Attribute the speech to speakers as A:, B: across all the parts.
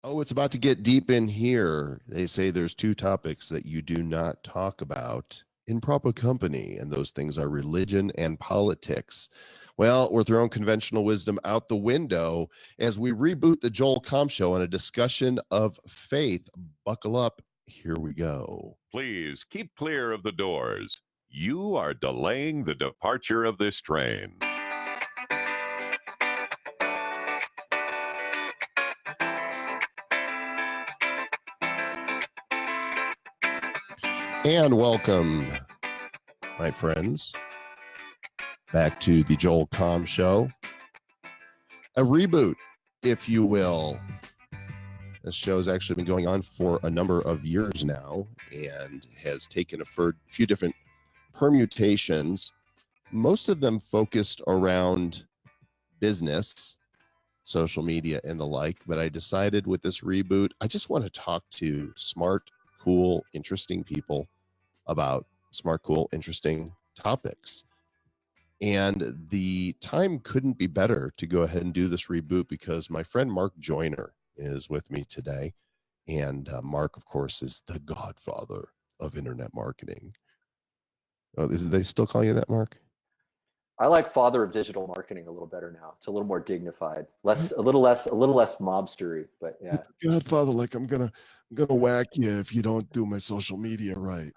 A: Oh, it's about to get deep in here. They say there's two topics that you do not talk about in proper company, and those things are religion and politics. Well, we're throwing conventional wisdom out the window as we reboot the Joel Comm Show on a discussion of faith. Buckle up. Here we go.
B: Please keep clear of the doors. You are delaying the departure of this train.
A: And welcome, my friends, back to the Joel Comm Show. A reboot, if you will. This show has actually been going on for a number of years now and has taken a few different permutations, most of them focused around business, social media, and the like. But I decided with this reboot, I just want to talk to smart, cool, interesting people about smart, cool, interesting topics. And the time couldn't be better to go ahead and do this reboot because my friend Mark Joyner is with me today. And Mark, of course, is the godfather of internet marketing. Oh, they still call you that, Mark?
C: I like father of digital marketing a little better now. It's a little more dignified, a little less mobstery, but yeah.
A: Godfather, like I'm gonna whack you if you don't do my social media right.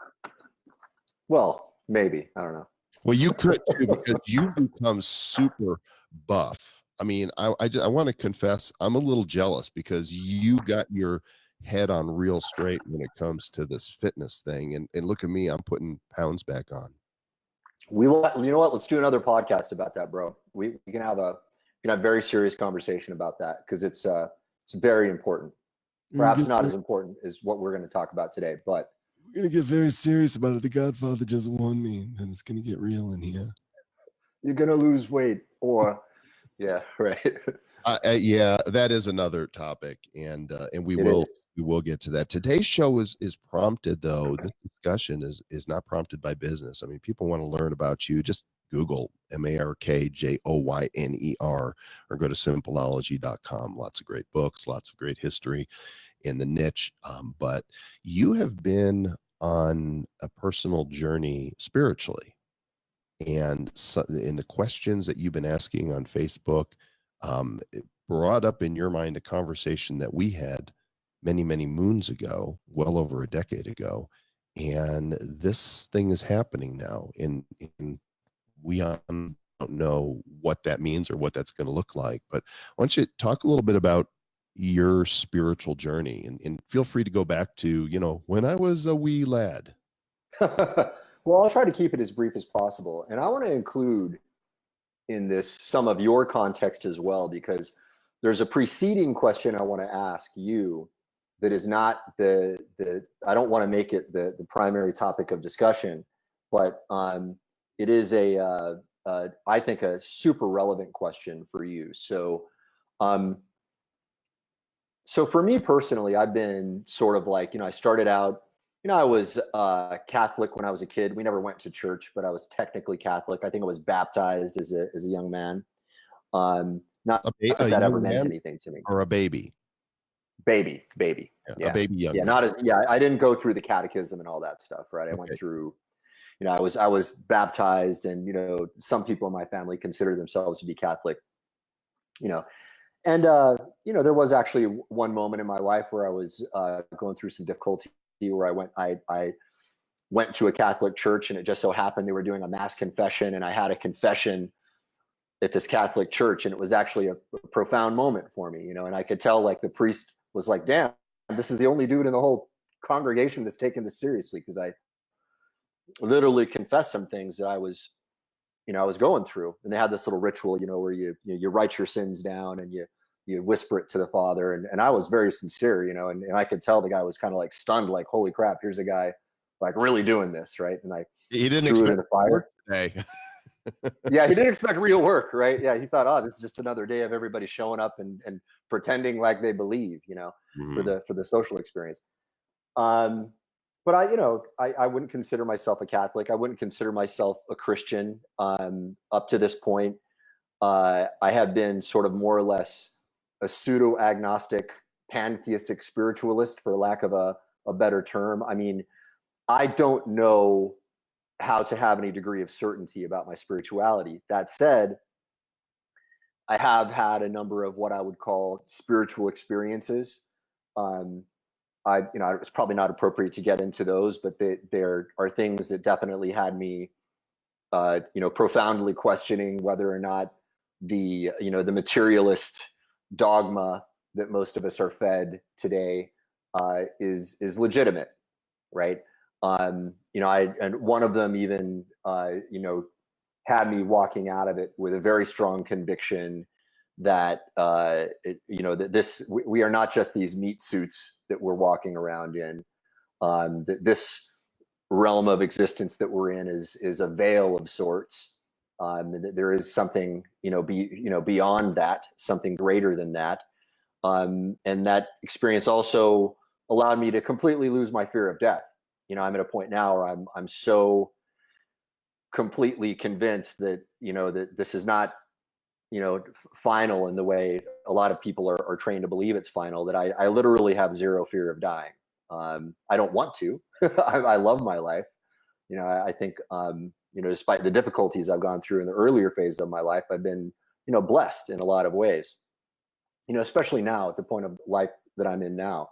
C: Well, maybe, I don't know.
A: Well, you could too because you've become super buff. I mean, I want to confess, I'm a little jealous because you got your head on real straight when it comes to this fitness thing. And look at me, I'm putting pounds back on.
C: We will, you know what? Let's do another podcast about that, bro. We can have a very serious conversation about that because it's very important. Perhaps not as important as what we're going to talk about today, but
A: we're going to get very serious about it. The Godfather just won me, and it's going to get real in here.
C: You're going to lose weight or... Yeah, right.
A: Yeah, that is another topic, and we will get to that. Today's show is prompted, though. This discussion is not prompted by business. I mean, people want to learn about you. Just Google MarkJoyner or go to simpleology.com. Lots of great books, lots of great history in the niche. But you have been on a personal journey spiritually. And so, in the questions that you've been asking on Facebook, it brought up in your mind a conversation that we had many, many moons ago, well over a decade ago. And this thing is happening now. And we don't know what that means or what that's going to look like. But why don't you talk a little bit about your spiritual journey and feel free to go back to, when I was a wee lad.
C: Well, I'll try to keep it as brief as possible. And I want to include in this some of your context as well, because there's a preceding question I want to ask you that is not I don't want to make it the primary topic of discussion, but it is I think a super relevant question for you. So, so for me personally, I've been sort of like, I started out, I was Catholic when I was a kid. We never went to church, but I was technically Catholic. I think I was baptized as a young man. Not that ever meant anything to me.
A: Or a baby.
C: Baby.
A: Yeah. A baby young man.
C: I didn't go through the catechism and all that stuff, right? I went through, I was baptized, and some people in my family consider themselves to be Catholic. And there was actually one moment in my life where I was going through some difficulty, where I went to a Catholic church, and it just so happened they were doing a mass confession, and I had a confession at this Catholic church, and it was actually a profound moment for me, and I could tell, like, the priest was like, damn, this is the only dude in the whole congregation that's taking this seriously, because I literally confessed some things that I was going through. And they had this little ritual, where you write your sins down and you whisper it to the Father. And I was very sincere, and I could tell the guy was kind of like stunned, like, holy crap, here's a guy like really doing this, right? And
A: he didn't
C: threw
A: expect
C: it in the fire. Yeah, he didn't expect real work, right? Yeah, he thought, oh, this is just another day of everybody showing up and pretending like they believe, for the social experience. But I wouldn't consider myself a Catholic. I wouldn't consider myself a Christian. Up to this point, I have been sort of more or less a pseudo-agnostic pantheistic spiritualist, for lack of a better term. I mean, I don't know how to have any degree of certainty about my spirituality. That said, I have had a number of what I would call spiritual experiences. It's probably not appropriate to get into those, but there are things that definitely had me, profoundly questioning whether or not the materialist dogma that most of us are fed today is legitimate, right? And one of them even, had me walking out of it with a very strong conviction that we are not just these meat suits that we're walking around in. That this realm of existence that we're in is a veil of sorts. That there is something beyond that, something greater than that. And that experience also allowed me to completely lose my fear of death. I'm at a point now where I'm so completely convinced that that this is not final in the way a lot of people are trained to believe it's final, that I literally have zero fear of dying. I don't want to. I love my life. I think despite the difficulties I've gone through in the earlier phase of my life, I've been blessed in a lot of ways, especially now at the point of life that I'm in now.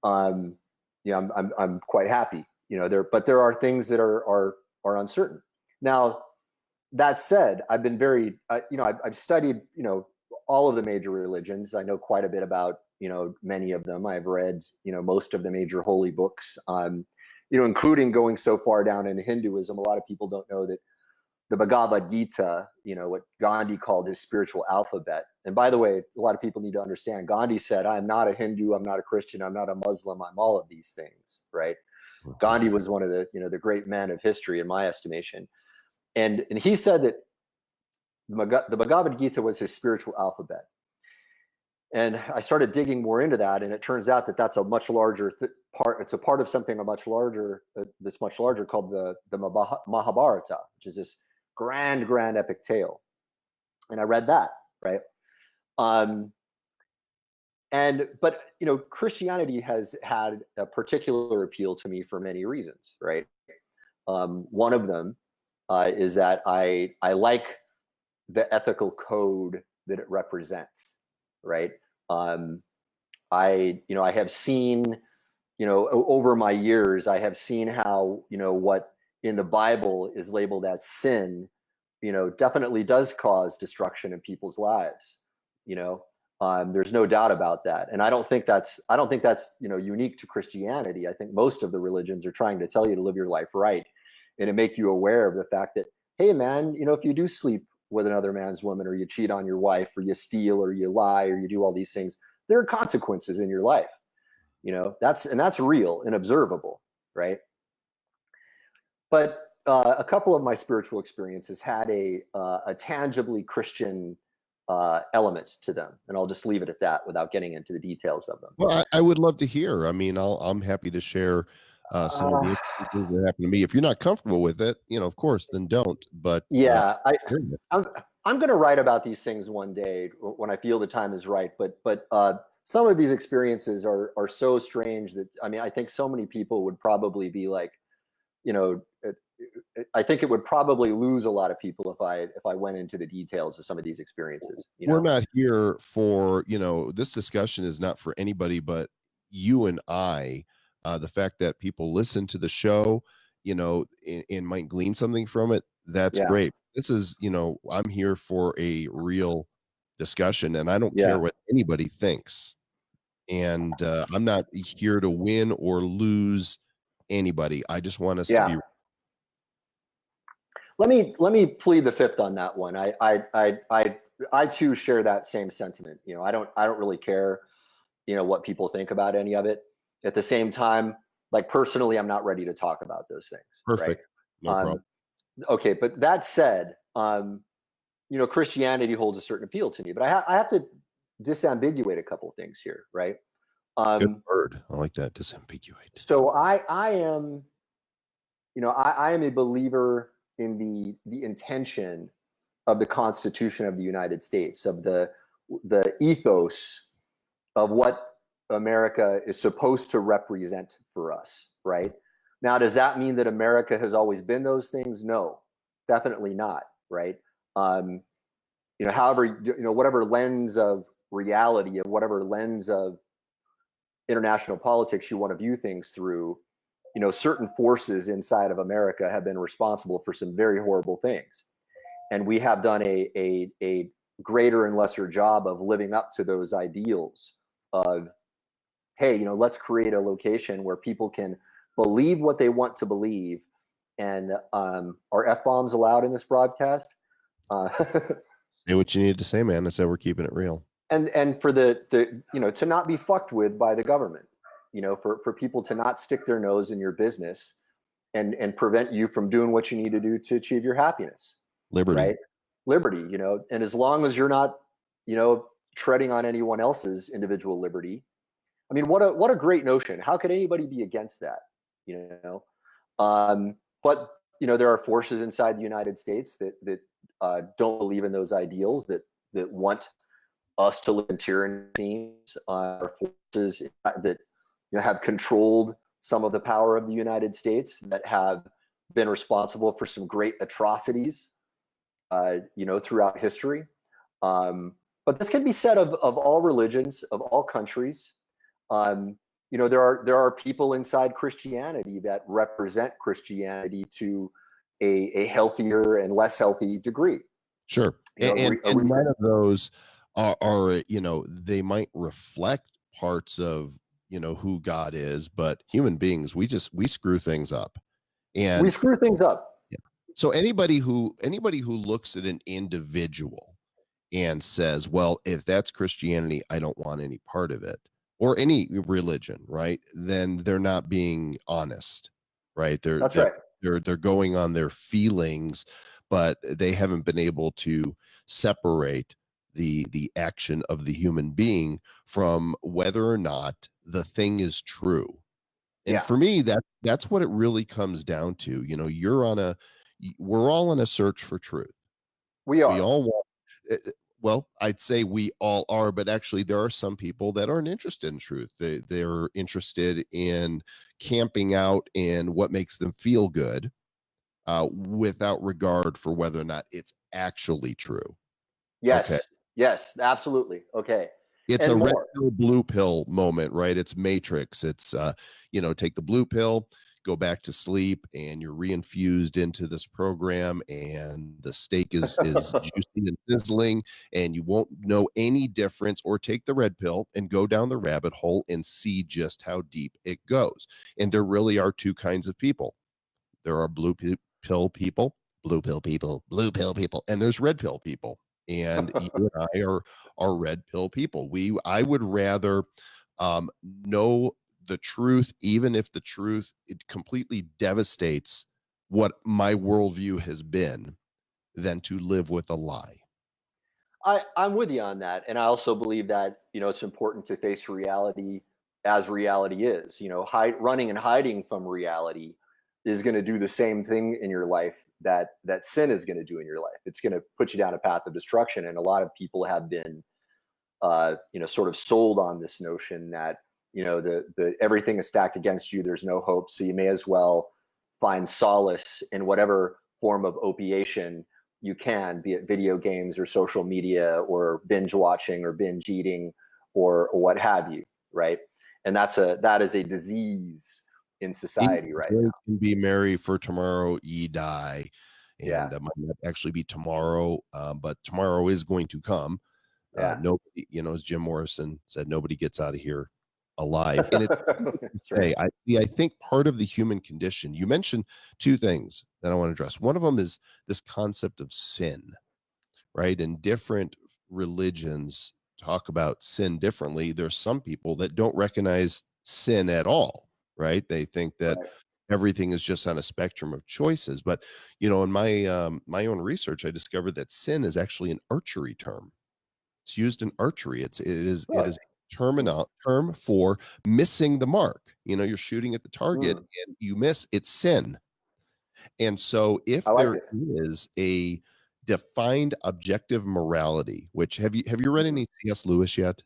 C: I'm quite happy, but there are things that are uncertain. Now, that said, I've been very, I've studied, all of the major religions. I know quite a bit about, many of them. I've read, most of the major holy books, including going so far down into Hinduism. A lot of people don't know that the Bhagavad Gita, what Gandhi called his spiritual alphabet. And by the way, a lot of people need to understand, Gandhi said, I'm not a Hindu, I'm not a Christian, I'm not a Muslim, I'm all of these things, right? Gandhi was one of the, the great men of history in my estimation. And he said that the Bhagavad Gita was his spiritual alphabet. And I started digging more into that, and it turns out that that's a much larger part. It's a part of something much larger, that's much larger, called the Mahabharata, which is this grand epic tale. And I read that, right? But Christianity has had a particular appeal to me for many reasons, right? One of them is that I like the ethical code that it represents, right? I have seen, over my years, I have seen how, what in the Bible is labeled as sin, definitely does cause destruction in people's lives. There's no doubt about that. And I don't think that's unique to Christianity. I think most of the religions are trying to tell you to live your life right, and to make you aware of the fact that, hey man, if you do sleep with another man's woman, or you cheat on your wife, or you steal, or you lie, or you do all these things, there are consequences in your life. That's real and observable, right? But a couple of my spiritual experiences had a tangibly Christian element to them, and I'll just leave it at that without getting into the details of them.
A: Well, I would love to hear. I mean, I'm happy to share some of the things that happened to me. If you're not comfortable with it, of course, then don't. But
C: yeah, I'm going to write about these things one day when I feel the time is right. But some of these experiences are so strange that, I think so many people would probably be like, I think it would probably lose a lot of people if I went into the details of some of these experiences.
A: We're not here for, this discussion is not for anybody but you and I. The fact that people listen to the show, and might glean something from it, that's great. This is, I'm here for a real discussion, and I don't care what anybody thinks. And I'm not here to win or lose anybody. I just want us to be.
C: Let me plead the fifth on that one. I too share that same sentiment. I don't really care, what people think about any of it. At the same time, like personally, I'm not ready to talk about those things.
A: Perfect.
C: Right?
A: No problem.
C: Okay, but that said, Christianity holds a certain appeal to me, but I have to disambiguate a couple of things here, right?
A: Good word. I like that, disambiguate.
C: So I am, I am a believer in the intention of the Constitution of the United States, of the ethos of what America is supposed to represent for us, right? Now, does that mean that America has always been those things? No, definitely not, right? However, whatever lens of reality, of whatever lens of international politics you want to view things through, certain forces inside of America have been responsible for some very horrible things. And we have done a greater and lesser job of living up to those ideals of, hey, let's create a location where people can believe what they want to believe. And are F-bombs allowed in this broadcast?
A: Say what you need to say, man. I said we're keeping it real.
C: And for the to not be fucked with by the government, for people to not stick their nose in your business and prevent you from doing what you need to do to achieve your happiness.
A: Liberty.
C: Right? Liberty, and as long as you're not, treading on anyone else's individual liberty. I mean, what a great notion. How could anybody be against that? But there are forces inside the United States that don't believe in those ideals, that want us to live in tyranny. Are forces that have controlled some of the power of the United States, that have been responsible for some great atrocities, throughout history. But this can be said of all religions, of all countries. There are people inside Christianity that represent Christianity to a healthier and less healthy degree.
A: Sure. And none of those are they might reflect parts of who God is, but human beings, we screw things up. And
C: we screw things up.
A: Yeah. So anybody who looks at an individual and says, well, if that's Christianity, I don't want any part of it, or any religion, right? Then they're not being honest, right?
C: That's right.
A: They're going on their feelings, but they haven't been able to separate the action of the human being from whether or not the thing is true. And for me, that's what it really comes down to. We're all on a search for truth.
C: We are.
A: We all want, well, I'd say we all are, but actually there are some people that aren't interested in truth. They're interested in camping out in what makes them feel good, without regard for whether or not it's actually true.
C: Yes.
A: Okay.
C: Yes, absolutely. Okay.
A: It's a red pill, blue pill moment, right? It's Matrix. It's, take the blue pill, go back to sleep, and you're reinfused into this program, and the steak is juicy and sizzling, and you won't know any difference. Or take the red pill and go down the rabbit hole and see just how deep it goes. And there really are two kinds of people. There are blue pill people, blue pill people, and there's red pill people. And you and I are red pill people. I would rather know the truth, even if the truth, it completely devastates what my worldview has been, than to live with a lie.
C: I'm with you on that. And I also believe that, it's important to face reality as reality is. Running and hiding from reality is going to do the same thing in your life that sin is going to do in your life. It's going to put you down a path of destruction. And a lot of people have been, sort of sold on this notion that, the everything is stacked against you. There's no hope. So you may as well find solace in whatever form of opiation you can, be it video games or social media or binge watching or binge eating or what have you, right? And that is a disease in society right now.
A: Can be merry, for tomorrow ye die. And it might not actually be tomorrow, but tomorrow is going to come. Nobody, as Jim Morrison said, nobody gets out of here alive. And it's right. I think part of the human condition, you mentioned two things that I want to address. One of them is this concept of sin, right? And different religions talk about sin differently. There's some people that don't recognize sin at all, right? They think that everything is just on a spectrum of choices. But, in my own research, I discovered that sin is actually an archery term. It's used in archery. It is a term for missing the mark. You're shooting at the target and you miss, it's sin. And so if there is a defined objective morality, which have you read any C.S. Lewis yet?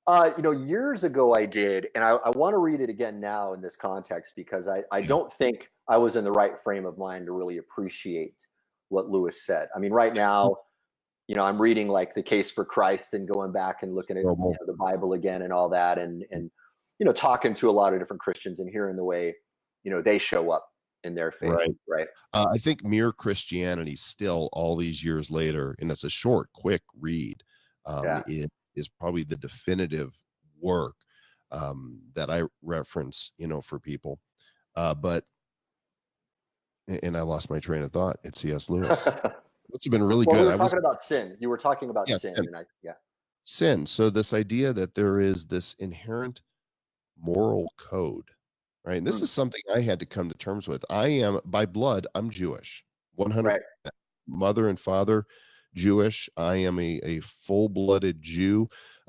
C: Years ago I did, and I want to read it again now in this context because I
A: Yeah.
C: don't think I was in the right frame of mind to really appreciate what Lewis said. I mean, right now, I'm reading like The Case for Christ and going back and looking at the Bible again and all that, and talking to a lot of different Christians and hearing the way they show up in their faith, right?
A: I think Mere Christianity still, all these years later, and it's a short, quick read, it is probably the definitive work that I reference, for people. But I lost my train of thought. It's C.S. Lewis. It's been really good.
C: We were talking about sin. You were talking about sin,
A: sin.
C: and
A: Sin. So this idea that there is this inherent moral code, right? And this is something I had to come to terms with. I am, by blood, I'm Jewish, 100%. Mother and father Jewish. I am a full-blooded Jew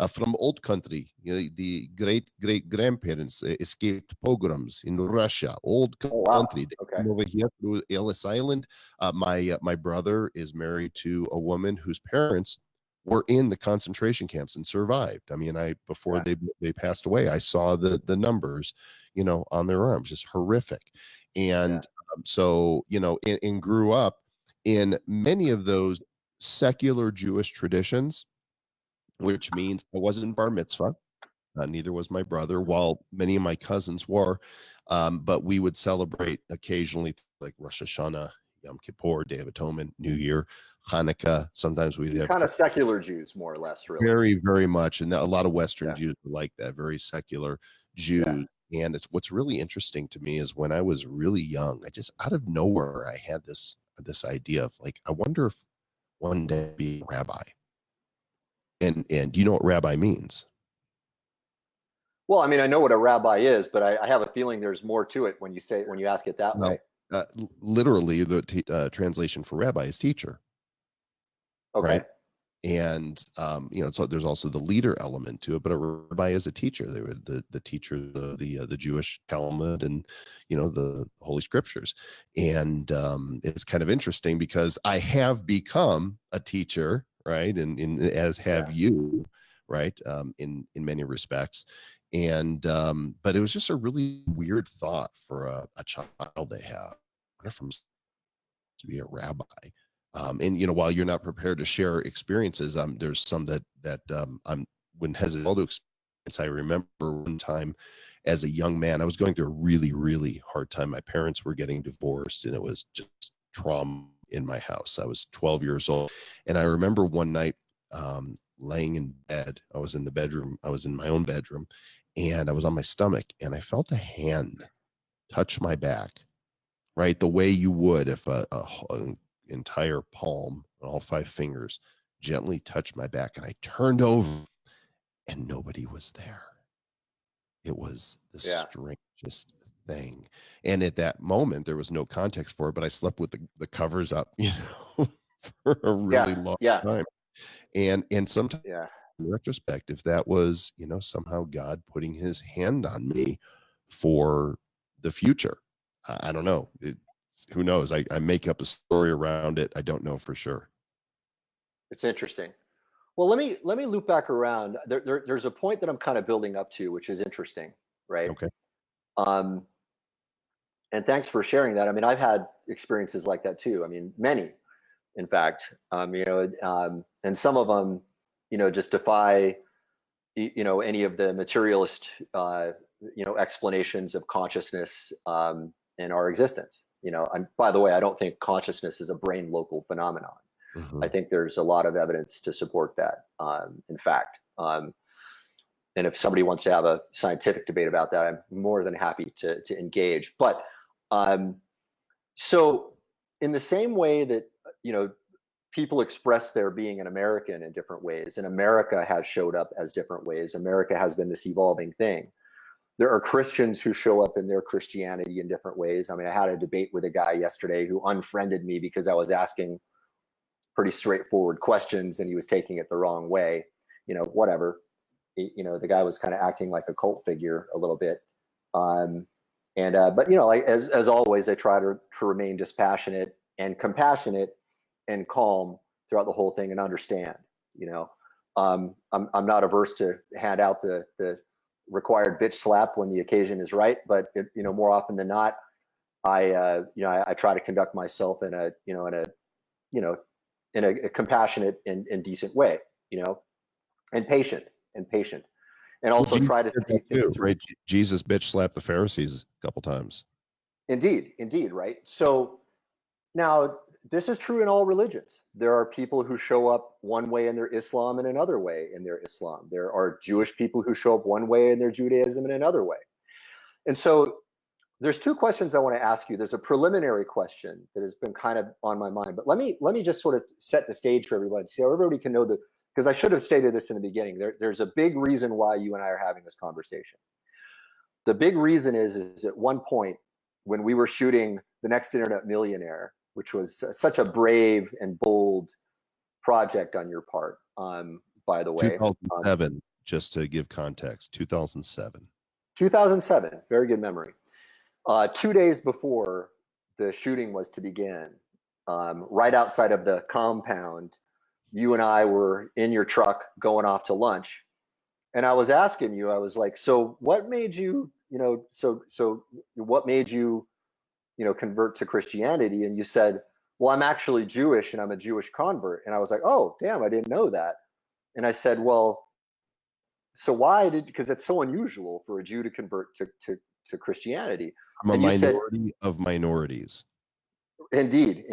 A: from old country. The great grandparents escaped pogroms in Russia. Old country. They came over here through Ellis Island. My brother is married to a woman whose parents were in the concentration camps and survived. I mean, before they passed away, I saw the numbers, on their arms, just horrific. And so, and grew up in many of those secular Jewish traditions, which means I wasn't bar mitzvah. Neither was my brother, while many of my cousins were. But we would celebrate occasionally, like Rosh Hashanah, Yom Kippur, Day of Atonement, New Year, Hanukkah. Sometimes we'd have
C: kind of secular Jews, more or less, really.
A: Very, very much. And a lot of Western Jews are like that, very secular Jews. And what's really interesting to me is when I was really young, I just out of nowhere, I had this idea of like, I wonder if one day I'd be a rabbi. And you know what rabbi means?
C: Well, I mean, I know what a rabbi is, but I have a feeling there's more to it when you ask it that way.
A: Literally, the translation for rabbi is teacher.
C: Okay.
A: Right? And so there's also the leader element to it, but a rabbi is a teacher. They were the teacher of the Jewish Talmud and the Holy Scriptures. And it's kind of interesting because I have become a teacher, right? And as have you, right? In many respects. And but it was just a really weird thought for a child to have. I wonder if I'm to be a rabbi. And while you're not prepared to share experiences, there's some that I'm wouldn't hesitate to experience. I remember one time as a young man, I was going through a really, really hard time. My parents were getting divorced, and it was just trauma in my house. I was 12 years old, and I remember one night laying in bed. I was in the bedroom. I was in my own bedroom, and I was on my stomach, and I felt a hand touch my back, right, the way you would if an entire palm and all 5 fingers gently touched my back. And I turned over and nobody was there. It was the strangest thing. And at that moment, there was no context for it, but I slept with the covers up, for a really long time. And sometimes in retrospect, if that was, somehow God putting his hand on me for the future, I don't know. Who knows? I make up a story around it. I don't know for sure.
C: It's interesting. Well, let me loop back around. There's a point that I'm kind of building up to, which is interesting, right?
A: Okay.
C: And thanks for sharing that. I mean, I've had experiences like that too. I mean, many, in fact. And some of them, just defy, any of the materialist, explanations of consciousness and our existence. And by the way, I don't think consciousness is a brain local phenomenon. Mm-hmm. I think there's a lot of evidence to support that. In fact, and if somebody wants to have a scientific debate about that, I'm more than happy to engage. But so in the same way that, people express their being an American in different ways, and America has showed up as different ways. America has been this evolving thing. There are Christians who show up in their Christianity in different ways. I mean, I had a debate with a guy yesterday who unfriended me because I was asking pretty straightforward questions and he was taking it the wrong way. Whatever. The guy was kind of acting like a cult figure a little bit. But like as always, I try to remain dispassionate and compassionate and calm throughout the whole thing and understand. I'm not averse to hand out the required bitch slap when the occasion is right, but more often than not, I try to conduct myself in a compassionate and decent way, and patient, and also try to see things through.
A: Right? Jesus bitch slapped the Pharisees a couple times.
C: Indeed, right? So now this is true in all religions. There are people who show up one way in their Islam and another way in their Islam. There are Jewish people who show up one way in their Judaism and another way. And so there's two questions I want to ask you. There's a preliminary question that has been kind of on my mind, but let me just sort of set the stage for everybody, so everybody can know that, because I should have stated this in the beginning. There's a big reason why you and I are having this conversation. The big reason is at one point when we were shooting The Next Internet Millionaire, which was such a brave and bold project on your part, by the way.
A: 2007, just to give context, 2007.
C: 2007, very good memory. 2 days before the shooting was to begin, right outside of the compound, you and I were in your truck going off to lunch. And I was asking you, I was like, so what made you, what made you, convert to Christianity? And you said, well, I'm actually Jewish and I'm a Jewish convert. And I was like, oh, damn, I didn't know that. And I said, well, so why because it's so unusual for a Jew to convert to Christianity.
A: I'm a minority of minorities.
C: Indeed.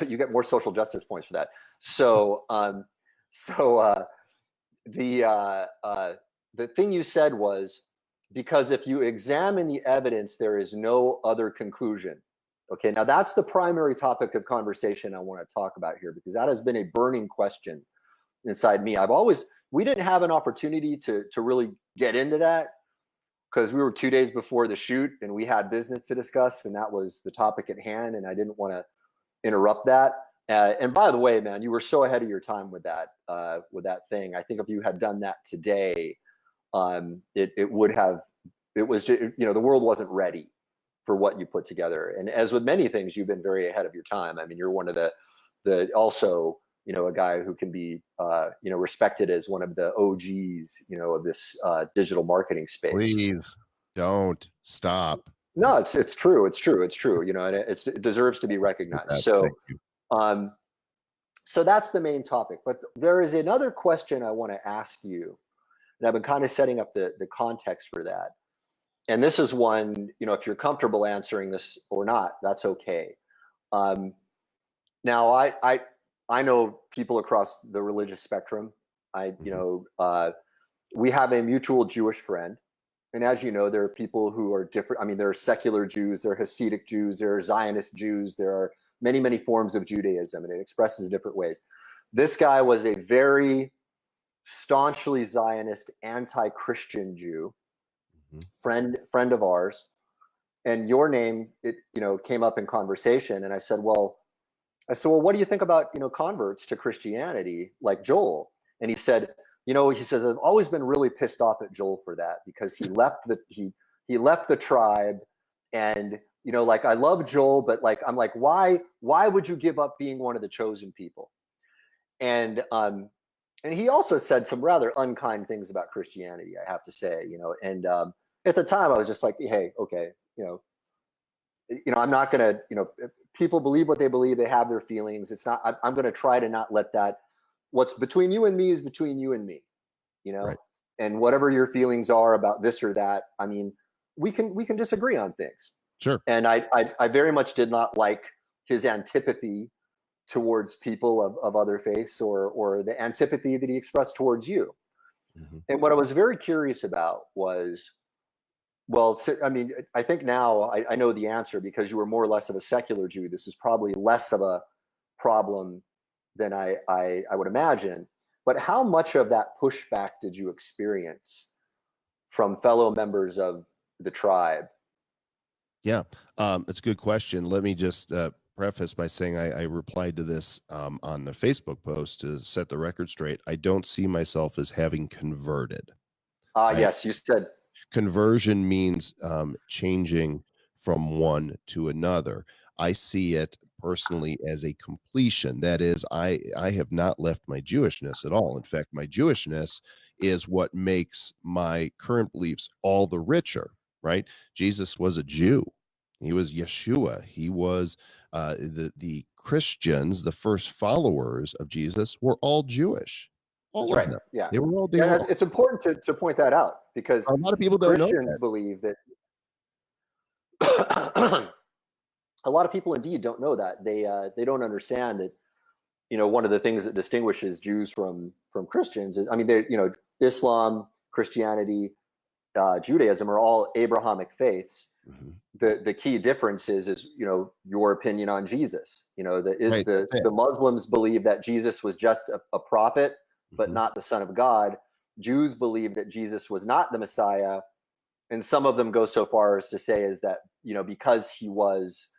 C: You get more social justice points for that. So, the thing you said was, because if you examine the evidence, there is no other conclusion. Okay, now that's the primary topic of conversation I want to talk about here, because that has been a burning question inside me. We didn't have an opportunity to really get into that because we were 2 days before the shoot and we had business to discuss, and that was the topic at hand, and I didn't want to interrupt that. And by the way, man, you were so ahead of your time with that thing. I think if you had done that today, it was just, the world wasn't ready for what you put together. And as with many things, you've been very ahead of your time. I mean, you're one of the also, a guy who can be, respected as one of the OGs, of this digital marketing space.
A: Please don't stop.
C: No, it's true. It's true. And it deserves to be recognized. So, so that's the main topic. But there is another question I want to ask you, and I've been kind of setting up the context for that. And this is one, if you're comfortable answering this or not, that's okay. Now, I know people across the religious spectrum. We have a mutual Jewish friend. And as you know, there are people who are different. I mean, there are secular Jews, there are Hasidic Jews, there are Zionist Jews, there are many, many forms of Judaism, and it expresses in different ways. This guy was a very staunchly Zionist, anti-Christian Jew, friend of ours. And your name, came up in conversation. And I said, well, what do you think about, converts to Christianity like Joel? And he said, he says, I've always been really pissed off at Joel for that, because he left the tribe, and, I love Joel, but I'm like, why would you give up being one of the chosen people? And he also said some rather unkind things about Christianity, I have to say, and at the time I was just like, hey, okay, I'm not going to, people believe what they believe, they have their feelings. It's not, I'm going to try to not let that, what's between you and me is between you and me, right. And whatever your feelings are about this or that, I mean, we can disagree on things.
A: Sure.
C: And I very much did not like his antipathy towards people of other faiths, or the antipathy that he expressed towards you. Mm-hmm. And what I was very curious about was, well, I mean, I think now I know the answer, because you were more or less of a secular Jew. This is probably less of a problem than I would imagine. But how much of that pushback did you experience from fellow members of the tribe?
A: Yeah, it's a good question. Let me just preface by saying I replied to this on the Facebook post to set the record straight. I don't see myself as having converted.
C: Yes, you said.
A: Conversion means changing from one to another. I see it personally as a completion. That is, I have not left my Jewishness at all. In fact, my Jewishness is what makes my current beliefs all the richer, right? Jesus was a Jew. He was Yeshua. He was the Christians, the first followers of Jesus, were all Jewish. All
C: That's
A: of
C: right.
A: them.
C: Yeah.
A: They were all. They
C: Yeah,
A: were.
C: it's important to point that out, because
A: A lot of people don't know
C: Christians
A: that.
C: believe that a lot of people indeed don't know that. They don't understand that, one of the things that distinguishes Jews from Christians is, I mean, Islam, Christianity, Judaism are all Abrahamic faiths.
A: Mhm.
C: The key difference is your opinion on Jesus.
A: Right. That's it.
C: The Muslims believe that Jesus was just a prophet, but
A: Mhm.
C: not the Son of God. Jews believe that Jesus was not the Messiah, and some of them go so far as to say is that because he was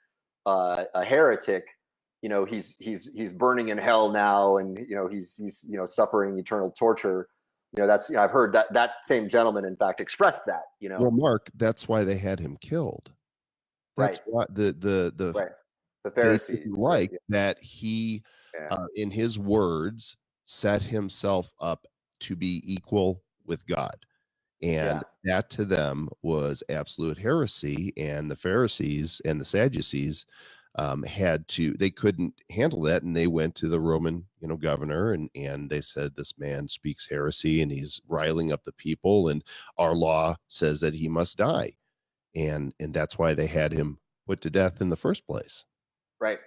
C: a heretic, he's burning in hell now, and he's suffering eternal torture. That's I've heard that same gentleman in fact expressed that.
A: Well, Mark, that's why they had him killed. That's
C: Right,
A: why the
C: right. The
A: they
C: Pharisees,
A: didn't
C: right?
A: like that he,
C: Yeah,
A: in his words, set himself up to be equal with God.
C: yeah,
A: And that to them was absolute heresy. And the Pharisees and the Sadducees they couldn't handle that. And they went to the Roman, governor, and they said, this man speaks heresy and he's riling up the people. And our law says that he must die. And that's why they had him put to death in the first place.
C: right.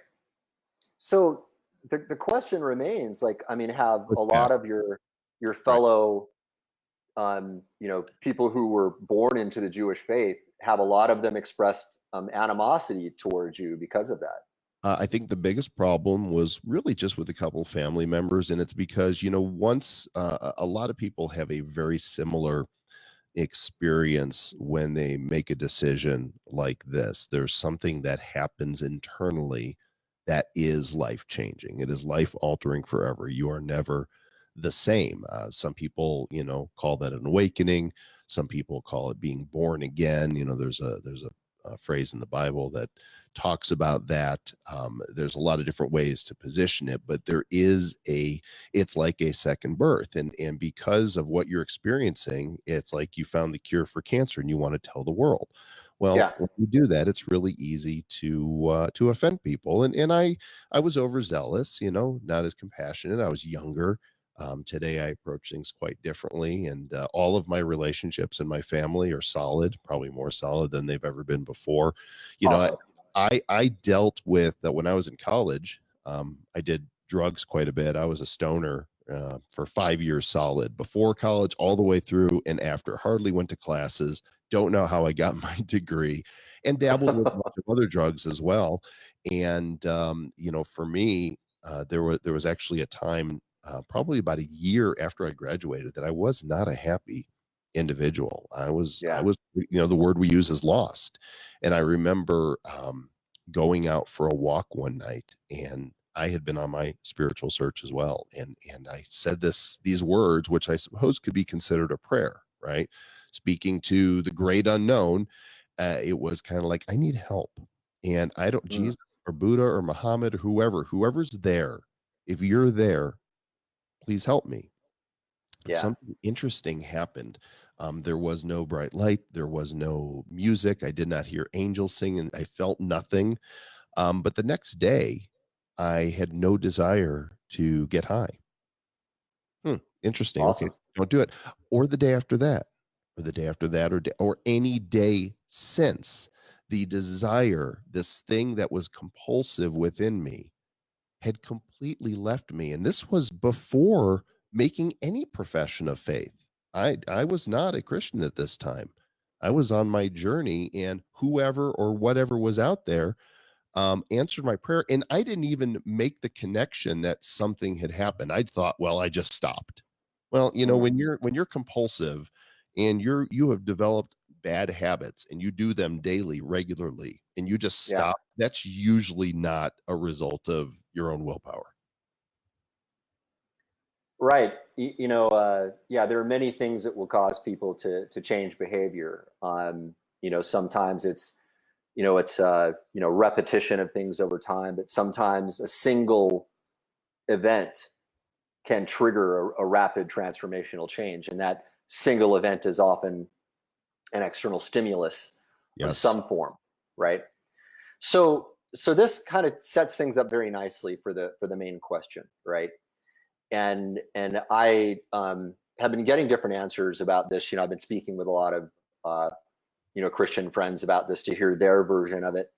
C: So the question remains, like, I mean, have
A: With
C: a
A: that,
C: lot of your
A: right.
C: fellow people who were born into the Jewish faith, have a lot of them expressed animosity towards you because of that?
A: I think the biggest problem was really just with a couple family members, and it's because once a lot of people have a very similar experience when they make a decision like this. There's something that happens internally that is life changing. It is life altering forever. You are never the same. Some people, call that an awakening. Some people call it being born again. There's a phrase in the Bible that talks about that. There's a lot of different ways to position it, but it's like a second birth. And because of what you're experiencing, it's like you found the cure for cancer and you want to tell the world. Well,
C: Yeah,
A: when you do that, it's really easy to offend people. And I was overzealous, not as compassionate. I was younger. Today, I approach things quite differently, and all of my relationships in my family are solid, probably more solid than they've ever been before. You know,
C: awesome.
A: I dealt with when I was in college. I did drugs quite a bit. I was a stoner for 5 years solid, before college, all the way through, and after. Hardly went to classes. Don't know how I got my degree, and dabbled with a bunch of other drugs as well. And for me, there was actually a time, probably about a year after I graduated, that I was not a happy individual. I was,
C: Yeah,
A: the word we use is lost. And I remember going out for a walk one night, and I had been on my spiritual search as well. And I said these words, which I suppose could be considered a prayer, right? Speaking to the great unknown. It was kind of like, I need help. And I don't,
C: mm,
A: Jesus or Buddha or Muhammad or whoever's there, if you're there, please help me. And
C: yeah,
A: something interesting happened. There was no bright light. There was no music. I did not hear angels sing, and I felt nothing. But the next day, I had no desire to get high. Interesting. Okay,
C: awesome.
A: don't do it. Or the day after that, or the day after that, or any day since. The desire, this thing that was compulsive within me, had completely left me. And this was before making any profession of faith. I was not a Christian at this time. I was on my journey, and whoever or whatever was out there answered my prayer. And I didn't even make the connection that something had happened. I thought, well, I just stopped. Well,
C: Mm,
A: when you're compulsive and you have developed bad habits and you do them daily, regularly, and you just
C: yeah,
A: stop, that's usually not a result of your own willpower.
C: right. Yeah, there are many things that will cause people to change behavior. Sometimes it's it's repetition of things over time, but sometimes a single event can trigger a rapid transformational change, and that single event is often an external stimulus of some form, right? So this kind of sets things up very nicely for the main question, right? And I have been getting different answers about this. I've been speaking with a lot of Christian friends about this to hear their version of it.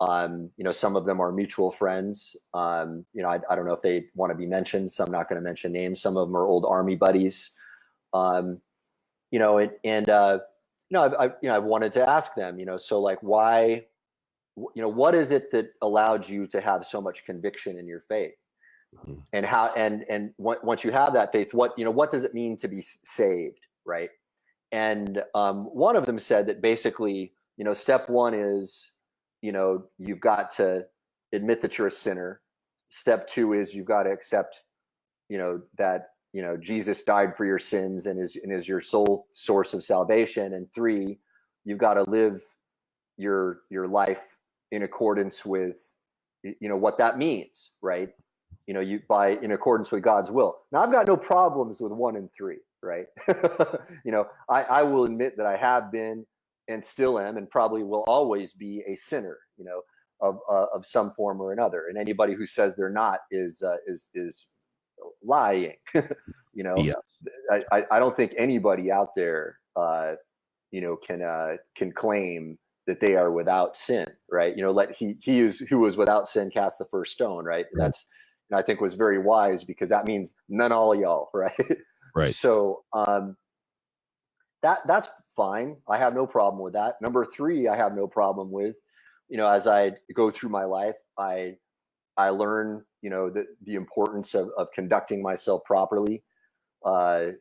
C: Some of them are mutual friends. I don't know if they want to be mentioned, so I'm not going to mention names. Some of them are old Army buddies. I wanted to ask them, so like, why, what is it that allowed you to have so much conviction in your faith? And how, and once you have that faith, what does it mean to be saved, right? And one of them said that basically, step one is, you've got to admit that you're a sinner. Step two is you've got to accept, that, Jesus died for your sins and is your sole source of salvation. And three, you've got to live your life in accordance with, what that means, right? In accordance with God's will. Now, I've got no problems with 1 and 3, right? I will admit that I have been and still am and probably will always be a sinner, of some form or another. And anybody who says they're not is lying.
A: Yes.
C: I don't think anybody out there, can claim that they are without sin, right? Let he is who was without sin cast the first stone, right? That's, I think, was very wise, because that means none all of y'all, right?
A: Right.
C: So that's fine. I have no problem with that. Number 3, I have no problem with, as I go through my life, I learn, the importance of conducting myself properly, more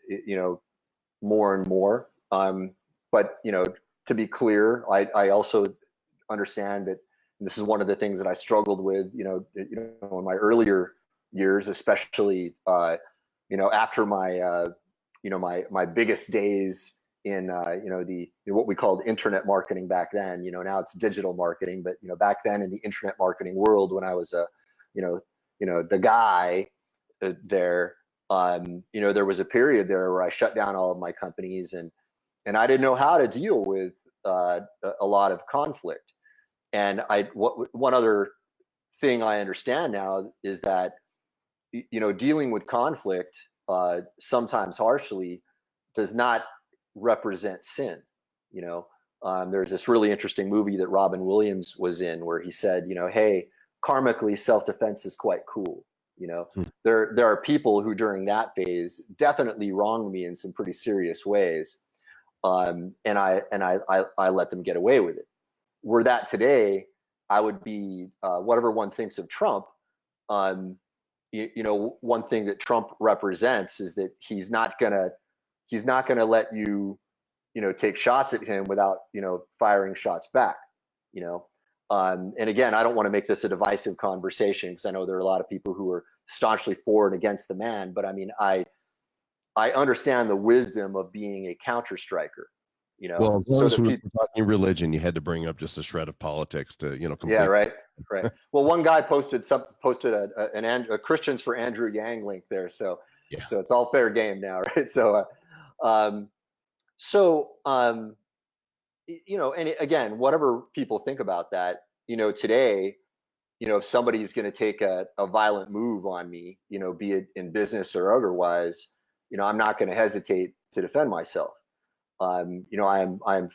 C: and more. But, to be clear, I also understand that this is one of the things that I struggled with, in my earlier years, especially, after my, my biggest days in, what we called internet marketing back then. Now it's digital marketing, but back then in the internet marketing world, when I was the guy there, there was a period there where I shut down all of my companies, and I didn't know how to deal with a lot of conflict. And one other thing I understand now is that, dealing with conflict, sometimes harshly, does not represent sin. There's this really interesting movie that Robin Williams was in where he said, hey, karmically, self-defense is quite cool. There are people who during that phase definitely wronged me in some pretty serious ways. And I let them get away with it. Were that today, I would be whatever one thinks of Trump. One thing that Trump represents is that he's not gonna let you, take shots at him without, firing shots back. And again, I don't want to make this a divisive conversation, because I know there are a lot of people who are staunchly for and against the man. But I mean, I understand the wisdom of being a counter striker.
A: Well, as long as we were talking religion, you had to bring up just a shred of politics to, complete.
C: Yeah, right. Well, one guy posted a Christians for Andrew Yang link there, so
A: yeah.
C: So it's all fair game now, right? So, and again, whatever people think about that, today, if somebody's going to take a violent move on me, be it in business or otherwise, I'm not going to hesitate to defend myself. I'm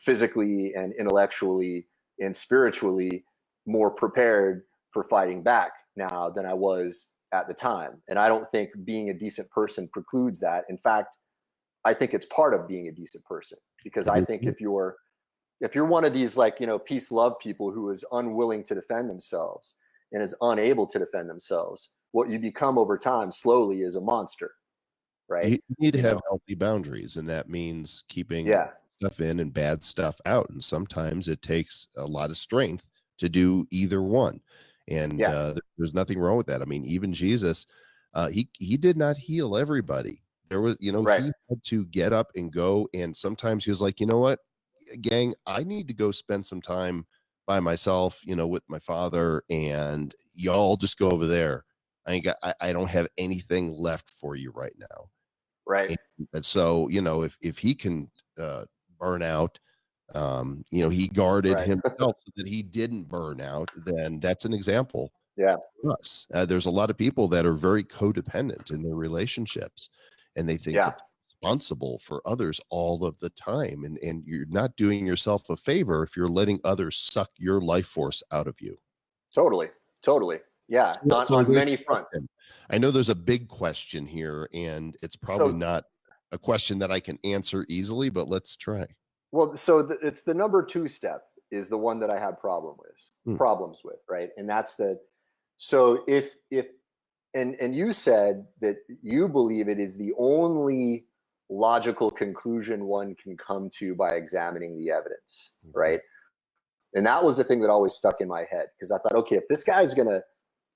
C: physically and intellectually and spiritually more prepared for fighting back now than I was at the time. And I don't think being a decent person precludes that. In fact, I think it's part of being a decent person, because I think if you're one of these, like, peace love people who is unwilling to defend themselves and is unable to defend themselves, what you become over time slowly is a monster. Right.
A: You need to have healthy boundaries, and that means keeping stuff in and bad stuff out. And sometimes it takes a lot of strength to do either one. And there's nothing wrong with that. I mean, even Jesus, he did not heal everybody. There was, he had to get up and go. And sometimes he was like, you know what, gang, I need to go spend some time by myself, with my father, and y'all just go over there. I don't have anything left for you right now.
C: Right.
A: And so, if he can burn out, he guarded
C: Right.
A: himself so that he didn't burn out, then that's an example
C: Yeah.
A: for us. There's a lot of people that are very codependent in their relationships, and they think
C: Yeah.
A: that they're responsible for others all of the time. And you're not doing yourself a favor if you're letting others suck your life force out of you.
C: Totally. Totally. Yeah.
A: So
C: On
A: there's
C: many
A: a
C: fronts.
A: question. I know there's a big question here, and it's probably
C: So,
A: not a question that I can answer easily, but let's try.
C: well, so it's the number 2 step is the one that I have
A: Hmm.
C: problems with, right? And that's so if and you said that you believe it is the only logical conclusion one can come to by examining the evidence, right? And that was the thing that always stuck in my head, because I thought, okay, if this guy's going to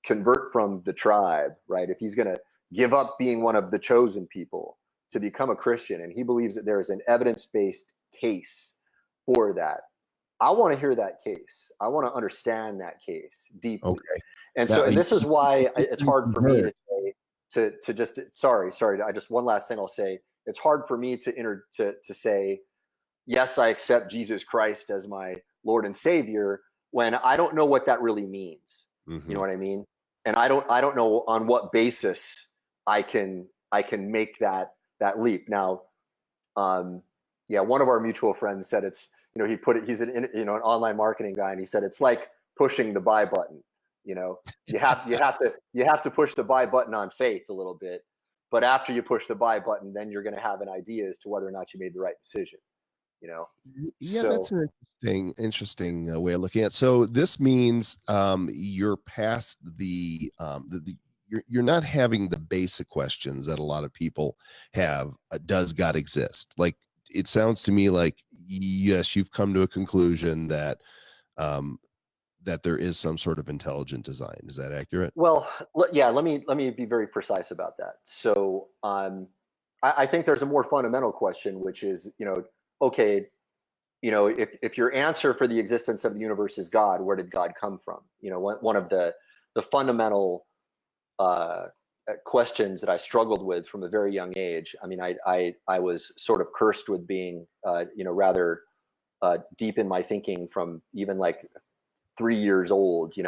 C: convert from the tribe, right? If he's going to give up being one of the chosen people to become a Christian, and he believes that there is an evidence-based case for that, I want to hear that case. I want to understand that case deeply.
A: Okay.
C: And
A: Now,
C: so, and this is why it's hard for me
A: convert.
C: to say, to just, sorry, I just, one last thing I'll say. It's hard for me to say, yes, I accept Jesus Christ as my Lord and Savior, when I don't know what that really means.
A: Mhm.
C: You know what I mean? And I don't know on what basis I can make that leap. Now, yeah, one of our mutual friends said it's, he put it, he's an online marketing guy, and he said it's like pushing the buy button. You have to push the buy button on faith a little bit, but after you push the buy button, then you're going to have an idea as to whether or not you made the right decision.
A: Yeah,
C: So
A: that's an interesting way of looking at it. So this means you're past you're not having the basic questions that a lot of people have. Does God exist? Like, it sounds to me like, yes, you've come to a conclusion that that there is some sort of intelligent design. Is that accurate?
C: well, yeah, let me be very precise about that. So I think there's a more fundamental question, which is, okay, if your answer for the existence of the universe is God, where did God come from? One of the fundamental questions that I struggled with from a very young age. I mean, I was sort of cursed with being, rather deep in my thinking from even like 3 years old. 3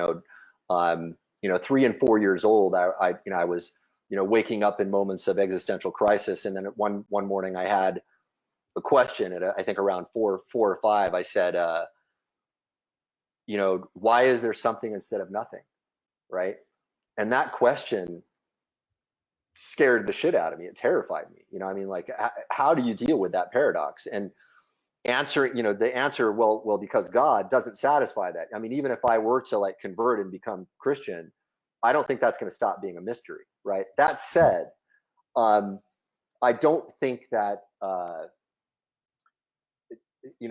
C: and 4 years old. I was, waking up in moments of existential crisis, and then one morning I had a question at I think around 4 or 5. I said, why is there something instead of nothing, right? And that question scared the shit out of me. It terrified me. I mean, like, how do you deal with that paradox? And the answer, well, because God doesn't satisfy that. I mean, even if I were to like convert and become Christian, I don't think that's going to stop being a mystery, right? That said, I don't think that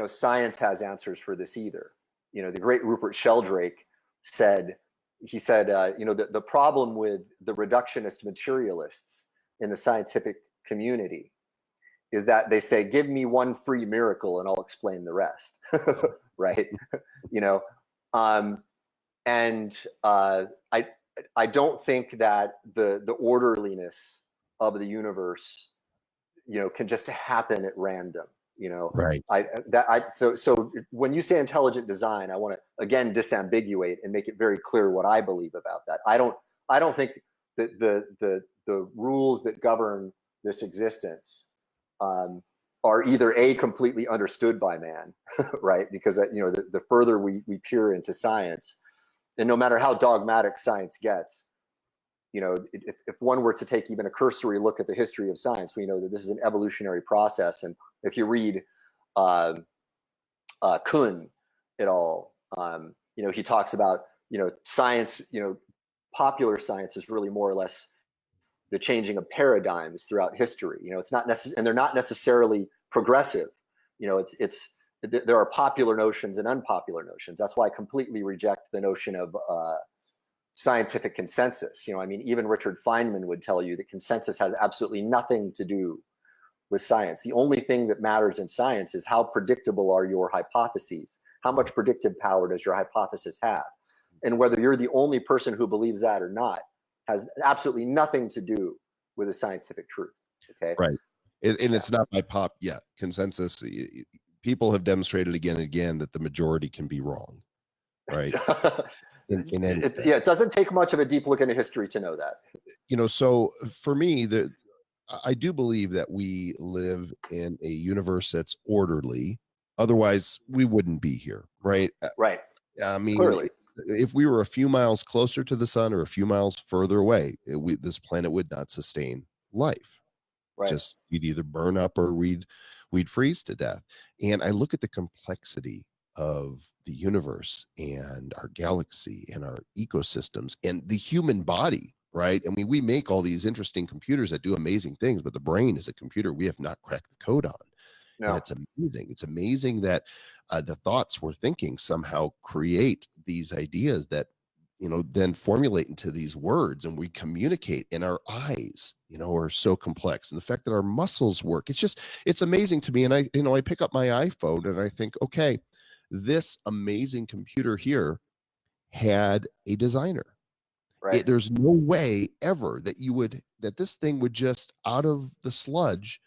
C: science has answers for this either. The great Rupert Sheldrake said, the problem with the reductionist materialists in the scientific community is that they say, give me one free miracle and I'll explain the rest. Right. I don't think that the orderliness of the universe, can just happen at random.
A: Right.
C: So when you say intelligent design, I want to again disambiguate and make it very clear what I believe about that. I don't think that the rules that govern this existence are either completely understood by man, right? Because the further we peer into science, and no matter how dogmatic science gets, if one were to take even a cursory look at the history of science, we know that this is an evolutionary process. And if you read Kuhn et al., he talks about, science, popular science is really more or less the changing of paradigms throughout history. It's not and they're not necessarily progressive. There are popular notions and unpopular notions. That's why I completely reject the notion of scientific consensus. I mean, even Richard Feynman would tell you that consensus has absolutely nothing to do with science. The only thing that matters in science is how predictable are your hypotheses? How much predictive power does your hypothesis have? And whether you're the only person who believes that or not has absolutely nothing to do with the scientific truth. Okay.
A: Right. And it's not by consensus. People have demonstrated again and again that the majority can be wrong. Right.
C: It doesn't take much of a deep look into history to know that.
A: So for me, I do believe that we live in a universe that's orderly. Otherwise, we wouldn't be here. Right.
C: Right.
A: I mean,
C: clearly,
A: if we were a few miles closer to the sun or a few miles further away, this planet would not sustain life.
C: right.
A: Just we'd either burn up or we'd freeze to death. And I look at the complexity of the universe and our galaxy and our ecosystems and the human body, right? I mean, we make all these interesting computers that do amazing things, but the brain is a computer we have not cracked the code on.
C: No.
A: And it's amazing. It's amazing that the thoughts we're thinking somehow create these ideas that, then formulate into these words, and we communicate. And our eyes, are so complex. And the fact that our muscles work, it's amazing to me. And I pick up my iPhone and I think, okay, this amazing computer here had a designer.
C: Right.
A: There's no way ever that this thing would just out of the sludge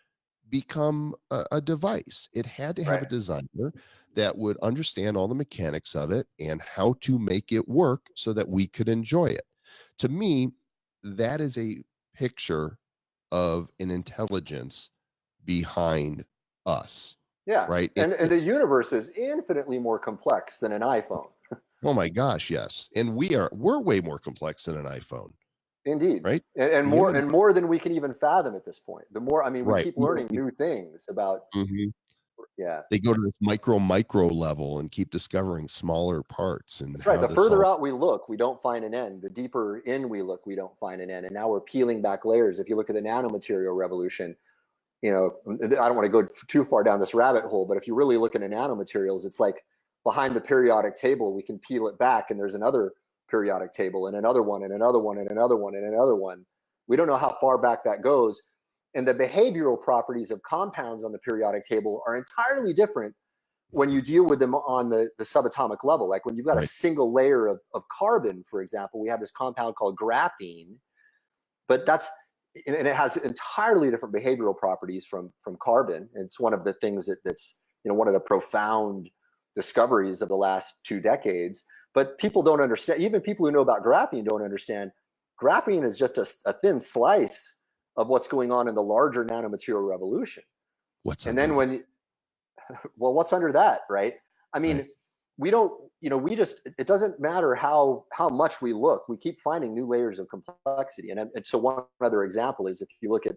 A: become a device. It had to have a designer that would understand all the mechanics of it and how to make it work so that we could enjoy it. To me, that is a picture of an intelligence behind us.
C: Yeah.
A: Right.
C: And the universe is infinitely more complex than an iPhone.
A: Oh my gosh, yes. And we're way more complex than an iPhone.
C: Indeed.
A: Right.
C: And more than we can even fathom at this point. The more, we keep learning new things about. Yeah.
A: They go to this micro level and keep discovering smaller parts. And
C: that's right. The further out we look, we don't find an end. The deeper in we look, we don't find an end. And now we're peeling back layers. If you look at the nanomaterial revolution, I don't want to go too far down this rabbit hole, but if you really look at nanomaterials, it's like behind the periodic table, we can peel it back and there's another periodic table and another one and another one and another one and another one. We don't know how far back that goes. And the behavioral properties of compounds on the periodic table are entirely different when you deal with them on the subatomic level. Like when you've got a single layer of carbon, for example, we have this compound called graphene, but and it has entirely different behavioral properties from carbon. And it's one of the things that's one of the profound discoveries of the last 2 decades. But people don't understand, even people who know about graphene don't understand, graphene is just a thin slice of what's going on in the larger nanomaterial revolution. What's under that, right? I mean, we don't, it doesn't matter how much we look, we keep finding new layers of complexity. And so one other example is if you look at,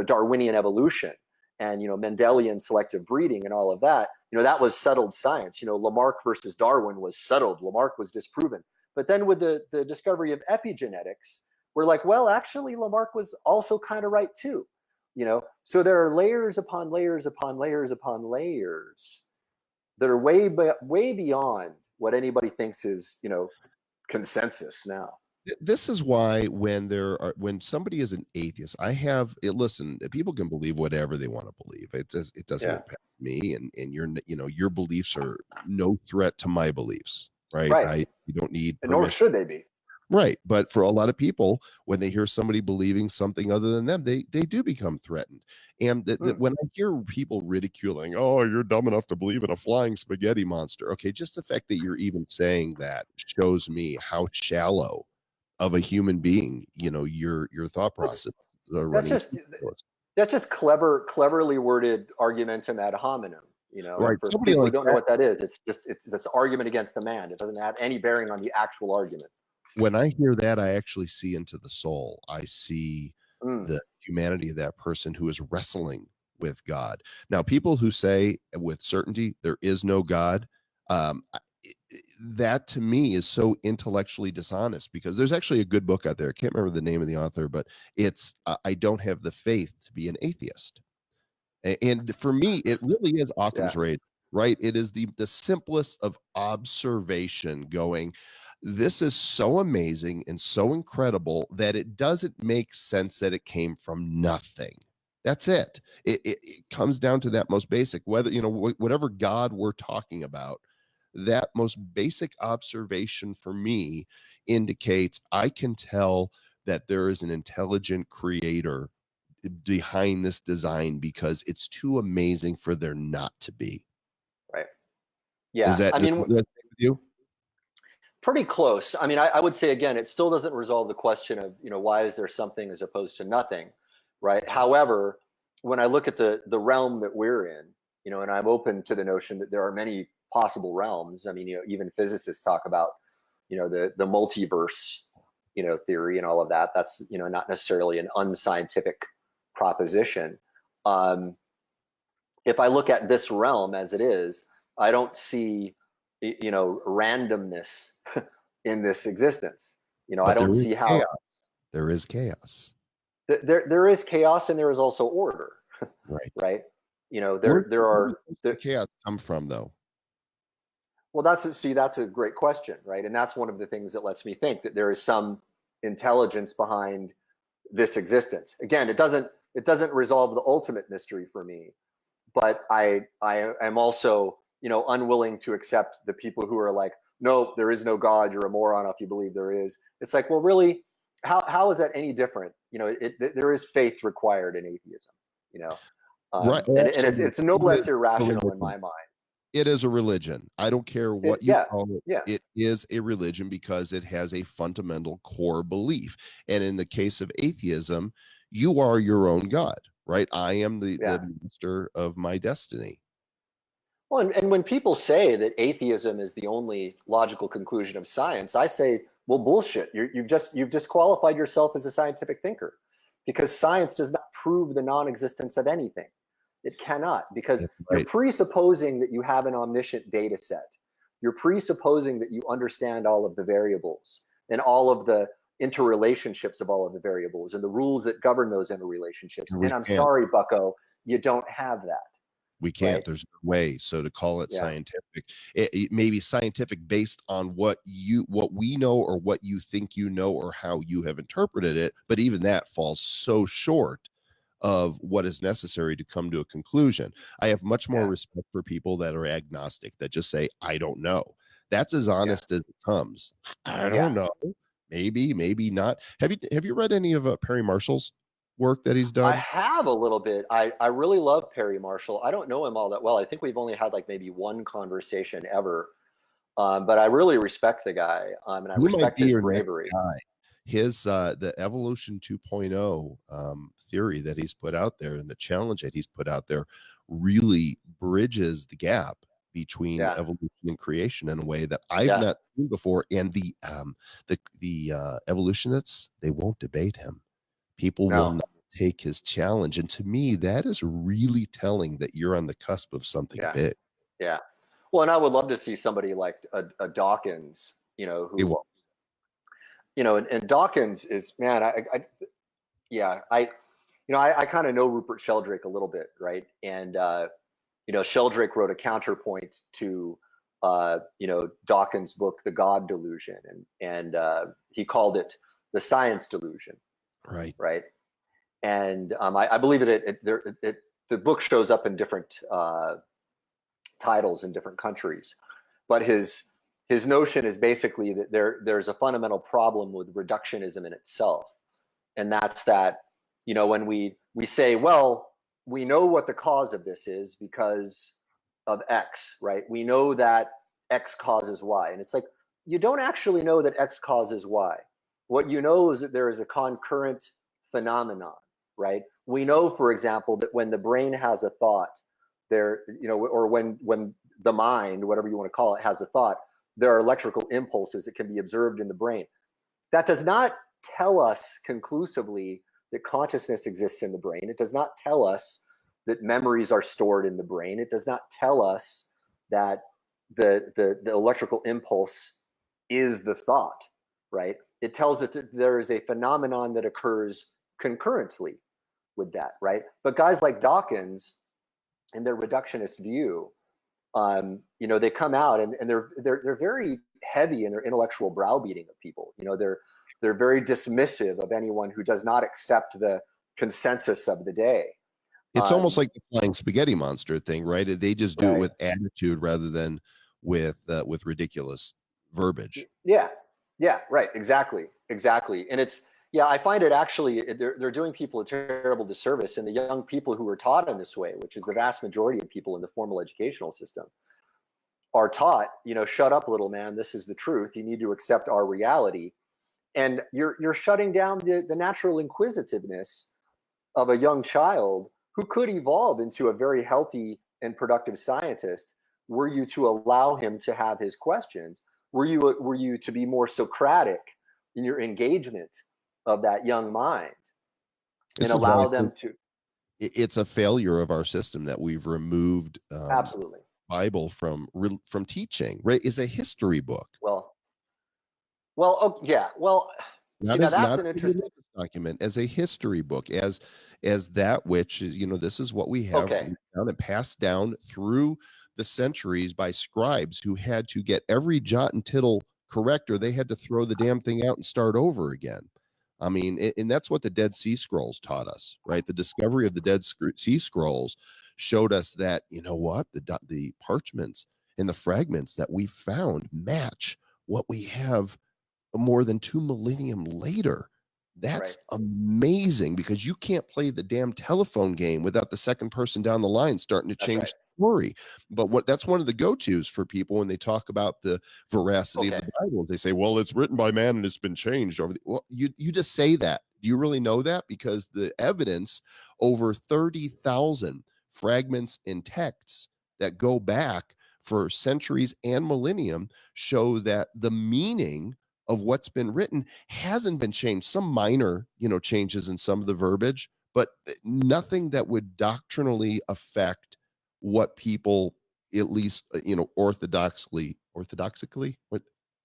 C: Darwinian evolution and, Mendelian selective breeding and all of that, that was settled science. Lamarck versus Darwin was settled. Lamarck was disproven. But then with the discovery of epigenetics, we're like, well, actually, Lamarck was also kind of right too. So there are layers upon layers upon layers upon layers that are way beyond what anybody thinks is, consensus now.
A: This is why when somebody is an atheist, listen, people can believe whatever they want to believe. It doesn't impact me, and your beliefs are no threat to my beliefs, right? You don't need permission.
C: And nor should they be.
A: Right. But for a lot of people, when they hear somebody believing something other than them, they do become threatened. And when I hear people ridiculing, oh, you're dumb enough to believe in a flying spaghetti monster. Okay, just the fact that you're even saying that shows me how shallow of a human being, your thought process.
C: That's just cleverly worded argumentum ad hominem.
A: Right.
C: For people who don't know what that is, it's this argument against the man. It doesn't have any bearing on the actual argument.
A: When I hear that, I actually see into the soul. I see the humanity of that person who is wrestling with God. Now, people who say with certainty there is no God, that to me is so intellectually dishonest, because there's actually a good book out there. I can't remember the name of the author, but it's I Don't Have the Faith to Be an Atheist. And for me, it really is Occam's razor, right? It is the simplest of observation going, this is so amazing and so incredible that it doesn't make sense that it came from nothing. That's it. It comes down to that most basic, whether, whatever God we're talking about, that most basic observation for me indicates I can tell that there is an intelligent creator behind this design because it's too amazing for there not to be.
C: Right. Yeah.
A: Is that,
C: I mean,
A: does that stay with you?
C: pretty close. I mean, I would say, again, it still doesn't resolve the question of, why is there something as opposed to nothing, right? However, when I look at the realm that we're in, and I'm open to the notion that there are many possible realms. I mean, even physicists talk about, the multiverse, theory and all of that. That's, not necessarily an unscientific proposition. If I look at this realm as it is, I don't see, randomness in this existence. I
A: But
C: don't see how
A: chaos. There is chaos.
C: there is chaos, and there is also order,
A: Right.
C: right?
A: Where
C: There
A: does the chaos come from, though?
C: well, that's a great question, right? And that's one of the things that lets me think that there is some intelligence behind this existence. Again, it doesn't resolve the ultimate mystery for me, but I am also, unwilling to accept the people who are like, no, there is no God, you're a moron if you believe there is. It's like, well, really, how is that any different? There is faith required in atheism,
A: Right.
C: and
A: Absolutely.
C: it's no less
A: It is a
C: irrational in
A: religion.
C: my mind.
A: It is a religion. I don't care what you
C: Yeah,
A: call it.
C: yeah,
A: It is a religion because it has a fundamental core belief. And in the case of atheism, you are your own God, right? I am the
C: yeah.
A: master of my destiny.
C: Well, and when people say that atheism is the only logical conclusion of science, I say, well, bullshit. You've disqualified yourself as a scientific thinker, because science does not prove the non-existence of anything. It cannot, because
A: That's
C: you're
A: right.
C: presupposing that you have an omniscient data set. You're presupposing that you understand all of the variables and all of the interrelationships of all of the variables and the rules that govern those interrelationships.
A: And we
C: And I'm
A: can't.
C: sorry, Bucko, you don't have that.
A: We can't.
C: Right?
A: There's no way. So to call it
C: Yeah.
A: scientific, it may be scientific based on what we know or what you think you know or how you have interpreted it. But even that falls so short of what is necessary to come to a conclusion. I have much more
C: Yeah.
A: respect for people that are agnostic, that just say, I don't know. That's as honest as it comes. I don't know. Maybe, maybe not. Have you read any of Perry Marshall's work that he's
C: I
A: done?
C: have a little bit. I really love Perry Marshall. I don't know him all that well. I think we've only had like maybe one conversation ever. But I really respect the guy, and I
A: He might
C: respect
A: be
C: his
A: your next
C: bravery.
A: guy. His the evolution 2.0 theory that he's put out there and the challenge that he's put out there really bridges the gap between
C: Yeah.
A: evolution and creation in a way that I've
C: Yeah.
A: not seen before. And the evolutionists, they won't debate him. People will
C: No.
A: not take his challenge. And to me, that is really telling that you're on the cusp of something
C: Yeah.
A: big.
C: Yeah. Well, and I would love to see somebody like a Dawkins,
A: He
C: who,
A: will.
C: and Dawkins is, man, I kind of know Rupert Sheldrake a little bit, right? And Sheldrake wrote a counterpoint to Dawkins' book, The God Delusion, and he called it the science delusion,
A: Right.
C: right? And I believe the book shows up in different titles in different countries, but his notion is basically that there's a fundamental problem with reductionism in itself, and that's that when we say, well, we know what the cause of this is because of X, right? We know that X causes Y, and it's like, you don't actually know that X causes Y. What you know is that there is a concurrent phenomenon, right? We know, for example, that when the brain has a thought, or when the mind, whatever you want to call it, has a thought, there are electrical impulses that can be observed in the brain. That does not tell us conclusively that consciousness exists in the brain. It does not tell us that memories are stored in the brain. It does not tell us that the electrical impulse is the thought, right? It tells us that there is a phenomenon that occurs concurrently with that, right? But guys like Dawkins, in their reductionist view, they come out and they're very heavy in their intellectual browbeating of people. They're very dismissive of anyone who does not accept the consensus of the day.
A: It's almost like the flying spaghetti monster thing, right? They just do it
C: Right.
A: with attitude rather than with ridiculous verbiage.
C: Yeah, yeah, right, exactly, exactly. And it's, yeah, I find it actually, they're doing people a terrible disservice. And the young people who are taught in this way, which is the vast majority of people in the formal educational system, are taught, shut up, little man. This is the truth. You need to accept our reality. And you're shutting down the natural inquisitiveness of a young child who could evolve into a very healthy and productive scientist were you to allow him to have his questions, were you to be more Socratic in your engagement of that young mind and
A: This is why I
C: allow
A: think
C: them to.
A: it's a failure of our system that we've removed
C: Absolutely.
A: Bible from teaching. Right? Is a history book,
C: Well, oh, yeah, well, see,
A: not
C: now
A: as
C: that's
A: not
C: an
A: a
C: interesting.
A: religious document, as a history book, as that which is, this is what we have
C: Okay.
A: written down and passed down through the centuries by scribes who had to get every jot and tittle correct, or they had to throw the damn thing out and start over again. I mean, and that's what the Dead Sea Scrolls taught us, right? The discovery of the Sea Scrolls showed us that, what, the parchments and the fragments that we found match what we have more than 2 millennium later. That's
C: Right.
A: amazing, because you can't play the damn telephone game without the second person down the line starting to
C: That's
A: change
C: right.
A: the story. But that's one of the go-tos for people when they talk about the veracity of
C: Okay.
A: the Bible. They say, well, it's written by man and it's been changed over the, well, you just say that. Do you really know that? Because the evidence, over 30,000 fragments and texts that go back for centuries and millennium, show that the meaning of what's been written hasn't been changed. Some minor, changes in some of the verbiage, but nothing that would doctrinally affect what people, at least, orthodoxically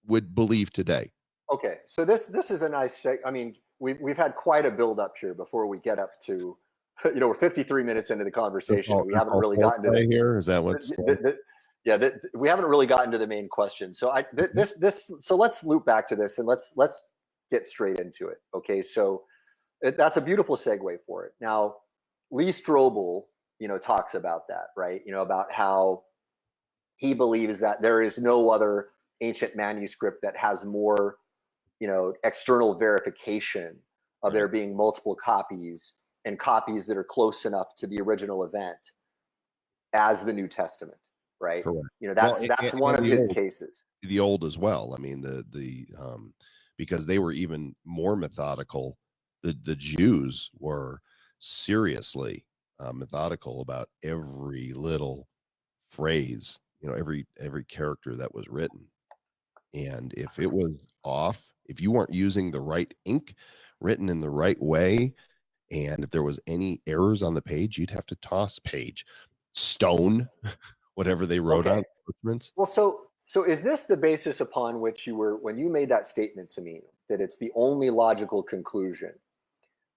A: would believe today.
C: Okay, so this is a nice I mean, we've had quite a build up here before we get up to, we're 53 minutes into the conversation and we haven't really gotten to
A: Here is that what's
C: we haven't really gotten to the main question. So so let's loop back to this and let's get straight into it. Okay, so that's a beautiful segue for it. Now, Lee Strobel, talks about that, right? About how he believes that there is no other ancient manuscript that has more, external verification of there being multiple copies and copies that are close enough to the original event as the New Testament, right?
A: correct.
C: That's one of his cases.
A: The old as well. I mean, because they were even more methodical. The Jews were seriously methodical about every little phrase, every character that was written. And if it was off, if you weren't using the right ink, written in the right way, and if there was any errors on the page, you'd have to toss page, stone, whatever they wrote on parchments.
C: Well, so is this the basis upon which when you made that statement to me that it's the only logical conclusion?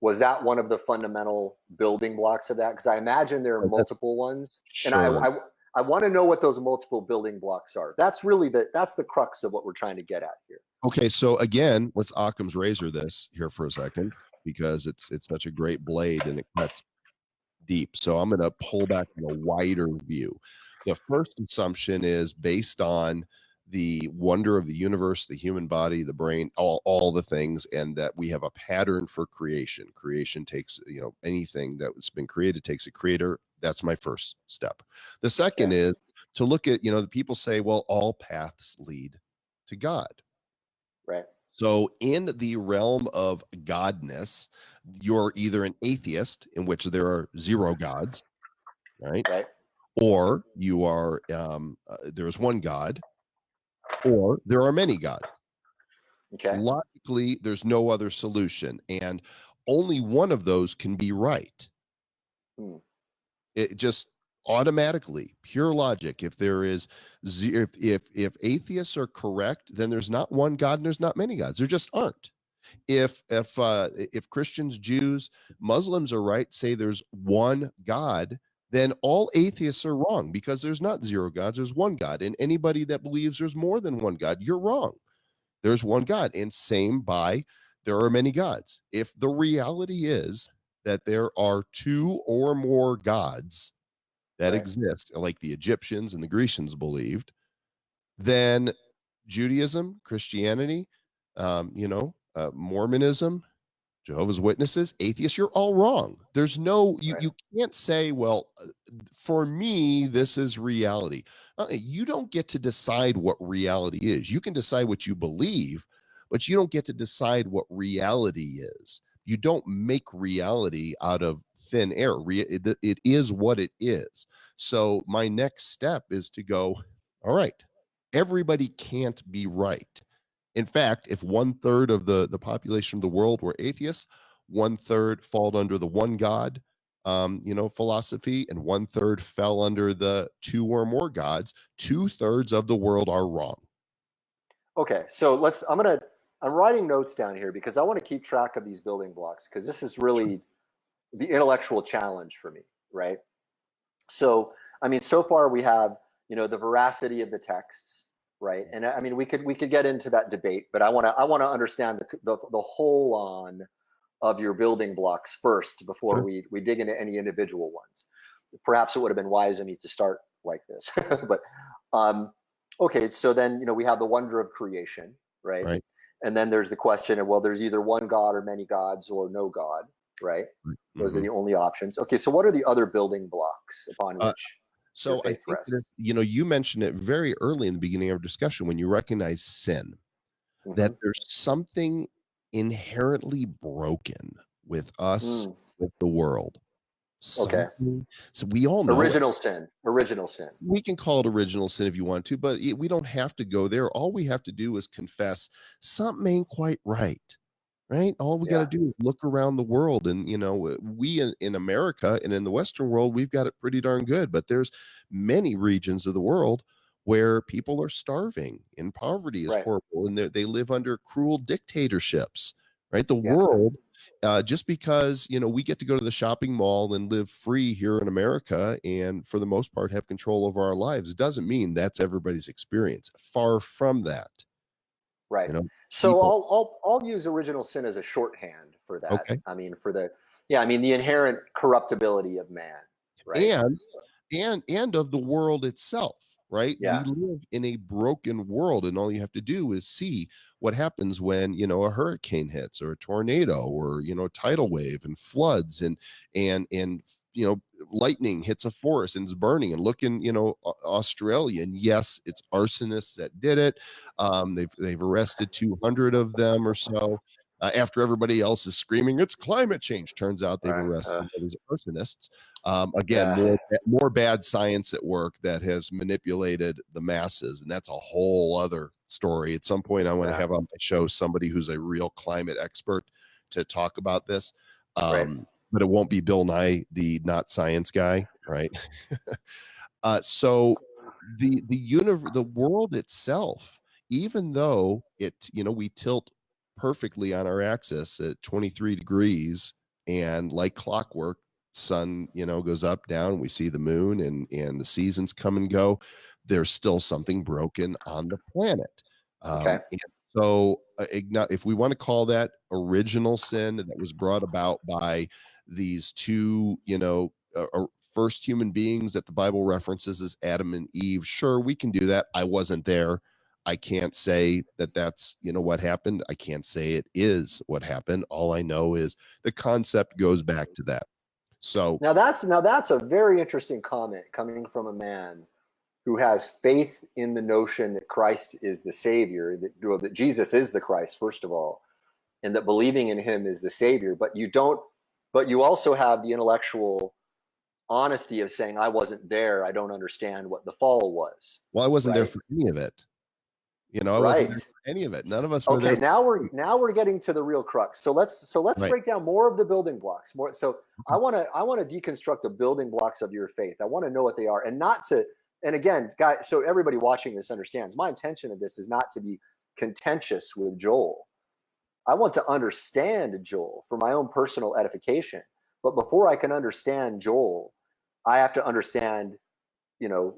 C: Was that one of the fundamental building blocks of that? Because I imagine there are multiple ones,
A: Sure.
C: and I want to know what those multiple building blocks are. That's really that's the crux of what we're trying to get at here.
A: Okay, so again, let's Occam's razor this here for a second, because it's such a great blade and it cuts deep. So I'm going to pull back in a wider view. The first assumption is based on the wonder of the universe, the human body, the brain, all the things, and that we have a pattern for creation. Creation takes, anything that's been created takes a creator. That's my first step. The second is to look at, the people say, well, all paths lead to God.
C: Right.
A: So in the realm of godness, you're either an atheist, in which there are zero gods, right?
C: Right.
A: Or you are there's one God, or there are many gods.
C: Okay.
A: Logically, there's no other solution, and only one of those can be right. It just automatically, pure logic. If there is if atheists are correct, then there's not one God and there's not many gods. There just aren't. If Christians, Jews, Muslims are right, say there's one God, then all atheists are wrong, because there's not zero gods, there's one God. And anybody that believes there's more than one God, you're wrong. There's one God. And same by there are many gods. If the reality is that there are two or more gods that
C: Right.
A: exist, like the Egyptians and the Grecians believed, then Judaism, Christianity, Mormonism, Jehovah's Witnesses, atheists, you're all wrong. There's no,
C: Right.
A: you can't say, well, for me, this is reality. You don't get to decide what reality is. You can decide what you believe, but you don't get to decide what reality is. You don't make reality out of thin air. It is what it is. So my next step is to go, all right, everybody can't be right. In fact, if 1/3 of the population of the world were atheists, 1/3 fall under the one God, philosophy, and 1/3 fell under the two or more gods. 2/3 of the world are wrong.
C: Okay, so I'm writing notes down here because I want to keep track of these building blocks because this is really the intellectual challenge for me, right? So, I mean, so far we have, the veracity of the texts, right? And I mean, we could get into that debate, but I want to understand the whole on of your building blocks first before
A: Sure.
C: we dig into any individual ones. Perhaps it would have been wise of me to start like this, but okay. So then, we have the wonder of creation, right?
A: Right.
C: And then there's the question of, well, there's either one God or many gods or no God, right? Those are
A: Mhm.
C: the only options. Okay, so what are the other building blocks upon
A: Uh,
C: which your
A: so I
C: faith
A: think that,
C: rests?
A: you mentioned it very early in the beginning of our discussion when you recognize sin,
C: Hmm.
A: that there's something inherently broken with us,
C: Mm,
A: with the world.
C: okay.
A: Something, so we all know it.
C: Original sin. Original sin.
A: We can call it original sin if you want to, but we don't have to go there. All we have to do is confess something ain't quite right. Right? All we got to
C: Yeah.
A: do is look around the world, and we in America and in the Western world, we've got it pretty darn good. But there's many regions of the world where people are starving and poverty is
C: Right.
A: horrible, and they live under cruel dictatorships. Right? The
C: Yeah.
A: world, just because we get to go to the shopping mall and live free here in America, and for the most part have control over our lives, doesn't mean that's everybody's experience. Far from that.
C: Right.
A: You know,
C: So
A: people.
C: I'll use original sin as a shorthand for that.
A: Okay.
C: I mean, the inherent corruptibility of man. Right.
A: And and of the world itself, right? We
C: Yeah.
A: live in a broken world, and all you have to do is see what happens when a hurricane hits, or a tornado, or a tidal wave, and floods, and lightning hits a forest and it's burning. And look in Australia, and yes, it's arsonists that did it. They've arrested 200 of them or so. After everybody else is screaming it's climate change, turns out they've
C: Right.
A: arrested all these arsonists. Again,
C: Yeah.
A: more bad science at work that has manipulated the masses, and that's a whole other story. At some point, I want to
C: Yeah.
A: have on my show somebody who's a real climate expert to talk about this.
C: Right.
A: But it won't be Bill Nye, the not science guy, right? So the world itself, even though we tilt perfectly on our axis at 23 degrees, and like clockwork, sun goes up, down, we see the moon, and the seasons come and go, there's still something broken on the planet.
C: Okay.
A: And so if we want to call that original sin that was brought about by these two first human beings that the Bible references as Adam and Eve, sure, we can do that. I wasn't there. I can't say that that's what happened. I can't say it is what happened. All I know is the concept goes back to that. So
C: Now that's a very interesting comment coming from a man who has faith in the notion that Christ is the Savior, that Jesus is the Christ, first of all, and that believing in him is the Savior. But you also have the intellectual honesty of saying, I wasn't there. I don't understand what the fall was.
A: well, I wasn't there
C: Right.
A: for any of it. I wasn't there
C: Right.
A: for any of it. None of us were
C: Okay,
A: there.
C: now we're getting to the real crux. So let's
A: Right.
C: break down more of the building blocks. More so I want to deconstruct the building blocks of your faith. I want to know what they are, and not to, and again, guys, so everybody watching this understands, my intention of this is not to be contentious with Joel. I want to understand Joel for my own personal edification. But before I can understand Joel, I have to understand,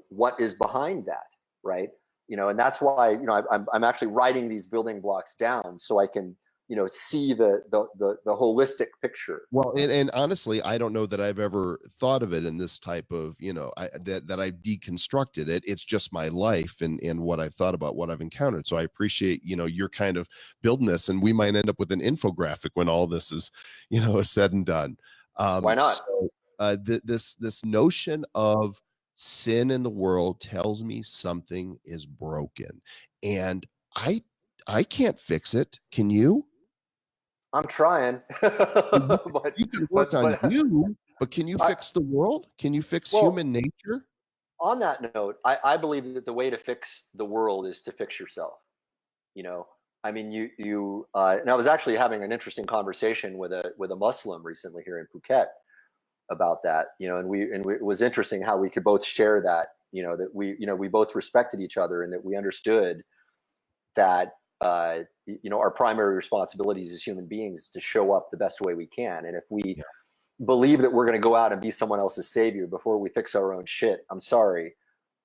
C: what is behind that, right? And that's why, I'm actually writing these building blocks down so I can see the holistic picture.
A: Well, and honestly, I don't know that I've ever thought of it in this type of, that I've deconstructed it. It's just my life and what I've thought about, what I've encountered. So I appreciate, you're kind of building this, and we might end up with an infographic when all this is, is said and done.
C: Why not?
A: So, this notion of sin in the world tells me something is broken, and I can't fix it. Can you?
C: I'm trying.
A: You can work on you, but can you fix the world? Can you fix human nature?
C: On that note, I believe that the way to fix the world is to fix yourself. I mean, and I was actually having an interesting conversation with a Muslim recently here in Phuket about that. And it was interesting how we could both share that. That we both respected each other, and that we understood that our primary responsibilities as human beings is to show up the best way we can. And if we believe that we're going to go out and be someone else's savior before we fix our own shit, I'm sorry,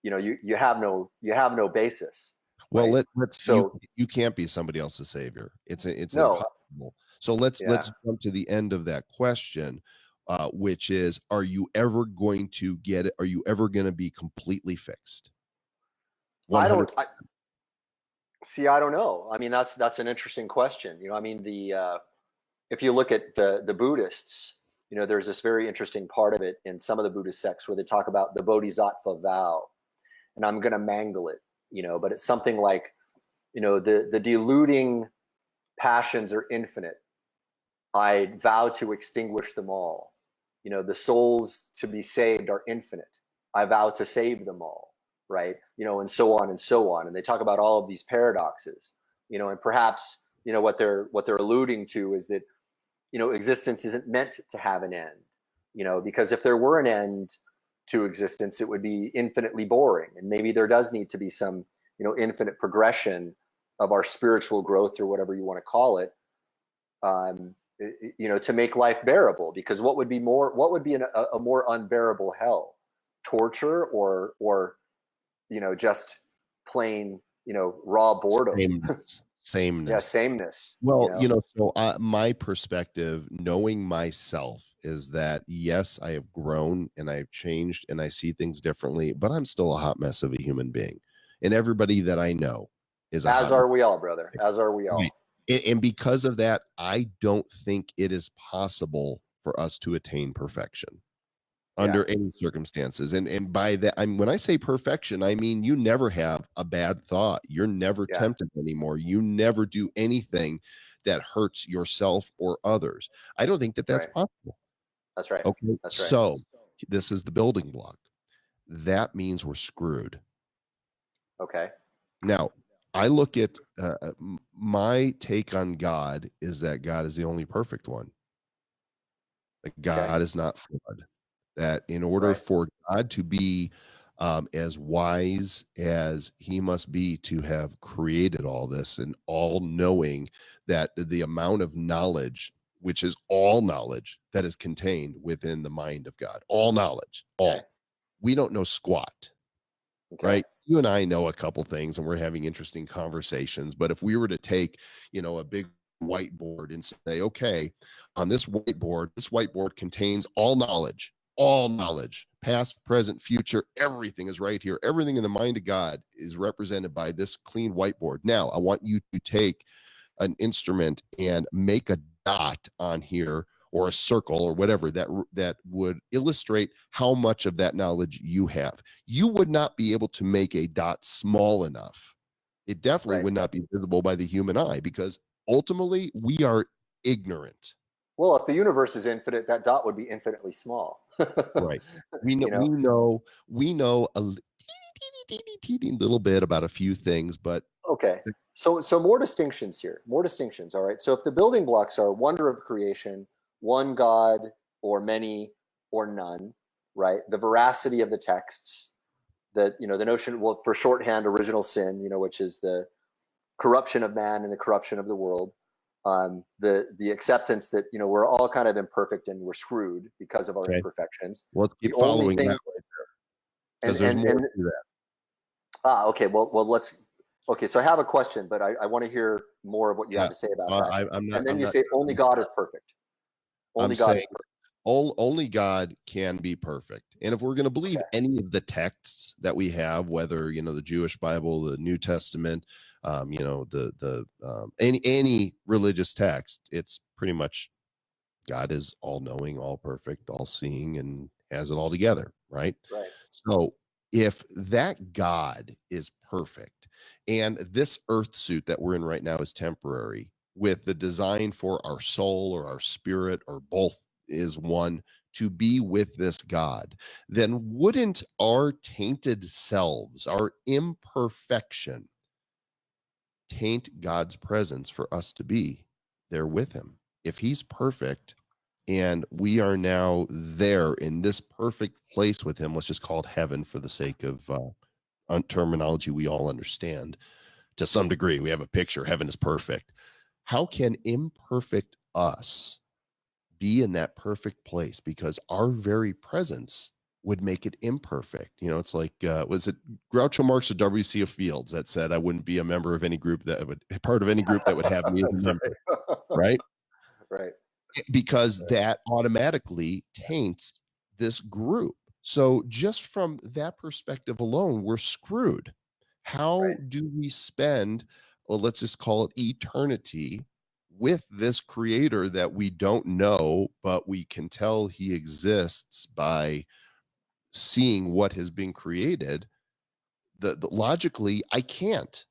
C: you have no basis.
A: Well,
C: right?
A: let's
C: So
A: you can't be somebody else's savior. It's
C: no,
A: impossible. So let's jump to the end of that question, which is, are you ever going to get it? Are you ever going to be completely fixed? 100%.
C: I don't know. I mean, that's an interesting question. I mean, if you look at the Buddhists, there's this very interesting part of it in some of the Buddhist sects where they talk about the bodhisattva vow, and I'm going to mangle it, but it's something like, the deluding passions are infinite. I vow to extinguish them all. The souls to be saved are infinite. I vow to save them all. Right. And so on and so on. And they talk about all of these paradoxes, and perhaps, what they're alluding to is that, existence isn't meant to have an end, because if there were an end to existence, it would be infinitely boring. And maybe there does need to be some, infinite progression of our spiritual growth, or whatever you want to call it, to make life bearable. Because what would be a more unbearable hell? Torture or just plain, raw boredom.
A: Sameness.
C: Yeah, sameness.
A: Well, so my perspective, knowing myself, is that yes, I have grown and I've changed and I see things differently, but I'm still a hot mess of a human being, and everybody that I know is
C: as are we all, brother. As are we all.
A: Right. And because of that, I don't think it is possible for us to attain perfection under any circumstances. And by that, when I say perfection, I mean you never have a bad thought. You're never tempted anymore. You never do anything that hurts yourself or others. I don't think that that's possible.
C: That's right.
A: Okay.
C: That's right.
A: So this is the building block. That means we're screwed.
C: Okay.
A: Now, I look at my take on God is that God is the only perfect one. Like God is not flawed. That in order for God to be as wise as he must be to have created all this, and all knowing, that the amount of knowledge, which is all knowledge, that is contained within the mind of God, all knowledge, all. We don't know squat, right? You and I know a couple things and we're having interesting conversations, but if we were to take, a big whiteboard and say, okay, on this whiteboard contains all knowledge, past, present, future, everything is right here. Everything in the mind of God is represented by this clean whiteboard. Now, I want you to take an instrument and make a dot on here, or a circle, or whatever that would illustrate how much of that knowledge you have. You would not be able to make a dot small enough. It definitely would not be visible by the human eye, because ultimately we are ignorant.
C: Well, if the universe is infinite, that dot would be infinitely small.
A: Right. We know a teeny little bit about a few things, but
C: okay. So more distinctions here. More distinctions. All right. So if the building blocks are wonder of creation, one God or many or none, right? The veracity of the texts, the notion, well, for shorthand, original sin, which is the corruption of man and the corruption of the world. The acceptance that we're all kind of imperfect and we're screwed because of our imperfections.
A: Well, let's keep following that way, because there's more to that.
C: Okay. Well, let's. Okay, so I have a question, but I want to hear more of what you
A: Yeah.
C: have to say about
A: Uh,
C: that.
A: I'm not.
C: And then
A: I'm
C: you
A: not.
C: say only God is perfect.
A: I'm
C: Only God is
A: saying
C: perfect.
A: only God can be perfect. And if we're going to believe
C: Okay.
A: any of the texts that we have, whether the Jewish Bible, the New Testament, any religious text, it's pretty much God is all knowing, all perfect, all seeing, and has it all together, right?
C: Right.
A: So if that God is perfect and this earth suit that we're in right now is temporary, with the design for our soul or our spirit or both is one to be with this God, then wouldn't our tainted selves, our imperfection, taint God's presence for us to be there with him? If he's perfect and we are now there in this perfect place with him, let's just call it heaven for the sake of terminology we all understand to some degree. We have a picture, heaven is perfect. How can imperfect us be in that perfect place? Because our very presence would make it imperfect. It's like, was it Groucho Marx or W.C. Fields that said, I wouldn't be a member of any group that would part of any group that would have me as a
C: That's
A: member,
C: right.
A: right?
C: Right.
A: Because that automatically taints this group. So just from that perspective alone, we're screwed. How
C: Right.
A: do we spend, well, let's just call it eternity, with this creator that we don't know, but we can tell he exists by seeing what has been created? The logically, I can't.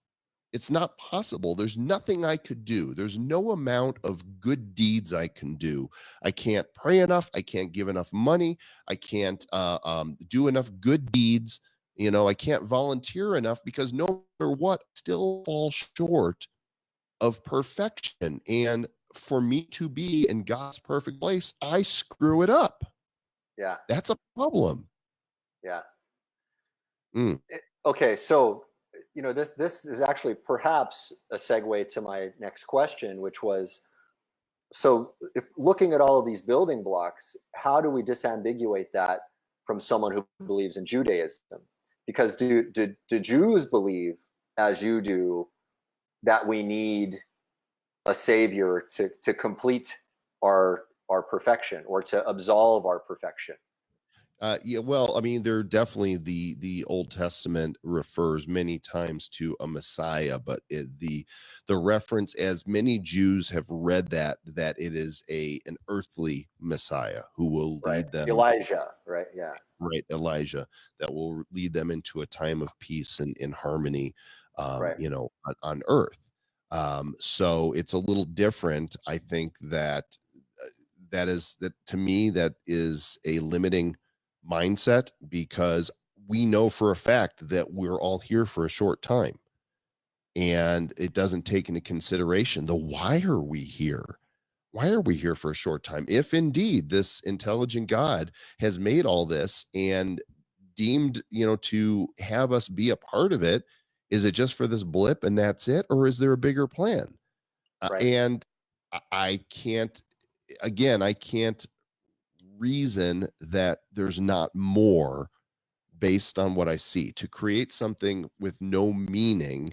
A: It's not possible. There's nothing I could do. There's no amount of good deeds I can do. I can't pray enough. I can't give enough money. I can't do enough good deeds. I can't volunteer enough, because no matter what, I still fall short of perfection. And for me to be in God's perfect place, I screw it up.
C: Yeah.
A: That's a problem.
C: Yeah.
A: Mm.
C: Okay. So, this is actually perhaps a segue to my next question, which was, so if looking at all of these building blocks, how do we disambiguate that from someone who believes in Judaism? Because do Jews believe, as you do, that we need a savior to complete our perfection, or to absolve our perfection?
A: Yeah, well, I mean, there definitely the Old Testament refers many times to a Messiah, but the reference, as many Jews have read that it is an earthly Messiah who will
C: Right.
A: lead them,
C: Elijah, right? Yeah.
A: right, Elijah, that will lead them into a time of peace and in harmony,
C: Right.
A: on earth. So it's a little different. I think that to me, that is a limiting mindset, because we know for a fact that we're all here for a short time, and it doesn't take into consideration the why are we here. Why are we here for a short time? If indeed this intelligent God has made all this and deemed, to have us be a part of it, is it just for this blip and that's it? Or is there a bigger plan?
C: Right.
A: And I can't, again, I can't reason that there's not more based on what I see. To create something with no meaning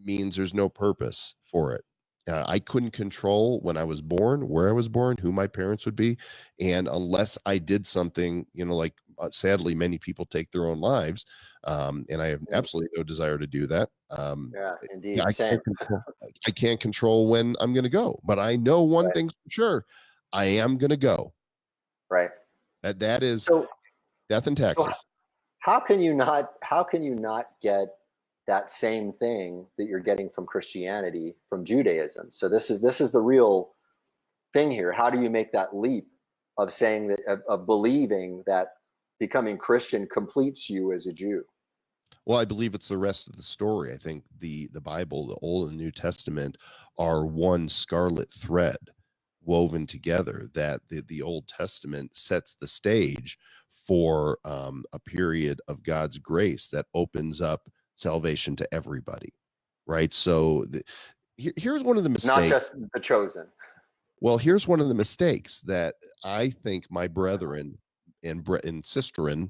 A: means there's no purpose for it. I couldn't control when I was born, where I was born, who my parents would be. And unless I did something, like sadly, many people take their own lives. And I have
C: Mm.
A: absolutely no desire to do that.
C: Yeah,
A: Yeah,
C: indeed. Same.
A: I can't control when I'm going to go, but I know one
C: Right.
A: thing's for sure. I am going to go.
C: Right.
A: That is
C: So,
A: death and
C: so
A: taxes.
C: how can you not get that same thing that you're getting from Christianity from Judaism? So this is the real thing here. How do you make that leap of saying that, of believing that becoming Christian completes you as a Jew?
A: Well, I believe it's the rest of the story. I think the Bible, the Old and New Testament, are one scarlet thread woven together. That the Old Testament sets the stage for a period of God's grace that opens up salvation to everybody, right? So here's one of the
C: Not
A: mistakes.
C: just the chosen.
A: Well, here's one of the mistakes that I think my brethren and sisterin,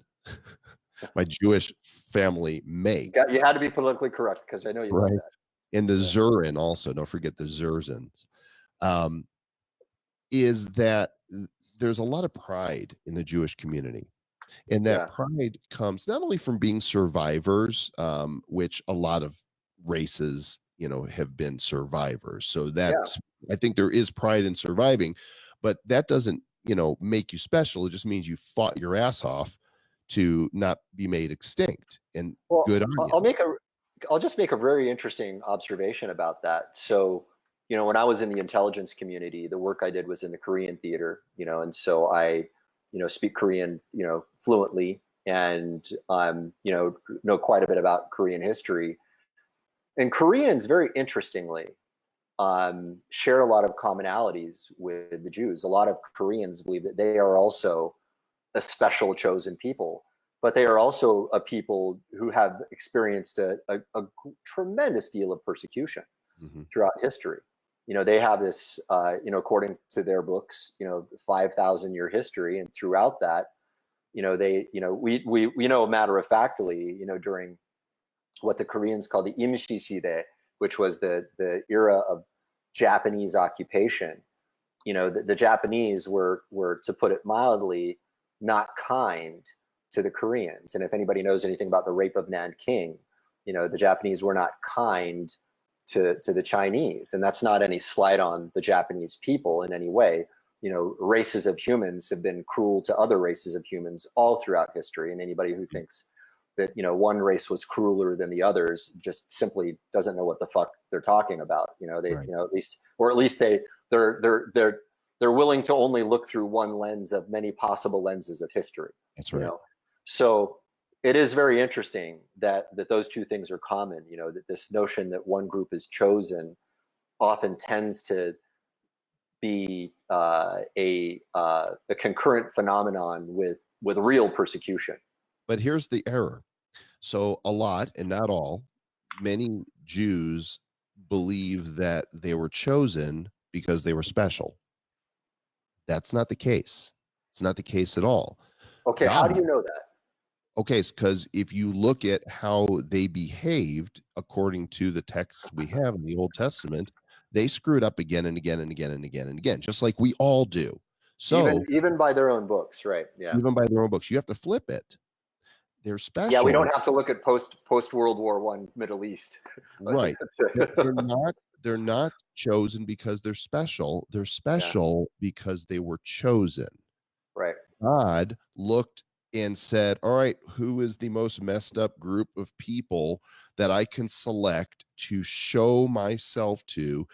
A: my Jewish family, make.
C: You had to be politically correct, because I know you love
A: Right.
C: that.
A: and the
C: Yeah.
A: Zurin also, don't forget the Zurzans, is that there's a lot of pride in the Jewish community. And that
C: Yeah.
A: pride comes not only from being survivors, which a lot of races, have been survivors. So
C: Yeah.
A: that's, I think there is pride in surviving, but that doesn't, make you special. It just means you fought your ass off to not be made extinct. And good
C: Well,
A: on you.
C: I'll just make a very interesting observation about that. So, when I was in the intelligence community, the work I did was in the Korean theater, and so I, speak Korean, fluently, and know quite a bit about Korean history. And Koreans, very interestingly, share a lot of commonalities with the Jews. A lot of Koreans believe that they are also a special chosen people, but they are also a people who have experienced a tremendous deal of persecution
A: Mhm.
C: throughout history. They have this, according to their books, 5,000-year history, and throughout that, we know matter of factly, during what the Koreans call the Imshi Shide, which was the era of Japanese occupation. The Japanese were, to put it mildly, not kind to the Koreans. And if anybody knows anything about the rape of Nanking, the Japanese were not kind to the Chinese. And that's not any slight on the Japanese people in any way. Races of humans have been cruel to other races of humans all throughout history. And anybody who thinks that, one race was crueler than the others just simply doesn't know what the fuck they're talking about. They,
A: Right.
C: at least they're willing to only look through one lens of many possible lenses of history.
A: That's right.
C: So it is very interesting that those two things are common. That this notion that one group is chosen often tends to be a concurrent phenomenon with real persecution.
A: But here's the error. So a lot, and not all, many Jews believe that they were chosen because they were special. That's not the case. It's not the case at all.
C: Okay,
A: God,
C: how do you know that?
A: okay, because if you look at how they behaved according to the texts we have in the Old Testament, they screwed up again and again and again and again and again, just like we all do. So
C: even by their own books, right? Yeah.
A: even by their own books, you have to flip it. They're special.
C: Yeah, we don't have to look at post World War I Middle East.
A: Right. They're not chosen because they're special. They're special because they were chosen.
C: Right.
A: God looked and said, all right, who is the most messed up group of people that I can select to show myself to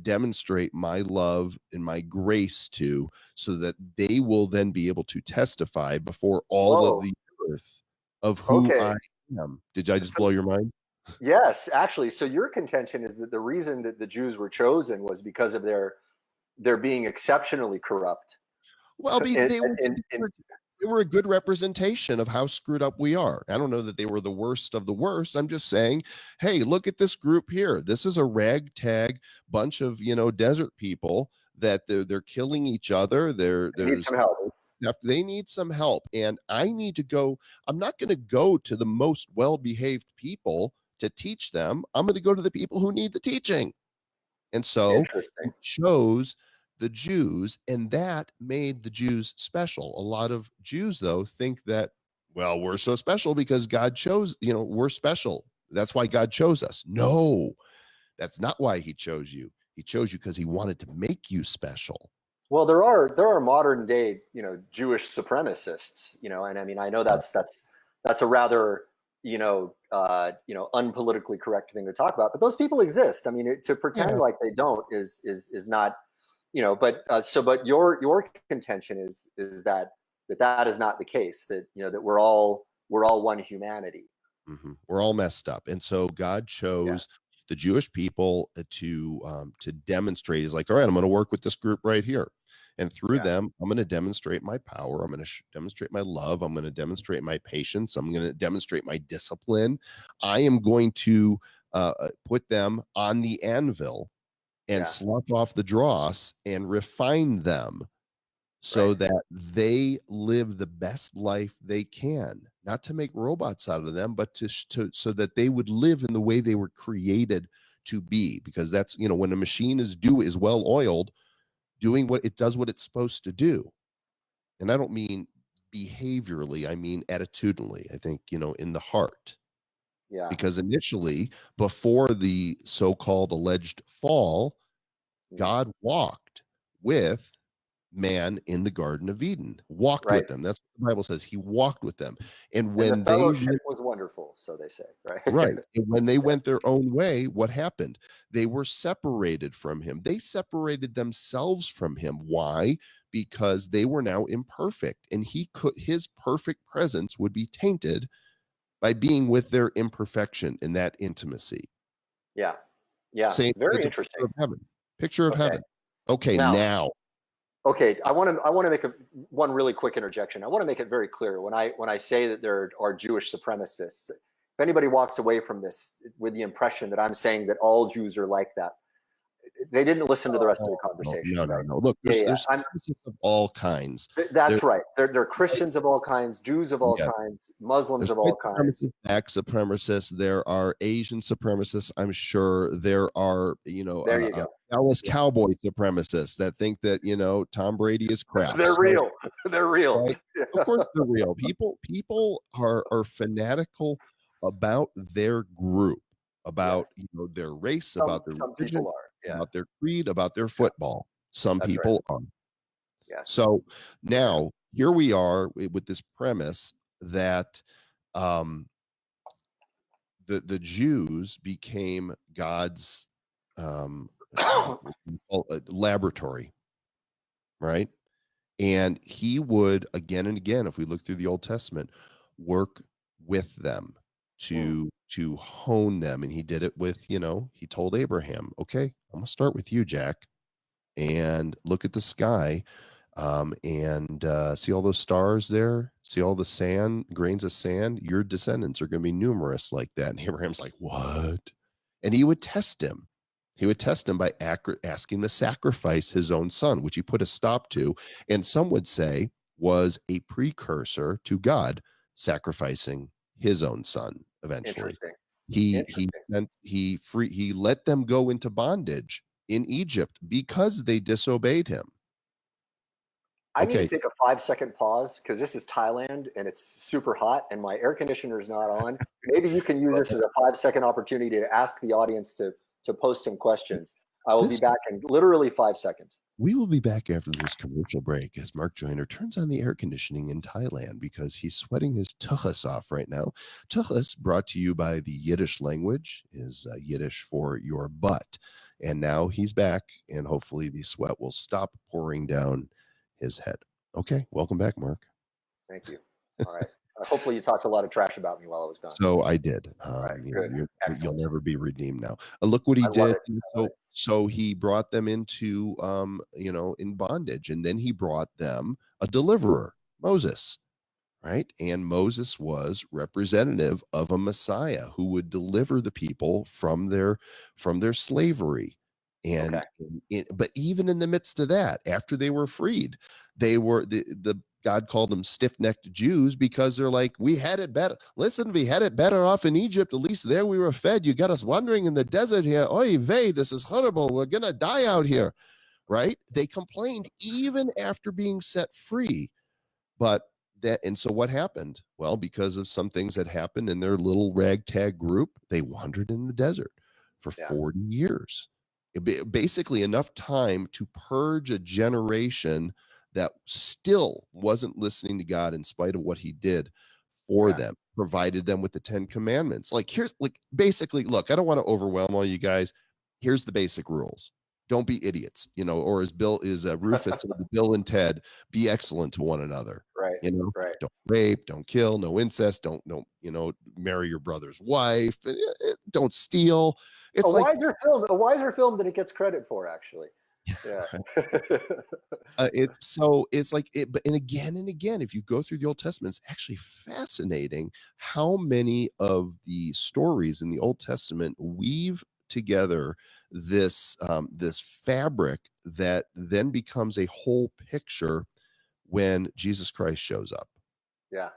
A: demonstrate my love and my grace to, so that they will then be able to testify before all of the earth of who I am. Did I just blow your mind?
C: Yes, actually. So your contention is that the reason that the Jews were chosen was because of their being exceptionally corrupt.
A: Well, they were a good representation of how screwed up we are. I don't know that they were the worst of the worst. I'm just saying, hey, look at this group here. This is a ragtag bunch of, desert people that they're killing each other. They need some help. And I need to go. I'm not going to go to the most well-behaved people to teach them. I'm going to go to the people who need the teaching. And so he chose the Jews, and that made the Jews special. A lot of Jews, though, think that, well, we're so special because God chose, we're special. That's why God chose us. No, that's not why he chose you. He chose you because he wanted to make you special.
C: Well, there are modern day, Jewish supremacists, and I mean, I know that's a rather, unpolitically correct thing to talk about, but those people exist. I mean, to pretend like they don't is not, but your contention is that is not the case, that, that we're all one humanity.
A: Mm-hmm. We're all messed up. And so God chose the Jewish people to demonstrate. He's like, all right, I'm going to work with this group right here. And through them, I'm going to demonstrate my power. I'm going to demonstrate my love. I'm going to demonstrate my patience. I'm going to demonstrate my discipline. I am going to put them on the anvil and slough off the dross and refine them so that they live the best life they can. Not to make robots out of them, but so that they would live in the way they were created to be, because that's, when a machine is well oiled, doing what it does, what it's supposed to do. And I don't mean behaviorally, I mean attitudinally. I think, in the heart.
C: Yeah.
A: Because initially, before the so-called alleged fall, God walked with man in the Garden of Eden, walked
C: Right.
A: with them. That's what the Bible says. He walked with them. And
C: And
A: when
C: the
A: they
C: fellowship was wonderful, so they say, right?
A: right, and when they went their own way, what happened? They were separated from him. They separated themselves from him. Why? Because they were now imperfect, and his perfect presence would be tainted by being with their imperfection in that intimacy.
C: Yeah. Yeah.
A: Saying
C: Very
A: it's a
C: interesting.
A: picture of
C: Okay.
A: heaven. Okay, now.
C: Okay, I want to make one really quick interjection. I want to make it very clear when I say that there are Jewish supremacists. If anybody walks away from this with the impression that I'm saying that all Jews are like that, they didn't listen to the rest of the conversation.
A: No. Look, there's supremacists of all kinds.
C: That's right. They're Christians of all kinds, Jews of all kinds, Muslims of all kinds.
A: Black supremacists. There are Asian supremacists. I'm sure there are,
C: There you go.
A: Dallas Cowboy supremacists that think that Tom Brady is crap.
C: They're real. They're real.
A: Right? Of course, they're real. People are fanatical about their group, about their race, about their
C: some
A: religion,
C: people are.
A: about their creed, about their football. Some
C: That's
A: people are.
C: Yes.
A: So now here we are with this premise that the Jews became God's laboratory, right? And he would again and again, if we look through the Old Testament, work with them to hone them. And he did it with, he told Abraham, okay, I'm gonna start with you, Jack, and look at the sky, and see all those stars there, see all the grains of sand. Your descendants are going to be numerous like that. And Abraham's like, what? And he would test him. He would test him by asking him to sacrifice his own son, which he put a stop to, and some would say was a precursor to God sacrificing his own son eventually. He let them go into bondage in Egypt because they disobeyed him.
C: I need to take a 5-second pause because this is Thailand and it's super hot and my air conditioner is not on. Maybe you can use this as a 5-second opportunity to ask the audience to post some questions. I will be back in literally 5 seconds.
A: We will be back after this commercial break as Mark Joyner turns on the air conditioning in Thailand because he's sweating his tuchus off right now. Tuchus, brought to you by the Yiddish language, is Yiddish for your butt. And now he's back, and hopefully the sweat will stop pouring down his head. Okay, welcome back, Mark.
C: Thank you. All right. Hopefully you talked a lot of trash about me while I was gone.
A: So I did.
C: Right, good.
A: You'll never be redeemed now. Look what he did. So he brought them into, in bondage, and then he brought them a deliverer, Moses, right? And Moses was representative of a Messiah who would deliver the people from their slavery. And but even in the midst of that, after they were freed, they were the God called them stiff-necked Jews because they're like, we had it better. Listen, we had it better off in Egypt. At least there we were fed. You got us wandering in the desert here. Oy vey, this is horrible. We're gonna die out here, right? They complained even after being set free. And so what happened? Well, because of some things that happened in their little ragtag group, they wandered in the desert for 40 years. Basically enough time to purge a generation that still wasn't listening to God in spite of what he did for them, provided them with the 10 commandments. Basically, look, I don't want to overwhelm all you guys. Here's the basic rules. Don't be idiots, or as Rufus said, Bill and Ted, be excellent to one another.
C: Right.
A: Don't rape, don't kill, no incest, don't marry your brother's wife, don't steal. It's
C: a wiser film than it gets credit for, actually. Yeah.
A: And again and again, if you go through the Old Testament, it's actually fascinating how many of the stories in the Old Testament weave together this fabric that then becomes a whole picture when Jesus Christ shows up.
C: Yeah.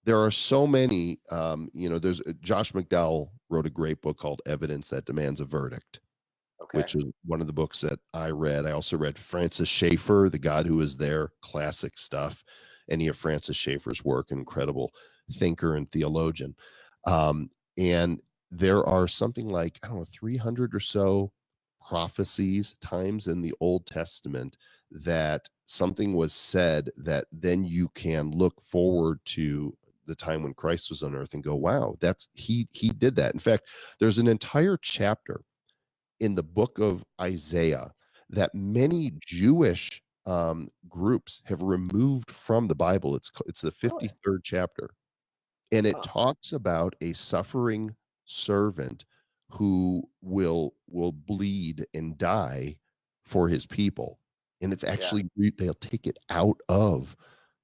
A: there are so many, there's Josh McDowell wrote a great book called Evidence That Demands a Verdict,
C: Okay.
A: which is one of the books that I read. I also read Francis Schaeffer, The God Who Is There, classic stuff. Any of Francis Schaeffer's work, an incredible thinker and theologian. And there are something like, I don't know, 300 or so prophecies, times in the Old Testament that something was said that then you can look forward to the time when Christ was on earth and go, wow, that's he did that. In fact, there's an entire chapter in the book of Isaiah that many Jewish groups have removed from the Bible. It's the
C: Really?
A: 53rd chapter, and it
C: Huh.
A: talks about a suffering servant who will bleed and die for his people. And it's
C: Yeah.
A: actually they'll take it out of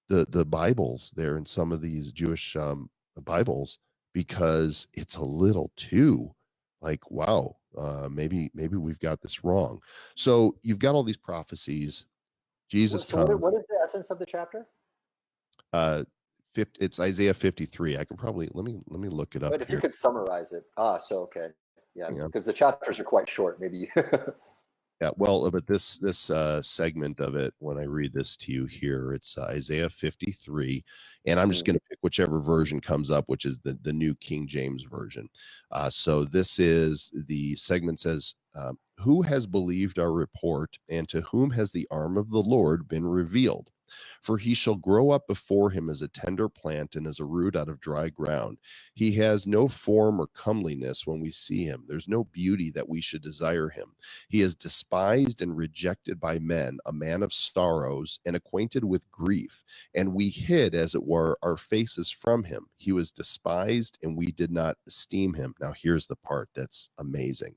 A: the Bibles there in some of these Jewish Bibles because it's a little too like, wow, maybe we've got this wrong. So you've got all these prophecies. Jesus
C: So
A: comes.
C: what is the essence of the chapter?
A: It's Isaiah 53. I could probably let me look it up
C: But if you
A: here.
C: could summarize it. So okay. Yeah,
A: Yeah.
C: because the chapters are quite short. Maybe.
A: Yeah, well, but this segment of it, when I read this to you here, it's Isaiah 53, and I'm just going to pick whichever version comes up, which is the New King James Version. So this is the segment says, "Who has believed our report, and to whom has the arm of the Lord been revealed? For he shall grow up before him as a tender plant and as a root out of dry ground. He has no form or comeliness when we see him. There's no beauty that we should desire him. He is despised and rejected by men, a man of sorrows and acquainted with grief. And we hid, as it were, our faces from him. He was despised, and we did not esteem him." Now, here's the part that's amazing.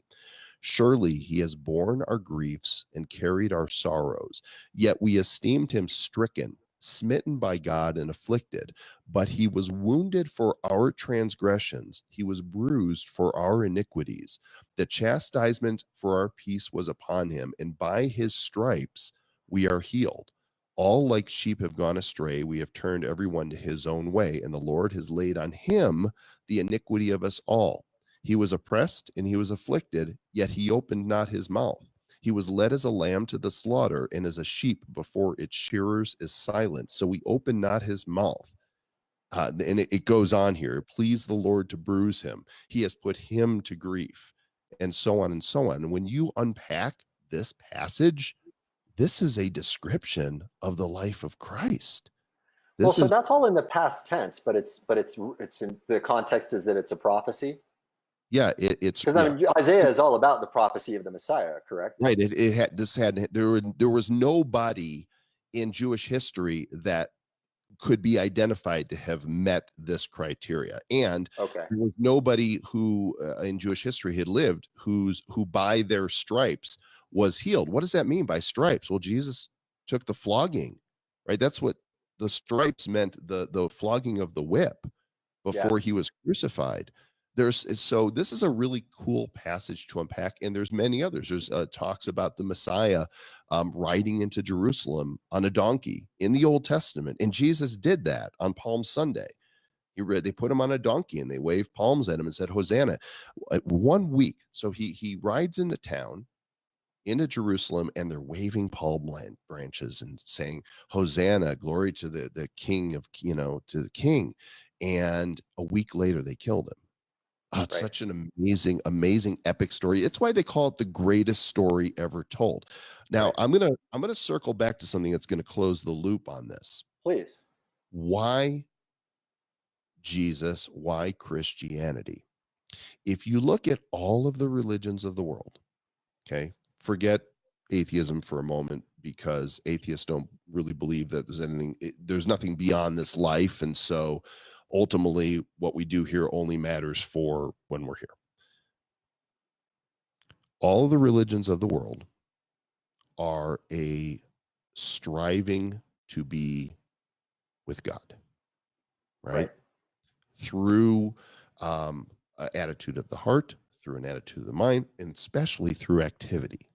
A: "Surely he has borne our griefs and carried our sorrows, yet we esteemed him stricken, smitten by God, and afflicted. But he was wounded for our transgressions, he was bruised for our iniquities. The chastisement for our peace was upon him, and by his stripes we are healed. All like sheep have gone astray, we have turned everyone to his own way, and the Lord has laid on him the iniquity of us all. He was oppressed and he was afflicted, yet he opened not his mouth. He was led as a lamb to the slaughter, and as a sheep before its shearers is silent. So he opened not his mouth." And it goes on here. "It pleased the Lord to bruise him. He has put him to grief," and so on and so on. And when you unpack this passage, this is a description of the life of Christ.
C: Well,
A: This
C: so
A: is,
C: that's all in the past tense, but it's in the context is that it's a prophecy.
A: yeah, it's
C: Because I mean, Isaiah is all about the prophecy of the Messiah, correct?
A: right. It had this had there was nobody in Jewish history that could be identified to have met this criteria, and
C: Okay.
A: there was nobody who in Jewish history had lived who by their stripes was healed. What does that mean by stripes? Well, Jesus took the flogging, right? That's what the stripes meant, the flogging of the whip before he was crucified. So this is a really cool passage to unpack, and there's many others. There's talks about the Messiah riding into Jerusalem on a donkey in the Old Testament, and Jesus did that on Palm Sunday. They put him on a donkey and they waved palms at him and said Hosanna. 1 week, so he rides into town, into Jerusalem, and they're waving palm branches and saying Hosanna, glory to the King of to the King. And a week later, they killed him. Oh, it's
C: Right.
A: such an amazing epic story. It's why they call it the greatest story ever told. Now,
C: Right.
A: I'm gonna circle back to something that's gonna close the loop on this.
C: Please.
A: Why Jesus? Why Christianity? If you look at all of the religions of the world, okay, forget atheism for a moment, because atheists don't really believe that there's nothing beyond this life, and so ultimately what we do here only matters for when we're here. All the religions of the world are a striving to be with God, right? Through an attitude of the heart, through an attitude of the mind, and especially through activity.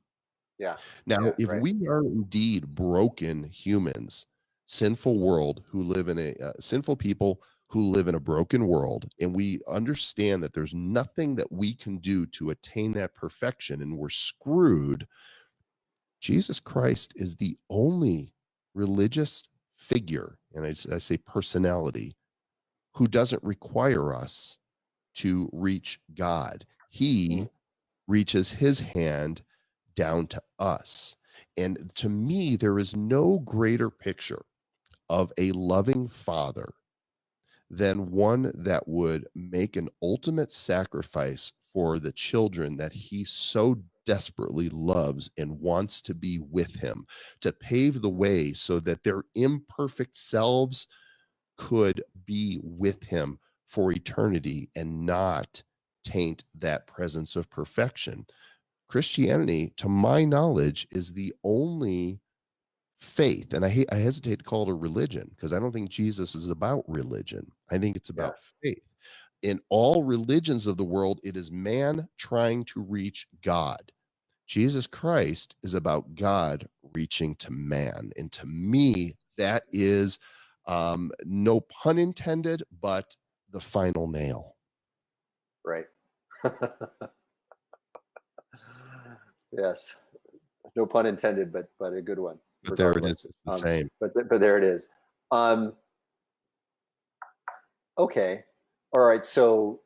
C: Yeah.
A: Now, if
C: right.
A: we are indeed broken humans, sinful world who live in a sinful people who live in a broken world, and we understand that there's nothing that we can do to attain that perfection, and we're screwed. Jesus Christ is the only religious figure, and I say personality, who doesn't require us to reach God. He reaches his hand down to us. And to me, there is no greater picture of a loving father than one that would make an ultimate sacrifice for the children that he so desperately loves and wants to be with him, to pave the way so that their imperfect selves could be with him for eternity and not taint that presence of perfection. Christianity, to my knowledge, is the only faith, and I hesitate to call it a religion because I don't think Jesus is about religion. I think it's
C: Yeah.
A: about faith. In all religions of the world, it is man trying to reach God. Jesus Christ is about God reaching to man. And to me, that is, no pun intended, but the final nail.
C: Right. Yes. No pun intended, but a good one.
A: But there it is.
C: Regardless.
A: It's the same.
C: But there it is. Okay. All right. So,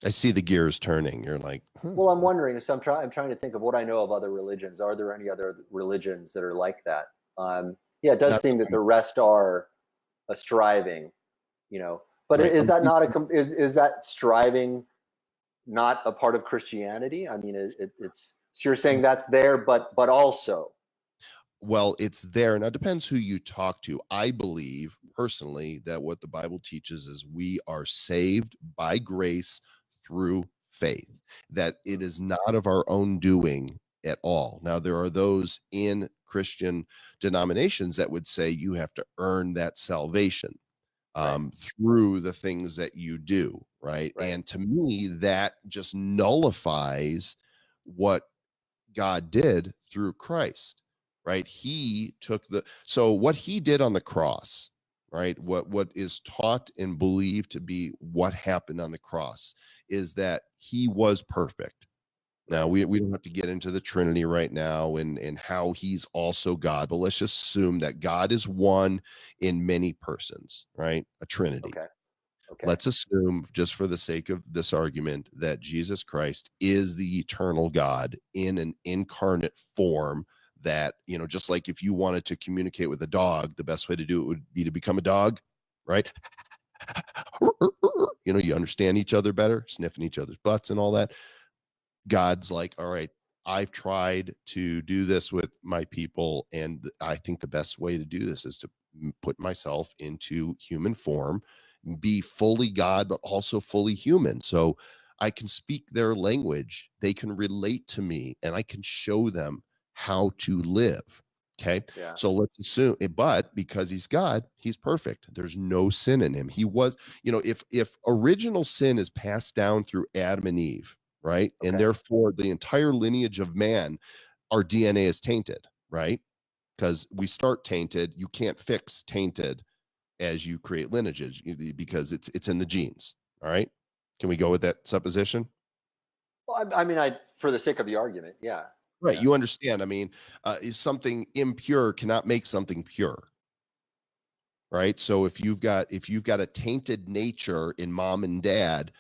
A: I see the gears turning. You're like,
C: well, I'm wondering. So I'm trying to think of what I know of other religions. Are there any other religions that are like that? Yeah, it does
A: Not
C: seem that the rest are a striving, But
A: Right.
C: is that not is that striving not a part of Christianity? I mean, it's so you're saying that's there, but also.
A: Well, it's there. Now, it depends who you talk to. I believe personally that what the Bible teaches is we are saved by grace through faith, that it is not of our own doing at all. Now, there are those in Christian denominations that would say you have to earn that salvation through the things that you do, right? And to me, that just nullifies what God did through Christ, right? He took so what he did on the cross, right? What is taught and believed to be what happened on the cross is that he was perfect. Now we don't have to get into the Trinity right now and how he's also God, but let's just assume that God is one in many persons, right? A Trinity.
C: Okay.
A: Let's assume, just for the sake of this argument, that Jesus Christ is the eternal God in an incarnate form that, just like if you wanted to communicate with a dog, the best way to do it would be to become a dog, right? You understand each other better, sniffing each other's butts and all that. God's like, all right, I've tried to do this with my people, and I think the best way to do this is to put myself into human form, be fully God, but also fully human. So I can speak their language. They can relate to me, and I can show them how to live. Okay.
C: Yeah.
A: So let's assume, but because he's God, he's perfect. There's no sin in him. He was, if original sin is passed down through Adam and Eve, right? And therefore the entire lineage of man, our DNA is tainted, right? Because we start tainted. You can't fix tainted as you create lineages because it's in the genes. All right. Can we go with that supposition?
C: Well, I mean, for the sake of the argument, yeah.
A: Right.
C: Yeah.
A: You understand. I mean, something impure cannot make something pure. Right. So if you've got a tainted nature in mom and dad,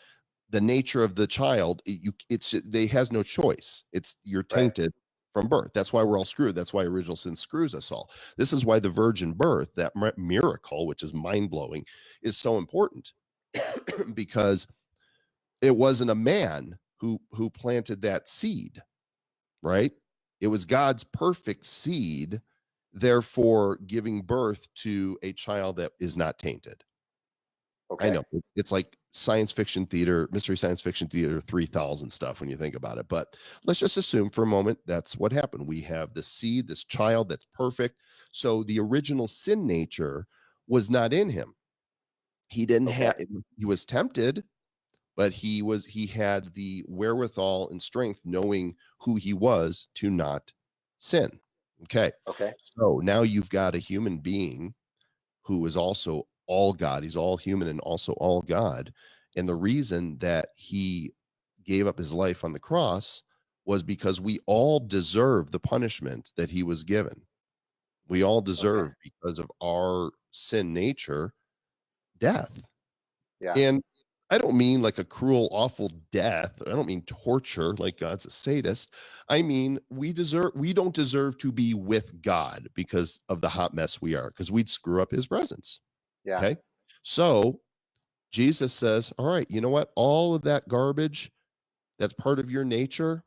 A: the nature of the child, they has no choice. You're tainted from birth. That's why we're all screwed. That's why original sin screws us all. This is why the virgin birth, that miracle, which is mind blowing, is so important because it wasn't a man who planted that seed, right? It was God's perfect seed, therefore giving birth to a child that is not tainted.
C: Okay.
A: I know it's like science fiction theater, mystery science fiction theater 3000 stuff when you think about it. But let's just assume for a moment that's what happened. We have the seed, this child that's perfect. So the original sin nature was not in him. He didn't have, he was tempted, but he had the wherewithal and strength knowing who he was to not sin. Okay.
C: Okay.
A: So now you've got a human being who is also all God. He's all human and also all God. And the reason that he gave up his life on the cross was because we all deserve the punishment that he was given. We all
C: Okay.
A: deserve, because of our sin nature, death.
C: Yeah.
A: And I don't mean like a cruel, awful death. I don't mean torture, like God's a sadist. I mean, we don't deserve to be with God because of the hot mess we are, because we'd screw up his presence.
C: Yeah.
A: Okay. So Jesus says, all right, you know what? All of that garbage that's part of your nature,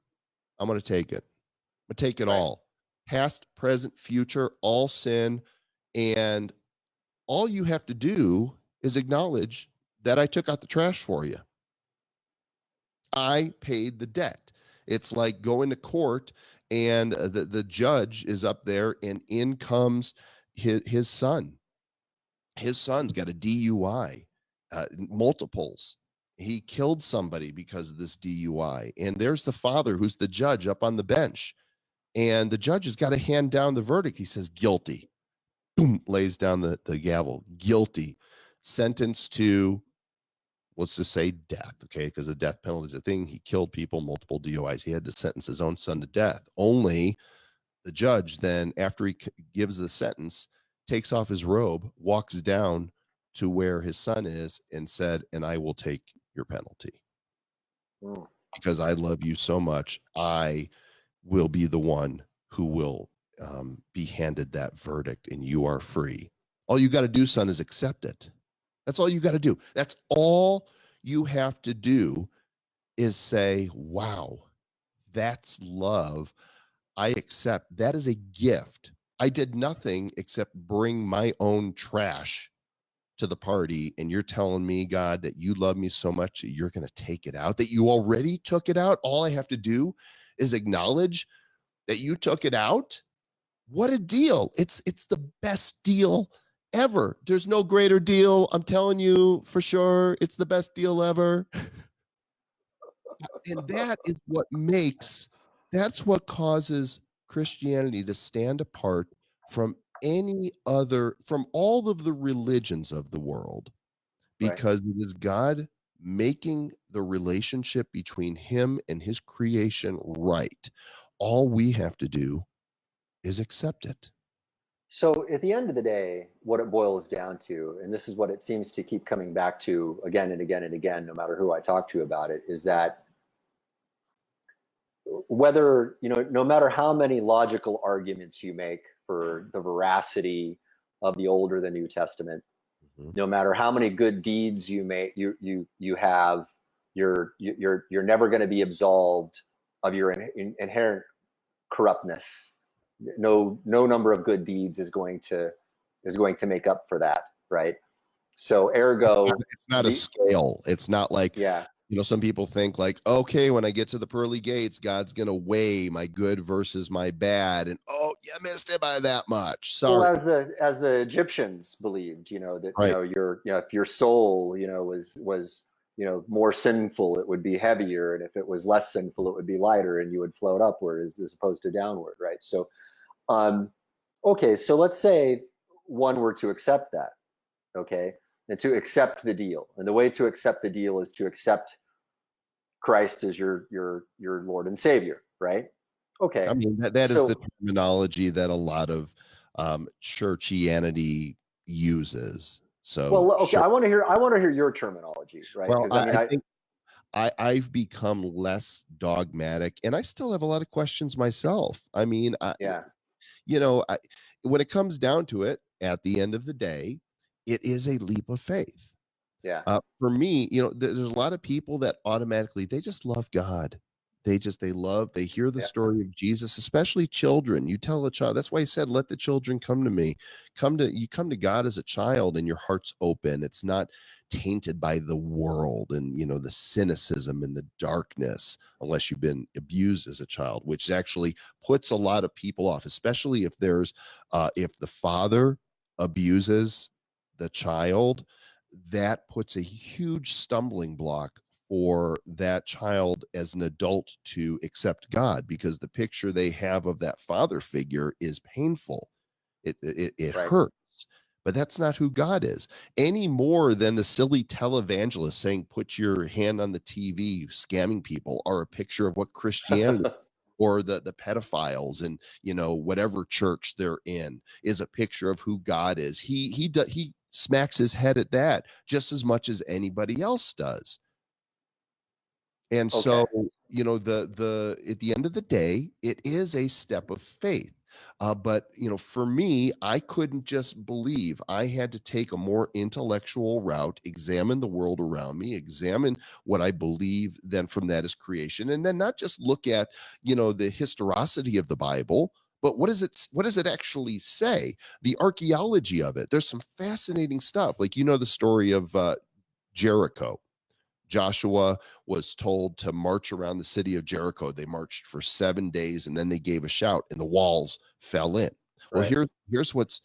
A: I'm going to take it. I'm going to take it
C: Right.
A: all. Past, present, future, all sin. And all you have to do is acknowledge that I took out the trash for you. I paid the debt. It's like going to court and the judge is up there, and in comes his son. His son's got a DUI, multiples. He killed somebody because of this DUI. And there's the father who's the judge up on the bench. And the judge has got to hand down the verdict. He says, guilty. Boom, lays down the gavel. Guilty. Sentenced to, let's just say, death, okay? Because the death penalty is a thing. He killed people, multiple DUIs. He had to sentence his own son to death. Only the judge then, after he gives the sentence, takes off his robe, walks down to where his son is, and said, and I will take your penalty.
C: Mm.
A: Because I love you so much, I will be the one who will be handed that verdict, and you are free. All you got to do, son, is accept it. That's all you got to do. That's all you have to do, is say, wow, that's love. I accept. That is a gift. I did nothing except bring my own trash to the party, and you're telling me, God, that you love me so much that you're going to take it out, that you already took it out. All I have to do is acknowledge that you took it out. What a deal. It's the best deal ever. There's no greater deal. I'm telling you for sure. It's the best deal ever. And that's what causes Christianity to stand apart from from all of the religions of the world,
C: Right.
A: because it is God making the relationship between him and his creation right. All we have to do is accept it.
C: So at the end of the day, what it boils down to, and this is what it seems to keep coming back to again and again and again, no matter who I talk to about it, is that whether, no matter how many logical arguments you make for the veracity of the Old or the New Testament,
A: Mhm.
C: no matter how many good deeds you make, you have, you're never going to be absolved of your inherent corruptness. No number of good deeds is going to make up for that, right? So ergo,
A: It's not a scale. It's not like,
C: yeah,
A: some people think like, okay, when I get to the pearly gates, God's going to weigh my good versus my bad. And, oh, you missed it by that much. Sorry.
C: well, as the Egyptians believed, that,
A: Right.
C: if your soul, was more sinful, it would be heavier. And if it was less sinful, it would be lighter, and you would float upward as opposed to downward. Right. So, okay. So let's say one were to accept that. Okay. And to accept the deal. And the way to accept the deal is to accept Christ as your Lord and Savior, right? Okay.
A: I mean, that is
C: So,
A: the terminology that a lot of churchianity uses. So,
C: well, okay,
A: sure.
C: I want to hear your terminology, right?
A: Well,
C: Because
A: I think I've become less dogmatic, and I still have a lot of questions myself. I mean,
C: yeah,
A: when it comes down to it, at the end of the day, it is a leap of faith.
C: yeah,
A: For me, there's a lot of people that automatically, they just love God. They hear the
C: yeah,
A: story of Jesus, especially children. You tell a child, that's why he said, let the children come to me. You come to God as a child, and your heart's open. It's not tainted by the world and, the cynicism and the darkness, unless you've been abused as a child, which actually puts a lot of people off, especially if if the father abuses the child. That puts a huge stumbling block for that child as an adult to accept God, because the picture they have of that father figure is painful. It
C: right.
A: hurts. but that's not who God is, any more than the silly televangelist saying, put your hand on the TV, scamming people, are a picture of what Christianity or the pedophiles and, you know, whatever church they're in is a picture of who God is. He smacks his head at that just as much as anybody else does. And
C: Okay.
A: so, you know, the at the end of the day, it is a step of faith. But you know, for me, I couldn't just believe. I had to take a more intellectual route, examine the world around me, examine what I believe. Then from that is creation, and then not just look at, you know, the historicity of the Bible, but what does it actually say? The archaeology of it. There's some fascinating stuff. Like, you know, the story of Jericho. Joshua was told to march around the city of Jericho. They marched for 7 days and then they gave a shout and the walls fell in. Well,
C: Right.
A: here's what's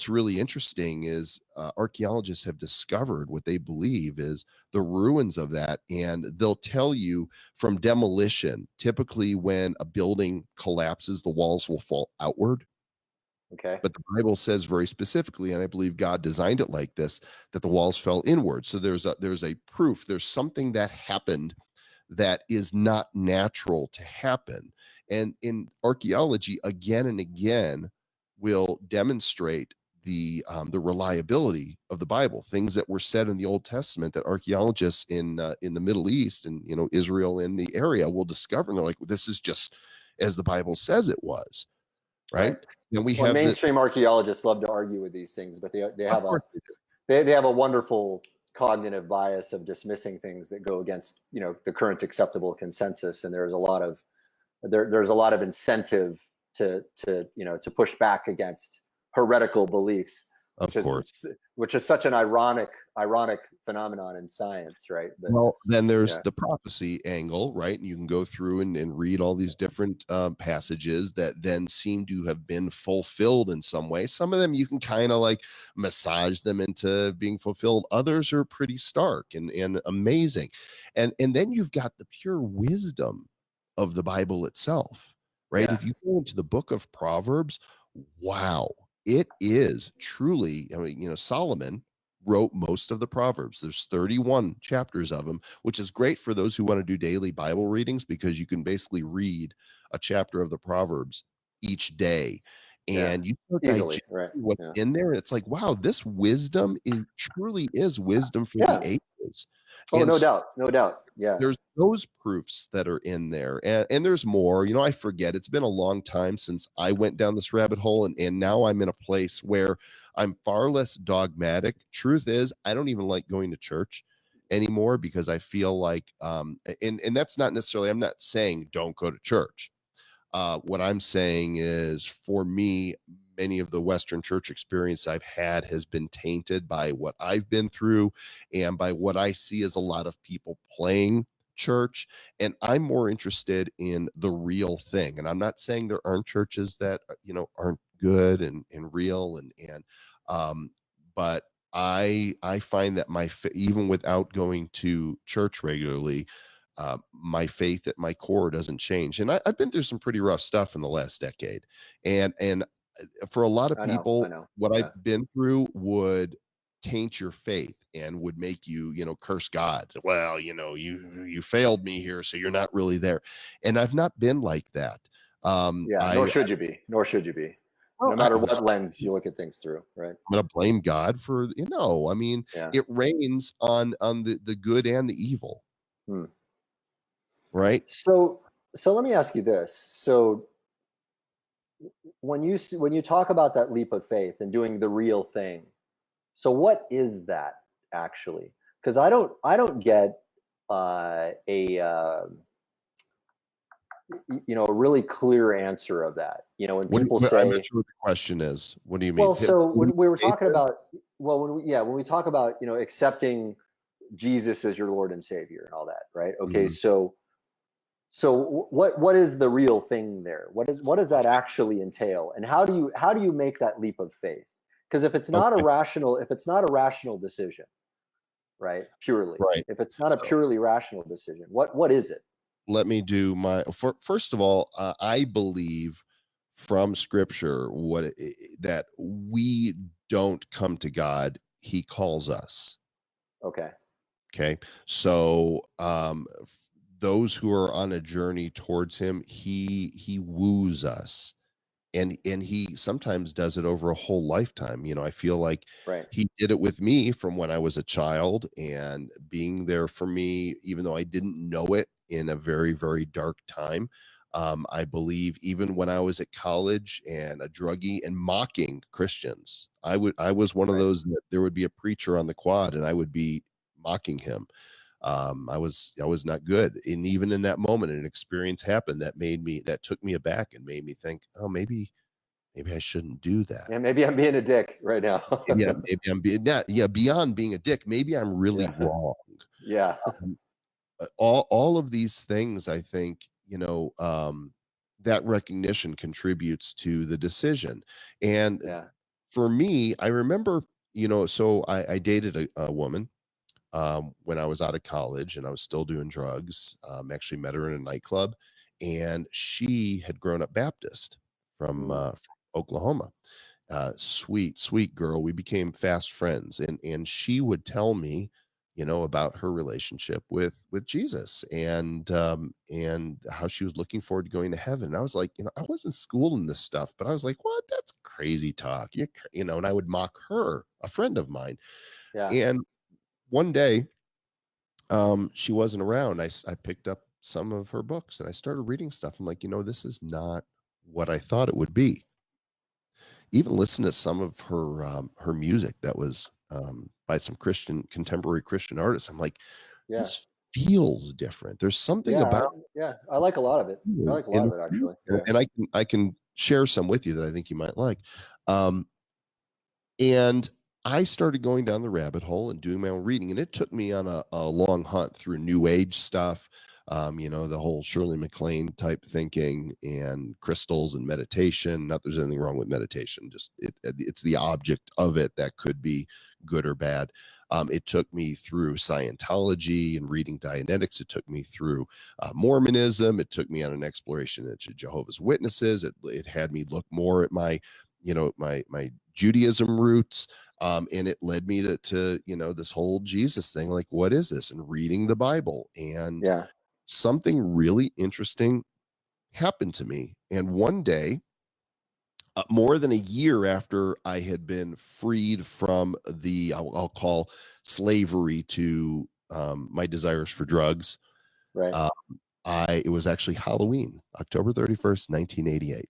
A: really interesting is archaeologists have discovered what they believe is the ruins of that, and they'll tell you from demolition. Typically, when a building collapses, the walls will fall outward.
C: Okay.
A: But the Bible says very specifically, and I believe God designed it like this, that the walls fell inward. So there's a proof. There's something that happened that is not natural to happen. And in archaeology, again and again, will demonstrate the reliability of the Bible. Things that were said in the Old Testament that archaeologists in the Middle East and, you know, Israel in the area will discover, and they're like, well, this is just as the Bible says it was, right?
C: Right.
A: And we
C: Well,
A: have the
C: mainstream archaeologists love to argue with these things, but they
A: of
C: have a
A: course,
C: they have a wonderful cognitive bias of dismissing things that go against, you know, the current acceptable consensus. And there's a lot of there's a lot of incentive to you know, to push back against heretical beliefs,
A: of course.
C: which is such an ironic phenomenon in science, right? But
A: Well, then there's
C: yeah,
A: the prophecy angle, right? And you can go through and read all these different passages that then seem to have been fulfilled in some way. Some of them you can kind of like massage them into being fulfilled. Others are pretty stark and amazing. And then you've got the pure wisdom of the Bible itself, right?
C: yeah,
A: If you go into the book of Proverbs, wow, it is truly, I mean, you know, Solomon wrote most of the Proverbs. There's 31 chapters of them, which is great for those who want to do daily Bible readings because you can basically read a chapter of the Proverbs each day.
C: yeah,
A: And you start
C: easily,
A: digesting
C: right?
A: what's
C: Yeah,
A: in there. And it's like, wow, this wisdom truly is wisdom for the
C: yeah.
A: ages.
C: Oh,
A: And
C: no doubt, no doubt. Yeah,
A: there's those proofs that are in there, and there's more. You know, I forget, it's been a long time since I went down this rabbit hole, and now I'm in a place where I'm far less dogmatic. Truth is, I don't even like going to church anymore because I feel like and that's not necessarily, I'm not saying don't go to church. What I'm saying is, for me, many of the Western church experience I've had has been tainted by what I've been through and by what I see as a lot of people playing church. And I'm more interested in the real thing. And I'm not saying there aren't churches that, you know, aren't good and real um, but I find that even without going to church regularly, my faith at my core doesn't change. And I've been through some pretty rough stuff in the last decade. And for a lot of
C: I
A: people,
C: know.
A: what
C: Yeah,
A: I've been through would taint your faith and would make you, you know, curse God. Well, you know, you failed me here, so you're not really there. And I've not been like that.
C: yeah. Nor should you be. Nor should you be.
A: Well,
C: No matter what lens you look at things through, right?
A: I'm gonna blame God for, you know, I mean,
C: Yeah.
A: it rains on the good and the evil,
C: Hmm.
A: right?
C: So let me ask you this. So when you talk about that leap of faith and doing the real thing, so what is that actually? Because I don't get you know, a really clear answer of that. You know, when people
A: I'm not
C: say,
A: sure what the question is. What do you mean?
C: well, so when we were
A: Faith
C: talking
A: is?
C: about, well, when we talk about, you know, accepting Jesus as your Lord and Savior and all that, right? Okay,
A: Mhm.
C: so what is the real thing there? What does that actually entail, and how do you make that leap of faith? Because
A: Okay,
C: if it's not a rational decision, right? Purely,
A: right.
C: if it's not a
A: So
C: purely rational decision, what is it?
A: let me do first of all, I believe from scripture that we don't come to God, he calls us.
C: Okay.
A: Okay. So those who are on a journey towards him, he woos us. And he sometimes does it over a whole lifetime. I feel like
C: Right.
A: he did it with me from when I was a child, and being there for me, even though I didn't know it in a very, very dark time. I believe even when I was at college and a druggie and mocking Christians, I was one of
C: Right.
A: those that there would be a preacher on the quad and I would be mocking him. I was not good. And even in that moment, an experience happened that took me aback and made me think, oh, maybe I shouldn't do that.
C: Yeah, maybe I'm being a dick right now.
A: Maybe I'm being not, beyond being a dick. Maybe I'm really
C: Yeah.
A: wrong.
C: Yeah.
A: All of these things, I think, that recognition contributes to the decision. And
C: Yeah.
A: for me, I remember, so I dated a woman when I was out of college and I was still doing drugs. Actually met her in a nightclub, and she had grown up Baptist from Oklahoma. Sweet girl. We became fast friends, and she would tell me, about her relationship with Jesus, and how she was looking forward to going to heaven. And I was like, I wasn't schooled in this stuff, but I was like, what? That's crazy talk. And I would mock her, a friend of mine.
C: Yeah.
A: And one day, she wasn't around. I picked up some of her books and I started reading stuff. I'm like, this is not what I thought it would be. Even listen to some of her music that was by some contemporary Christian artists. I'm like,
C: Yeah.
A: this feels different. There's something
C: Yeah.
A: about
C: Yeah. I like a lot of it. I like a lot
A: and
C: of it, actually. Yeah.
A: and I can share some with you that I think you might like. Um, and I started going down the rabbit hole and doing my own reading. And it took me on a long hunt through new age stuff, the whole Shirley MacLaine type thinking and crystals and meditation. Not there's anything wrong with meditation, just it's the object of it that could be good or bad. It took me through Scientology and reading Dianetics. It took me through Mormonism. It took me on an exploration into Jehovah's Witnesses. It had me look more at my my Judaism roots. And it led me to this whole Jesus thing. Like, what is this? And reading the Bible, and
C: Yeah.
A: something really interesting happened to me. And one day, more than a year after I had been freed from the I'll call slavery to my desires for drugs,
C: Right.
A: it was actually Halloween, October 31st, 1988.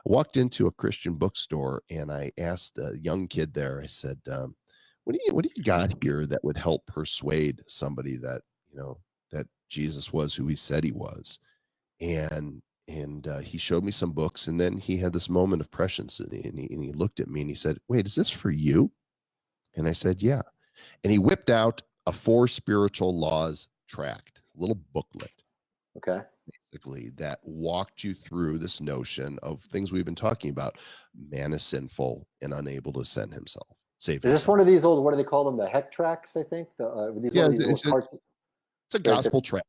A: I walked into a Christian bookstore and I asked a young kid there, I said, what do you got here that would help persuade somebody that, that Jesus was who he said he was? And he showed me some books, and then he had this moment of prescience, and he looked at me and he said, wait, is this for you? And I said, yeah. And he whipped out a 4 Spiritual Laws tract, a little booklet,
C: Okay.
A: basically, that walked you through this notion of things we've been talking about. Man is sinful and unable to save
C: Is
A: himself.
C: this one of these old, what do they call them? The heck tracks, I think. These
A: Yeah,
C: one of these old
A: it's a gospel tract.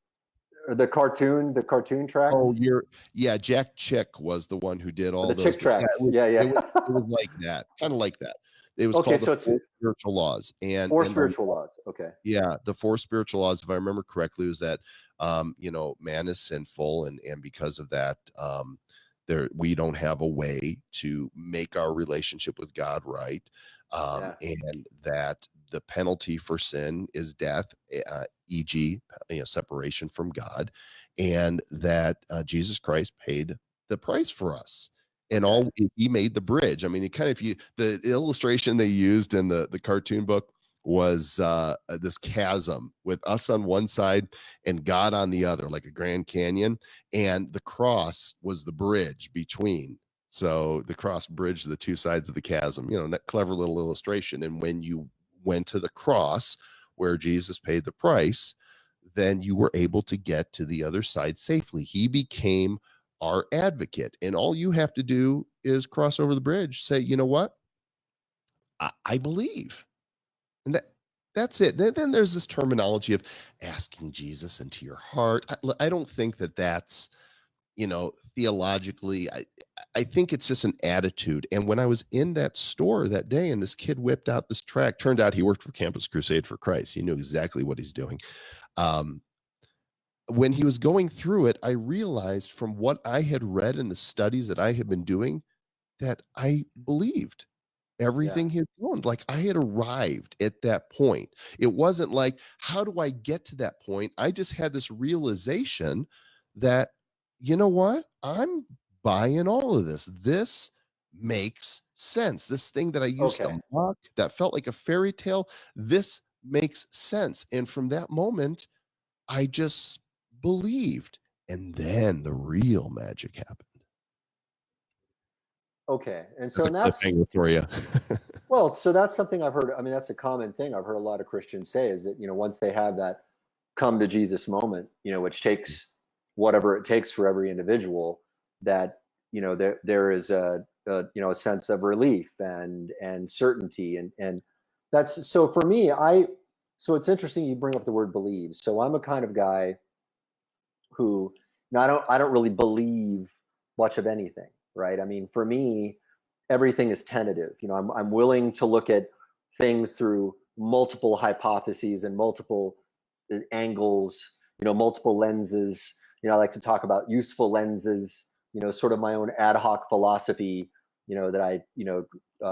C: the cartoon tracks.
A: Yeah, Jack Chick was the one who did all
C: The
A: those.
C: Chick tracks.
A: Yeah,
C: Yeah.
A: it was like that, kind of like that. It was
C: Okay,
A: called
C: so
A: the 4 Spiritual Laws, and
C: 4 Spiritual Laws. Okay.
A: yeah, the 4 Spiritual Laws, if I remember correctly, was that man is sinful, and because of that, we don't have a way to make our relationship with God right, and that the penalty for sin is death, e.g., separation from God, and that Jesus Christ paid the price for us. And he made the bridge. I mean, the illustration they used in the cartoon book was this chasm with us on one side and God on the other, like a Grand Canyon, and the cross was the bridge between. So the cross bridged the two sides of the chasm. That clever little illustration. And when you went to the cross where Jesus paid the price, then you were able to get to the other side safely. He became our advocate, and all you have to do is cross over the bridge, say, you know what, I believe. And that's it. Then there's this terminology of asking Jesus into your heart. I don't think that that's, theologically, I think it's just an attitude. And when I was in that store that day and this kid whipped out this tract, turned out he worked for Campus Crusade for Christ. He knew exactly what he's doing. Um, when he was going through it, I realized from what I had read in the studies that I had been doing that I believed everything he had owned. Like I had arrived at that point. It wasn't like, how do I get to that point? I just had this realization that, you know what? I'm buying all of this. This makes sense. This thing that I used to mock that felt like a fairy tale, this makes sense. And from that moment, I just believed. And then the real magic happened.
C: Okay. And so
A: That's a cliffhanger for you.
C: Well, so that's something I've heard. I mean, that's a common thing I've heard a lot of Christians say is that, once they have that come to Jesus moment, which takes whatever it takes for every individual, that, there is a sense of relief and certainty. And that's, so for me, so it's interesting you bring up the word believe. So I'm a kind of guy who, I don't really believe much of anything, right? I mean, for me, everything is tentative. I'm willing to look at things through multiple hypotheses and multiple angles, multiple lenses. I like to talk about useful lenses, sort of my own ad hoc philosophy, that I,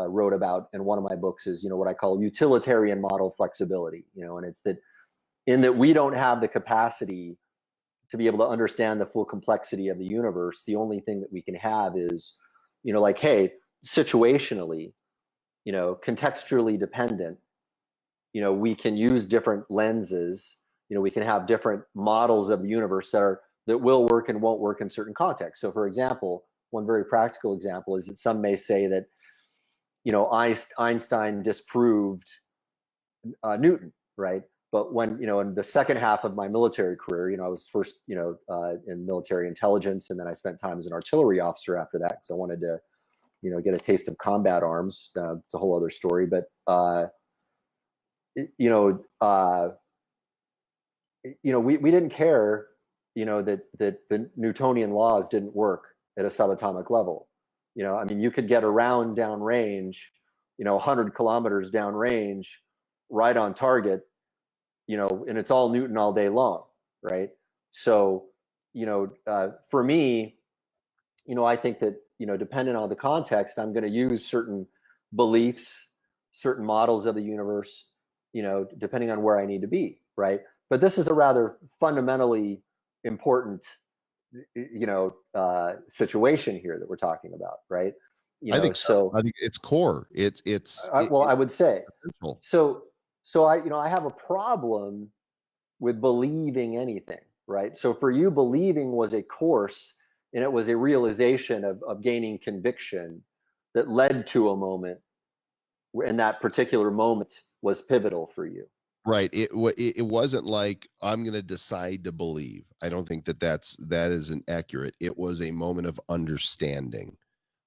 C: wrote about in one of my books is, what I call utilitarian model flexibility, and it's that in that we don't have the capacity to be able to understand the full complexity of the universe. The only thing that we can have is, like, hey, situationally, contextually dependent, we can use different lenses, we can have different models of the universe that will work and won't work in certain contexts. So for example, one very practical example is that some may say that, Einstein disproved Newton, right? But when, in the second half of my military career, I was first, in military intelligence, and then I spent time as an artillery officer after that because I wanted to, get a taste of combat arms. It's a whole other story, but we didn't care, that the Newtonian laws didn't work at a subatomic level. I mean, you could get around downrange, 100 kilometers downrange, right on target, and it's all Newton all day long, right? So, for me, I think that, depending on the context, I'm going to use certain beliefs, certain models of the universe, depending on where I need to be, right? But this is a rather fundamentally important, situation here that we're talking about, right?
A: I think so. I think it's core.
C: I would say
A: essential.
C: So I have a problem with believing anything, right? So for you, believing was a course, and it was a realization of gaining conviction that led to a moment, and that particular moment was pivotal for you.
A: Right. It wasn't like I'm going to decide to believe. I don't think that isn't accurate. It was a moment of understanding.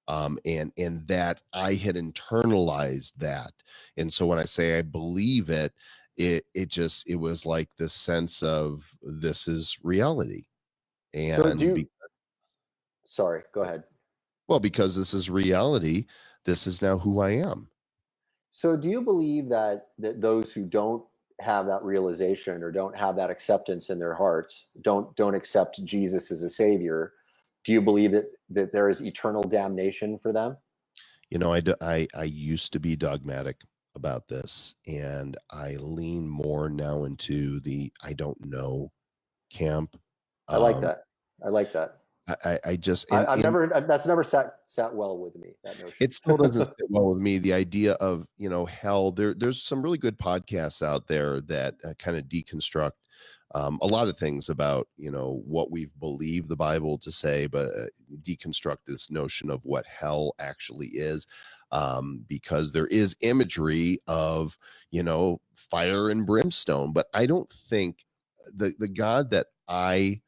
A: And that I had internalized that. And so when I say I believe it was like this sense of this is reality. And
C: so sorry, go ahead.
A: Well, because this is reality, this is now who I am.
C: So do you believe that those who don't have that realization or don't have that acceptance in their hearts, don't accept Jesus as a savior, do you believe that there is eternal damnation for them?
A: I used to be dogmatic about this, and I lean more now into the I don't know camp.
C: I like that. I like that. That's never sat well with me, that notion.
A: It still doesn't sit well with me. The idea of, hell, there's some really good podcasts out there that kind of deconstruct a lot of things about, what we've believed the Bible to say, but deconstruct this notion of what hell actually is. Because there is imagery of, fire and brimstone, but I don't think the God that I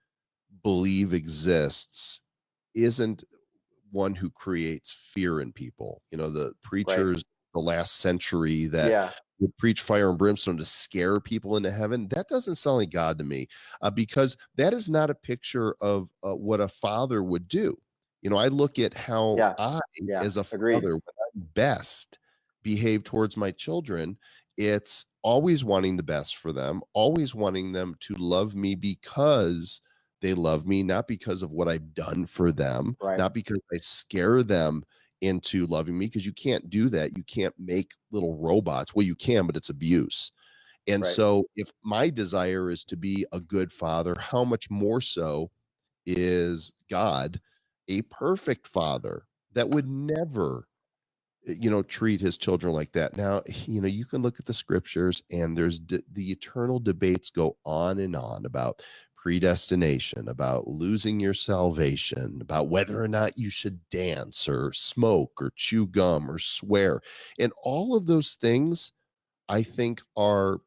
A: believe exists isn't one who creates fear in people. The preachers, the last century that would preach fire and brimstone to scare people into heaven, that doesn't sound like God to me, because that is not a picture of what a father would do. I look at how
C: Yeah.
A: I,
C: Yeah.
A: as a
C: Agreed.
A: father, when I best behave towards my children, it's always wanting the best for them, always wanting them to love me because they love me, not because of what I've done for them,
C: Right.
A: not because I scare them into loving me, because you can't do that. You can't make little robots. Well, you can, but it's abuse. And
C: Right.
A: so if my desire is to be a good father, how much more so is God a perfect father that would never treat his children like that? Now, you can look at the scriptures, and there's the eternal debates go on about predestination, about losing your salvation, about whether or not you should dance or smoke or chew gum or swear. And all of those things, I think, are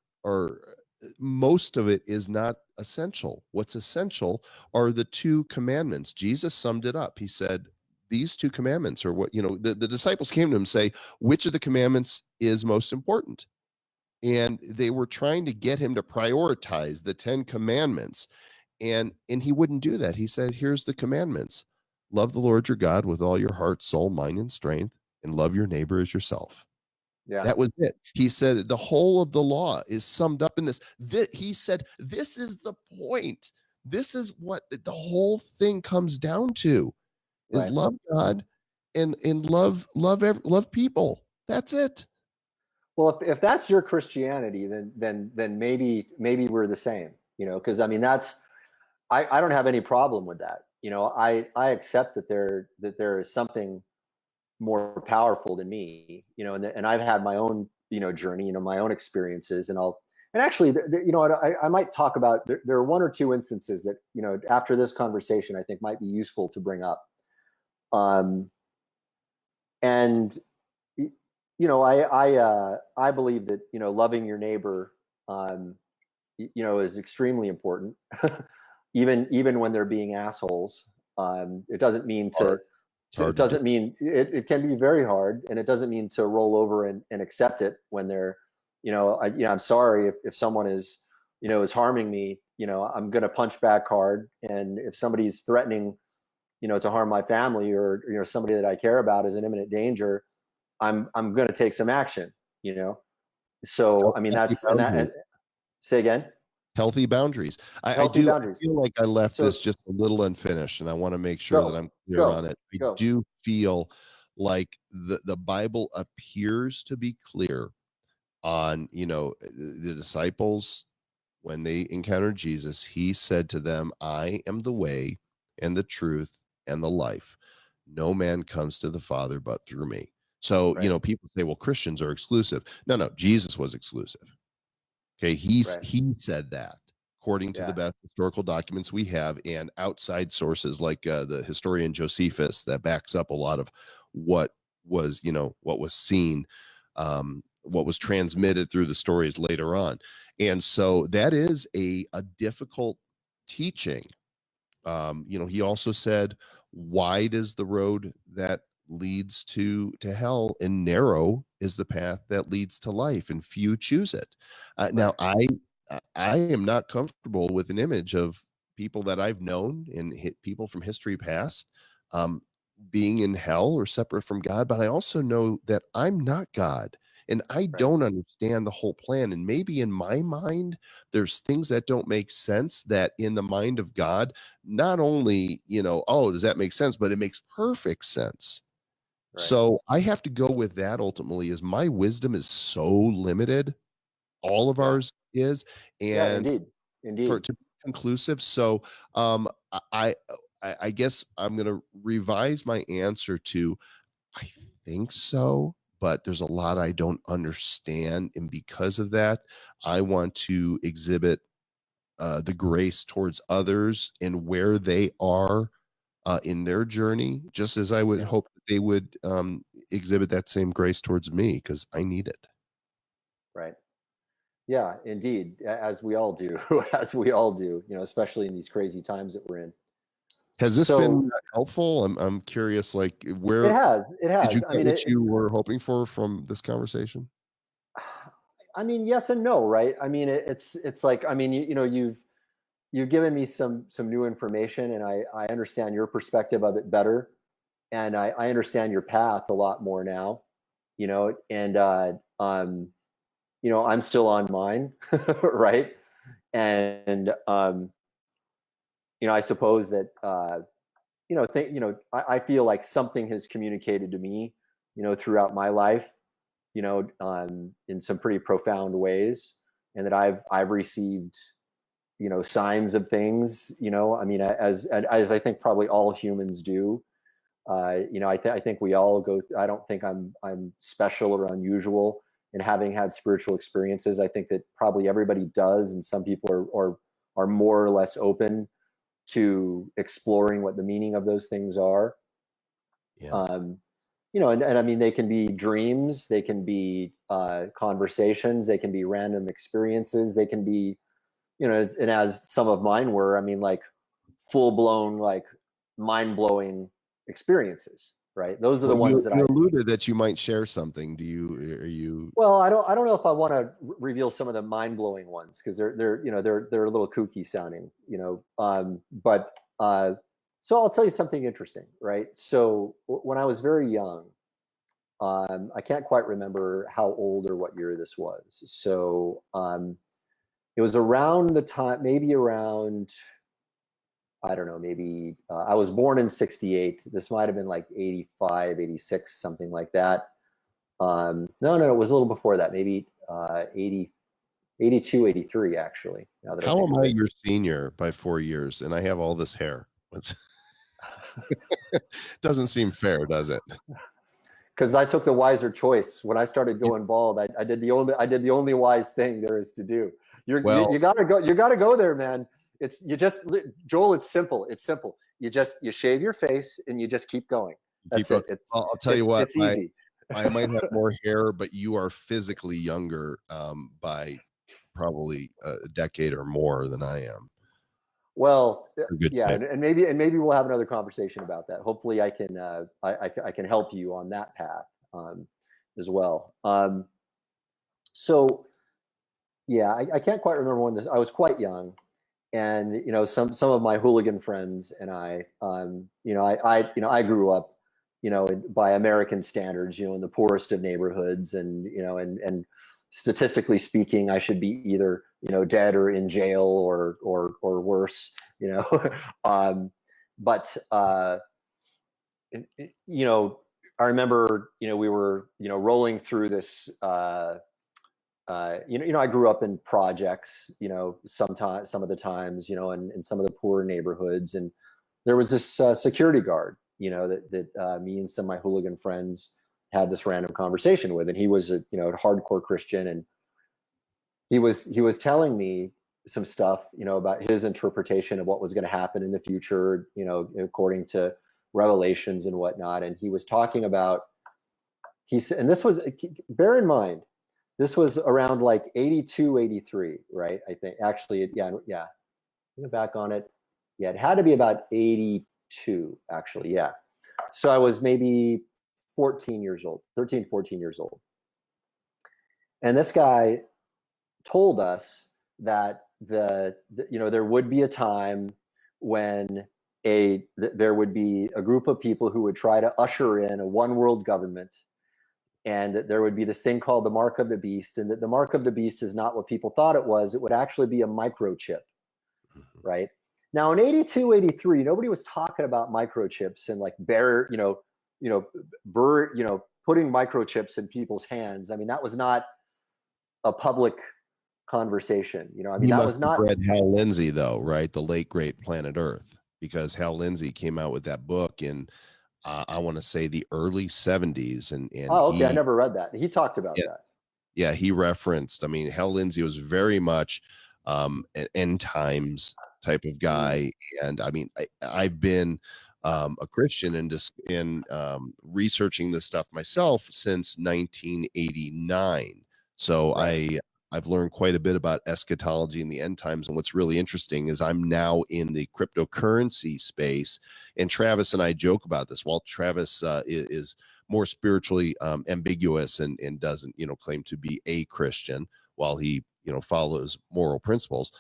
A: most of it is not essential. What's essential are the two commandments. Jesus summed it up. He said, these two commandments are what, the disciples came to him and say, which of the commandments is most important? And they were trying to get him to prioritize the 10 commandments. And he wouldn't do that. He said, here's the commandments. Love the Lord your God with all your heart, soul, mind, and strength, and love your neighbor as yourself.
C: Yeah.
A: That was it. He said the whole of the law is summed up in this. He said, this is the point. This is what the whole thing comes down to, is
C: Right.
A: love God and love people. That's it.
C: Well, if that's your Christianity, then maybe we're the same, because I mean I don't have any problem with that. I accept that there is something more powerful than me, and I've had my own, journey, my own experiences, and actually, I might talk about, there are one or two instances that, after this conversation, I think might be useful to bring up. And I believe that, loving your neighbor, is extremely important, even when they're being assholes. It doesn't mean
A: Hard. It's hard
C: it
A: to do.
C: doesn't mean it can be very hard, and it doesn't mean to roll over and accept it when they're, I'm sorry if someone is, is harming me, I'm going to punch back hard. And if somebody's threatening, to harm my family, or, somebody that I care about is in imminent danger, I'm going to take some action, So, I mean,
A: Healthy
C: and say again.
A: Healthy boundaries. I
C: Healthy
A: do. I
C: boundaries.
A: feel like I left
C: So
A: this just a little unfinished, and I want to make sure that
C: go,
A: I'm clear
C: go,
A: on it. I
C: go.
A: do feel like the Bible appears to be clear on, the disciples. When they encountered Jesus, he said to them, I am the way and the truth and the life. No man comes to the Father but through me. So,
C: Right.
A: people say, well, Christians are exclusive. No, Jesus was exclusive. Okay,
C: Right.
A: he said that, according to the
C: Yeah.
A: best historical documents we have, and outside sources like the historian Josephus, that backs up a lot of what was seen, what was transmitted through the stories later on. And so that is a difficult teaching. He also said, wide is the road that leads to hell, and narrow is the path that leads to life, and few choose it. Now, I am not comfortable with an image of people that I've known and people from history past, um, being in hell or separate from God, but I also know that I'm not God, and I
C: Right.
A: don't understand the whole plan. And maybe in my mind, there's things that don't make sense that in the mind of God, not only, oh, does that make sense, but it makes perfect sense.
C: Right.
A: So I have to go with that ultimately, as my wisdom is so limited. All of
C: Yeah.
A: ours is,
C: Yeah.
A: and
C: Indeed.
A: for
C: Indeed.
A: to be conclusive. So um I I guess I'm gonna revise my answer to, I think so, but there's a lot I don't understand. And because of that, I want to exhibit the grace towards others and where they are in their journey, just as I would
C: Yeah.
A: hope that they would exhibit that same grace towards me, because I need it.
C: Right. Yeah. Indeed. As we all do. As we all do. Especially in these crazy times that we're in.
A: Has this
C: So
A: been helpful? I'm curious, like,
C: it
A: where
C: has. It
A: did you
C: has. I
A: get
C: mean,
A: what you were hoping for from this conversation?
C: I mean, yes and no, right? I mean, it's like, I mean, you've given me some new information, and I understand your perspective of it better. and I understand your path a lot more now, and I'm still on mine, right? And I suppose that I feel like something has communicated to me, throughout my life, in some pretty profound ways, and that I've received, signs of things, I mean, as I think probably all humans do. I think we all go. I don't think I'm special or unusual in having had spiritual experiences. I think that probably everybody does, and some people are more or less open to exploring what the meaning of those things are.
A: Yeah.
C: And I mean, they can be dreams, they can be conversations, they can be random experiences, they can be, as some of mine were, I mean, like full blown, like mind blowing experiences, right? Those are the ones that
A: you alluded that you might share something. Are you?
C: Well, I don't know if I want to reveal some of the mind blowing ones, because they're a little kooky sounding, but so I'll tell you something interesting, right? So when I was very young, I can't quite remember how old or what year this was. So it was around the time, maybe around, I don't know, maybe I was born in 68. This might have been like 85, 86, something like that. No, it was a little before that, maybe 80, 82, 83, actually. Now that
A: How am I your senior by 4 years, and I have all this hair? Doesn't seem fair, does it?
C: Because I took the wiser choice when I started going bald. I did the only wise thing there is to do. You gotta go. You gotta go there, man. Joel. It's simple. It's simple. You shave your face and you just keep going. That's it.
A: I'll tell you what.
C: It's easy.
A: I might have more hair, but you are physically younger by probably a decade or more than I am.
C: Well, yeah, and maybe we'll have another conversation about that. Hopefully, I can I can help you on that path as well. So yeah, I can't quite remember when this. I was quite young, and some of my hooligan friends and I grew up, by American standards, in the poorest of neighborhoods, and and statistically speaking, I should be either dead or in jail or worse, but I remember we were rolling through this. I grew up in projects, some of the times, in some of the poorer neighborhoods, and there was this security guard, that me and some of my hooligan friends had this random conversation with, and he was a hardcore Christian, and he was telling me some stuff, about his interpretation of what was going to happen in the future, according to revelations and whatnot, and he was talking about, and this was, bear in mind, this was around like 82, 83, right? I think actually, yeah. Look back on it. Yeah, it had to be about 82, actually. Yeah. So I was maybe 14 years old, 13, 14 years old. And this guy told us that there would be a time when there would be a group of people who would try to usher in a one world government, and that there would be this thing called the mark of the beast, and that the mark of the beast is not what people thought it was. It would actually be a microchip, right? Now in 82, 83, nobody was talking about microchips and like putting microchips in people's hands. I mean, that was not a public conversation. I mean, that was not.
A: Read Hal Lindsey, though, right? The late great Planet Earth, because Hal Lindsey came out with that book in I want to say the early 70s, and
C: oh, okay, I never read that. He talked about that.
A: Yeah, he referenced. I mean, Hal Lindsey was very much an end times type of guy, and I mean, I've been a Christian and just in researching this stuff myself since 1989. So right. I've learned quite a bit about eschatology and the end times. And what's really interesting is I'm now in the cryptocurrency space. And Travis and I joke about this. While Travis is more spiritually ambiguous and doesn't, claim to be a Christian, while he follows moral principles.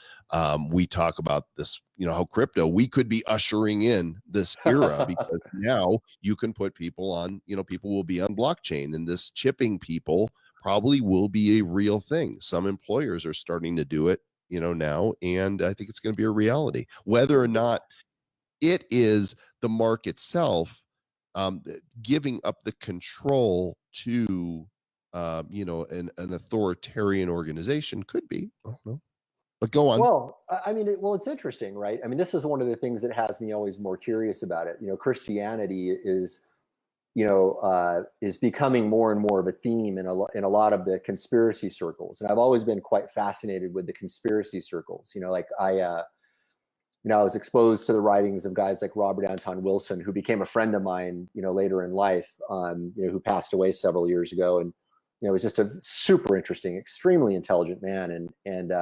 A: We talk about this, how crypto, we could be ushering in this era because now you can put people on, people will be on blockchain, and this chipping people probably will be a real thing. Some employers are starting to do it, now, and I think it's going to be a reality. Whether or not it is the mark itself giving up the control to an authoritarian organization could be. I don't know, but go on.
C: Well, I mean, it's interesting, right? I mean, this is one of the things that has me always more curious about it. Christianity is becoming more and more of a theme in a lot of the conspiracy circles, and I've always been quite fascinated with the conspiracy circles. I was exposed to the writings of guys like Robert Anton Wilson, who became a friend of mine, later in life, who passed away several years ago, and was just a super interesting, extremely intelligent man, and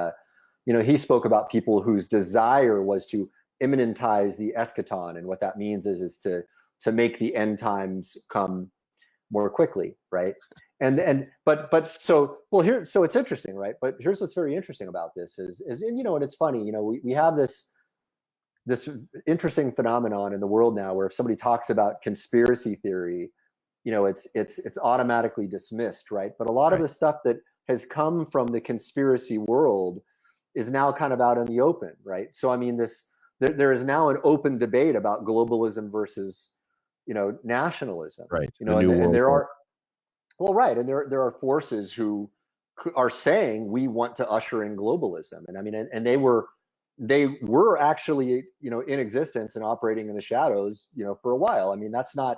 C: he spoke about people whose desire was to immanentize the eschaton, and what that means is to make the end times come more quickly, right? So it's interesting, right? But here's what's very interesting about this is and it's funny, we have this interesting phenomenon in the world now where if somebody talks about conspiracy theory, it's automatically dismissed, right? But a lot of the stuff that has come from the conspiracy world is now kind of out in the open, right? So I mean, there is now an open debate about globalism versus nationalism,
A: right?
C: And there are there are forces who are saying we want to usher in globalism, and I mean, and they were actually in existence and operating in the shadows for a while. I mean, that's not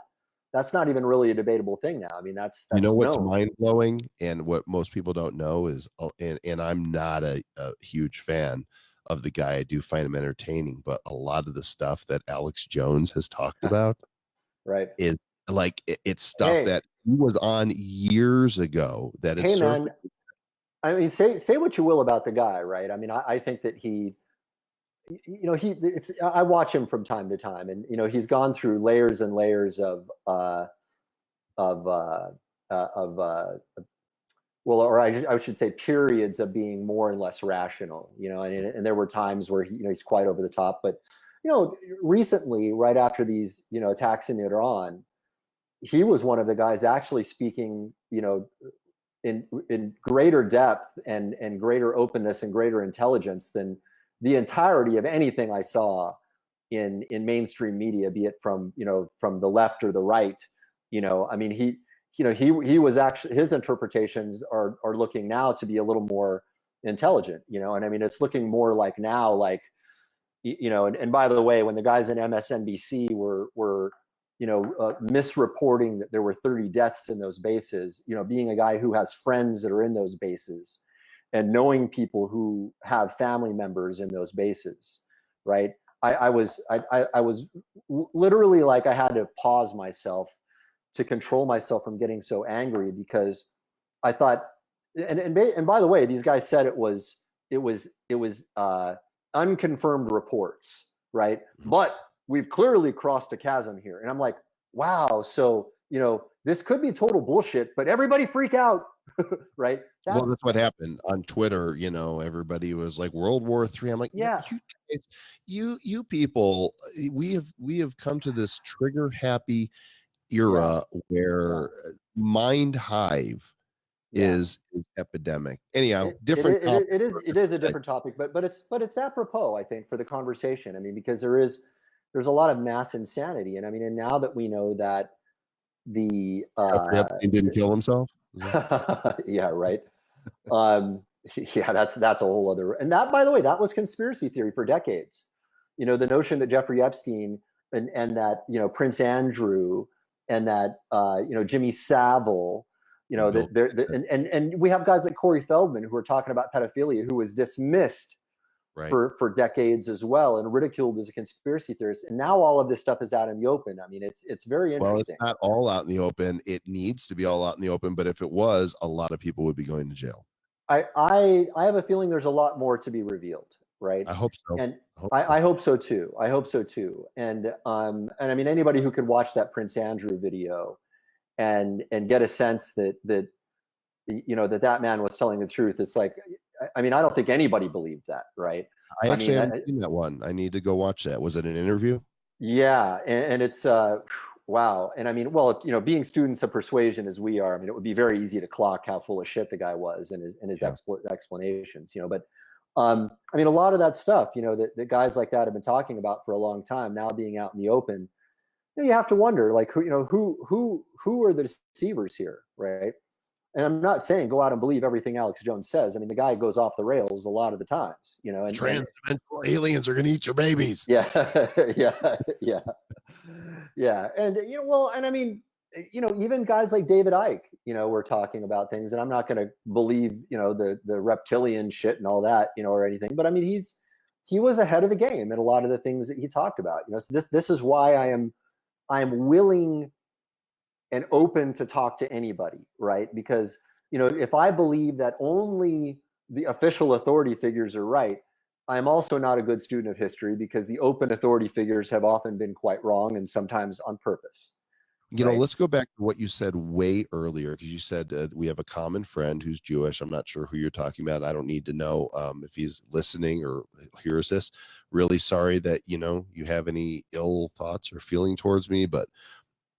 C: even really a debatable thing now. I mean, that's
A: what's
C: known.
A: mind-blowing, and what most people don't know is, and I'm not a huge fan of the guy. I do find him entertaining, but a lot of the stuff that Alex Jones has talked about
C: right
A: is like it's stuff that he was on years ago that is
C: man, I mean, say what you will about the guy, right? I mean, I think that I watch him from time to time, and he's gone through layers and layers of I should say periods of being more and less rational, and there were times where he's quite over the top. But recently, right after these attacks in Iran, he was one of the guys actually speaking in greater depth and greater openness and greater intelligence than the entirety of anything I saw in mainstream media, be it from the left or the right. I mean, he was actually, his interpretations are looking now to be a little more intelligent, and I mean, it's looking more like now, like, and by the way, when the guys in MSNBC were misreporting that there were 30 deaths in those bases, being a guy who has friends that are in those bases and knowing people who have family members in those bases, right? I was literally like, I had to pause myself to control myself from getting so angry, because I thought, and by the way, these guys said it was unconfirmed reports, right? But we've clearly crossed a chasm here. And I'm like, wow, so this could be total bullshit, but everybody freak out. Right?
A: That's what happened on Twitter. Everybody was like World War III. I'm like,
C: yeah,
A: you people, we have come to this trigger happy era where Mind Hive is epidemic. Anyhow, different.
C: It is a different topic, but it's apropos, I think, for the conversation. I mean, because there's a lot of mass insanity, and I mean, and now that we know that the
A: Epstein didn't kill himself.
C: Yeah, right. Yeah, that's a whole other. And that, by the way, that was conspiracy theory for decades. The notion that Jeffrey Epstein and that Prince Andrew and that Jimmy Savile, and we have guys like Corey Feldman who are talking about pedophilia, who was dismissed for decades as well and ridiculed as a conspiracy theorist. And now all of this stuff is out in the open. I mean, it's very interesting.
A: Well, it's not all out in the open. It needs to be all out in the open. But if it was, a lot of people would be going to jail.
C: I have a feeling there's a lot more to be revealed, right?
A: I hope so.
C: And I hope so too. I hope so too. And I mean, anybody who could watch that Prince Andrew video and get a sense that that man was telling the truth. It's like, I mean, I don't think anybody believed that, right?
A: I actually
C: mean,
A: haven't seen that one. I need to go watch that. Was it an interview?
C: yeah, and it's wow. And I mean, well, you know, being students of persuasion as we are, I mean, it would be very easy to clock how full of shit the guy was and his
A: Yeah.
C: explanations, you know. But I mean, a lot of that stuff, you know, that guys like that have been talking about for a long time, now being out in the open, you know, you have to wonder, like, who, you know, who are the deceivers here, right? And I'm not saying go out and believe everything Alex Jones says. I mean, the guy goes off the rails a lot of the times, you know, and
A: Transdimensional aliens are going to eat your babies.
C: yeah, yeah, yeah, yeah. And, you know, well, and I mean, you know, even guys like David Icke, you know, were talking about things, and I'm not going to believe, you know, the reptilian shit and all that, you know, or anything, but I mean, he was ahead of the game in a lot of the things that he talked about, you know. So this is why I am willing and open to talk to anybody, right? Because, you know, if I believe that only the official authority figures are right, I'm also not a good student of history, because the open authority figures have often been quite wrong, and sometimes on purpose.
A: You know,
C: Right?
A: let's go back to what you said way earlier, because you said we have a common friend who's Jewish. I'm not sure who you're talking about. I don't need to know if he's listening or hears this. Really sorry that, you know, you have any ill thoughts or feeling towards me, but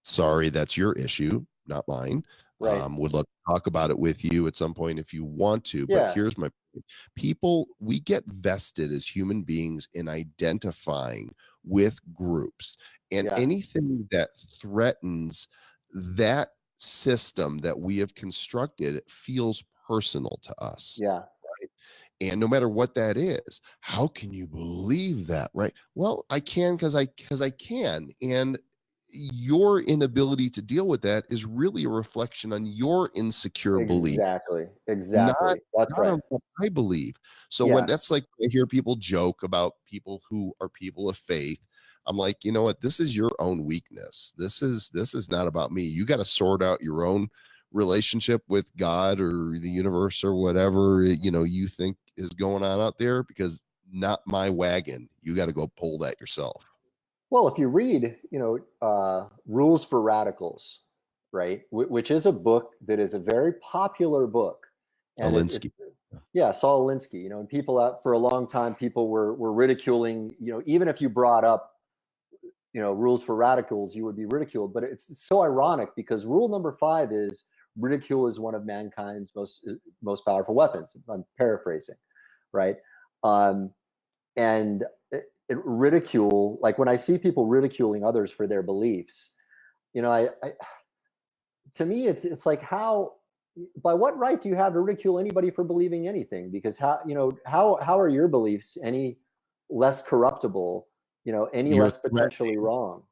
A: sorry, that's your issue, not mine.
C: Right.
A: Would love to talk about it with you at some point if you want to. But
C: Yeah.
A: here's my point. People, we get vested as human beings in identifying with groups, and
C: Yeah.
A: anything that threatens that system that we have constructed feels personal to us.
C: Yeah.
A: And no matter what that is, how can you believe that, right? Well, I can because I can. And your inability to deal with that is really a reflection on your insecure belief,
C: Exactly.
A: not
C: Exactly. That's
A: not
C: right.
A: on what I believe. So when
C: Yeah.
A: that's like, I hear people joke about people who are people of faith, I'm like, you know what? This is your own weakness. This is not about me. You got to sort out your own relationship with God or the universe or whatever, you know, you think is going on out there, because not my wagon. You got to go pull that yourself.
C: Well, if you read, you know, Rules for Radicals, right, which is a book that is a very popular book, and
A: Alinsky.
C: yeah, Saul Alinsky, you know, and people out for a long time, people were ridiculing, you know, even if you brought up, you know, Rules for Radicals, you would be ridiculed. But it's so ironic, because rule number 5 is ridicule is one of mankind's most powerful weapons. I'm paraphrasing, right? And ridicule, like when I see people ridiculing others for their beliefs, you know, I to me, it's like, how, by what right do you have to ridicule anybody for believing anything? Because how, you know, how are your beliefs any less corruptible, you know, any
A: You're
C: less potentially wrong?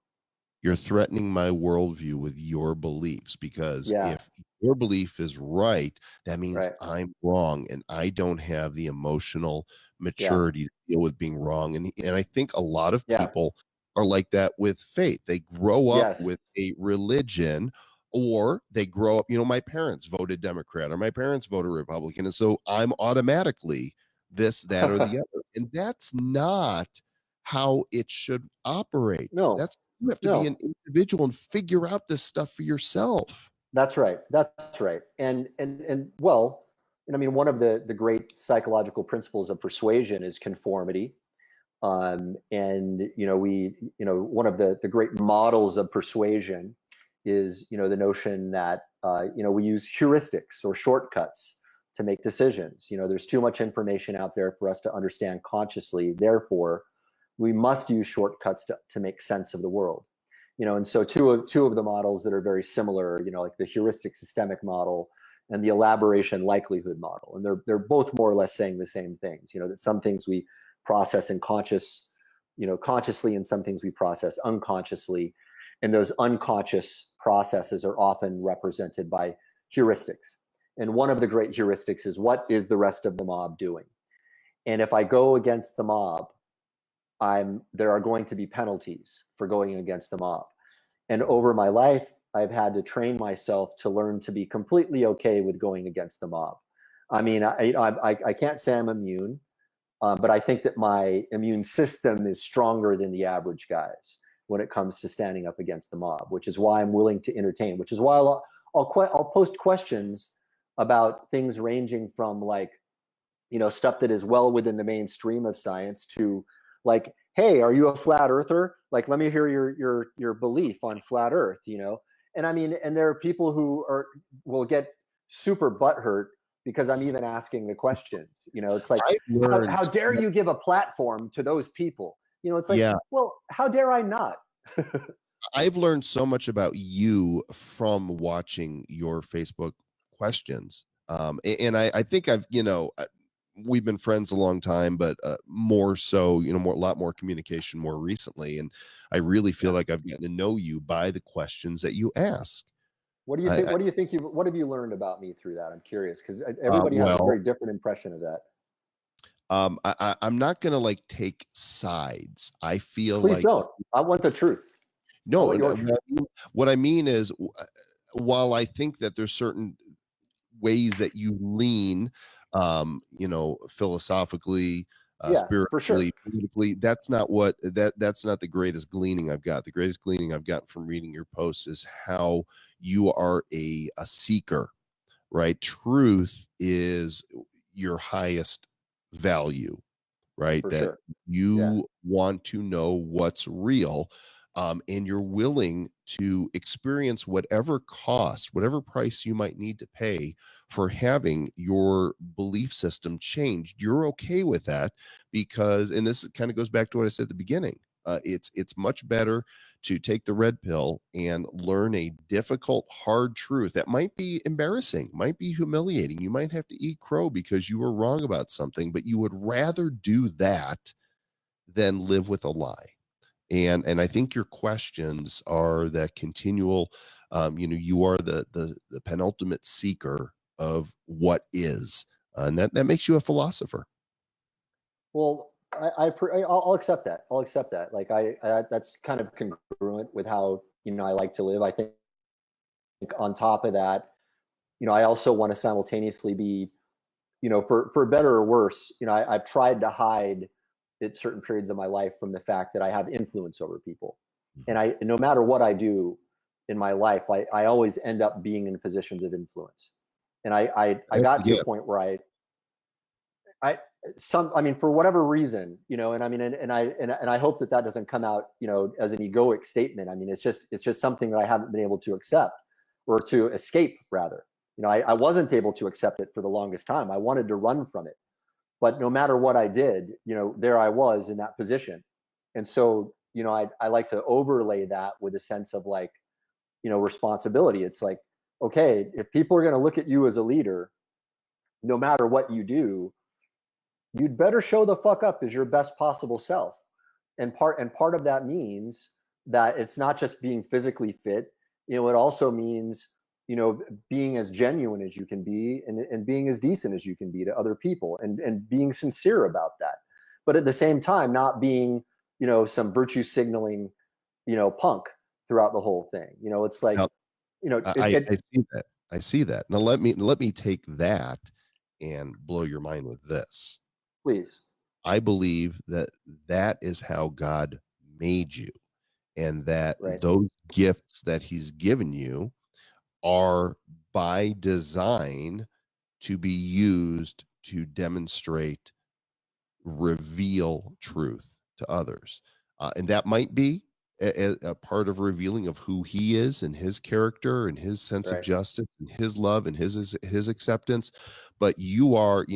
A: You're threatening my worldview with your beliefs, because
C: Yeah.
A: if your belief is right, that means
C: Right.
A: I'm wrong, and I don't have the emotional
C: Yeah.
A: maturity to deal with being wrong. And I think a lot of
C: Yeah.
A: people are like that with faith. They grow up
C: Yes.
A: with a religion, or they grow up, you know, my parents voted Democrat or my parents voted Republican, and so I'm automatically this, that, or the other. And that's not how it should operate.
C: No.
A: That's, you have to be
C: No.
A: an individual and figure out this stuff for yourself.
C: That's right. That's right. And well, and I mean, one of the great psychological principles of persuasion is conformity. And you know, one of the great models of persuasion is, you know, the notion that you know, we use heuristics or shortcuts to make decisions. You know, there's too much information out there for us to understand consciously. Therefore, we must use shortcuts to make sense of the world. You know, and so two of the models that are very similar, you know, like the heuristic systemic model and the elaboration likelihood model, and they're both more or less saying the same things. You know, that some things we process in consciously, and some things we process unconsciously, and those unconscious processes are often represented by heuristics. And one of the great heuristics is, what is the rest of the mob doing? And if I go against the mob, there are going to be penalties for going against the mob. And over my life, I've had to train myself to learn to be completely okay with going against the mob. I mean, I can't say I'm immune, but I think that my immune system is stronger than the average guy's when it comes to standing up against the mob, which is why I'm willing to entertain, which is why I'll post questions about things ranging from, like, stuff that is well within the mainstream of science, to like, hey, are you a flat earther? Like, let me hear your belief on flat earth, And I mean, and there are people who will get super butthurt because I'm even asking the questions. It's like, how dare you give a platform to those people? It's like,
A: Yeah.
C: well, how dare I not?
A: I've learned so much about you from watching your Facebook questions. And I think we've been friends a long time, but more so, a lot more communication more recently. And I really feel like I've gotten to know you by the questions that you ask.
C: What do you think? What have you learned about me through that? I'm curious, because everybody has a very different impression of that.
A: I'm not going to like take sides. I feel
C: Please
A: like,
C: don't. I want the truth.
A: no, what I mean is, while I think that there's certain ways that you lean, philosophically,
C: For sure.
A: spiritually, politically, that's not the greatest gleaning I've got. The greatest gleaning I've gotten from reading your posts is how you are a seeker, right? Truth is your highest value, right?
C: For
A: That
C: sure.
A: you want to know what's real, and you're willing to experience whatever cost, whatever price you might need to pay for having your belief system changed. You're okay with that because, and this kind of goes back to what I said at the beginning. It's much better to take the red pill and learn a difficult, hard truth that might be embarrassing, might be humiliating. You might have to eat crow because you were wrong about something, but you would rather do that than live with a lie. And I think your questions are that continual, you are the penultimate seeker of what is, and that makes you a philosopher.
C: Well, I'll accept that. I'll accept that. Like, that's kind of congruent with how I like to live. I think on top of that, I also want to simultaneously be, for better or worse, I've tried to hide at certain periods of my life from the fact that I have influence over people, and no matter what I do in my life, I always end up being in positions of influence, and I got to a point where I mean, for whatever reason, and I mean, and I hope that doesn't come out, as an egoic statement. I mean, it's just something that I haven't been able to accept, or to escape rather. I wasn't able to accept it for the longest time. I wanted to run from it, but no matter what I did, there I was in that position. And so, I like to overlay that with a sense of like, responsibility. It's like, okay, if people are going to look at you as a leader, no matter what you do, you'd better show the fuck up as your best possible self. And part of that means that it's not just being physically fit. It also means, being as genuine as you can be, and being as decent as you can be to other people, and being sincere about that. But at the same time, not being, some virtue signaling, punk throughout the whole thing. It's like,
A: now, I see that. I see that. Now let me take that and blow your mind with this.
C: Please.
A: I believe that is how God made you, and that those gifts that he's given you are by design to be used to demonstrate, reveal truth to others. And that might be a part of revealing of who he is and his character and his sense of justice and his love and his acceptance. But you are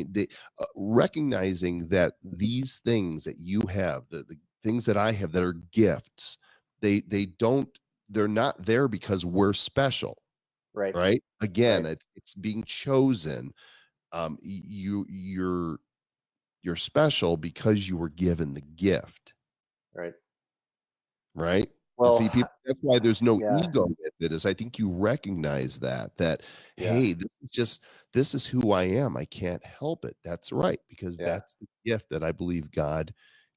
A: recognizing that these things that you have, the things that I have that are gifts, they're not there because we're special. Right. Again, it's being chosen. You're special because you were given the gift. Right.
C: Well,
A: see, people, that's why there's no ego with it, is I think you recognize that hey, this is who I am. I can't help it. That's right, because that's the gift that I believe God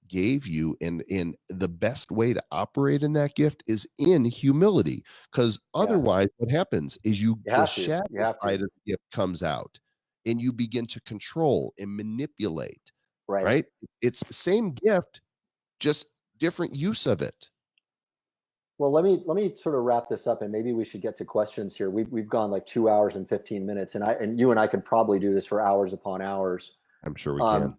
A: gave you. And in the best way to operate in that gift is in humility, because otherwise what happens is the shadow side of the gift comes out, and you begin to control and manipulate. Right. It's the same gift, just different use of it.
C: Well, let me sort of wrap this up, and maybe we should get to questions here. We've gone like 2 hours and 15 minutes, and you and I could probably do this for hours upon hours.
A: I'm sure we can.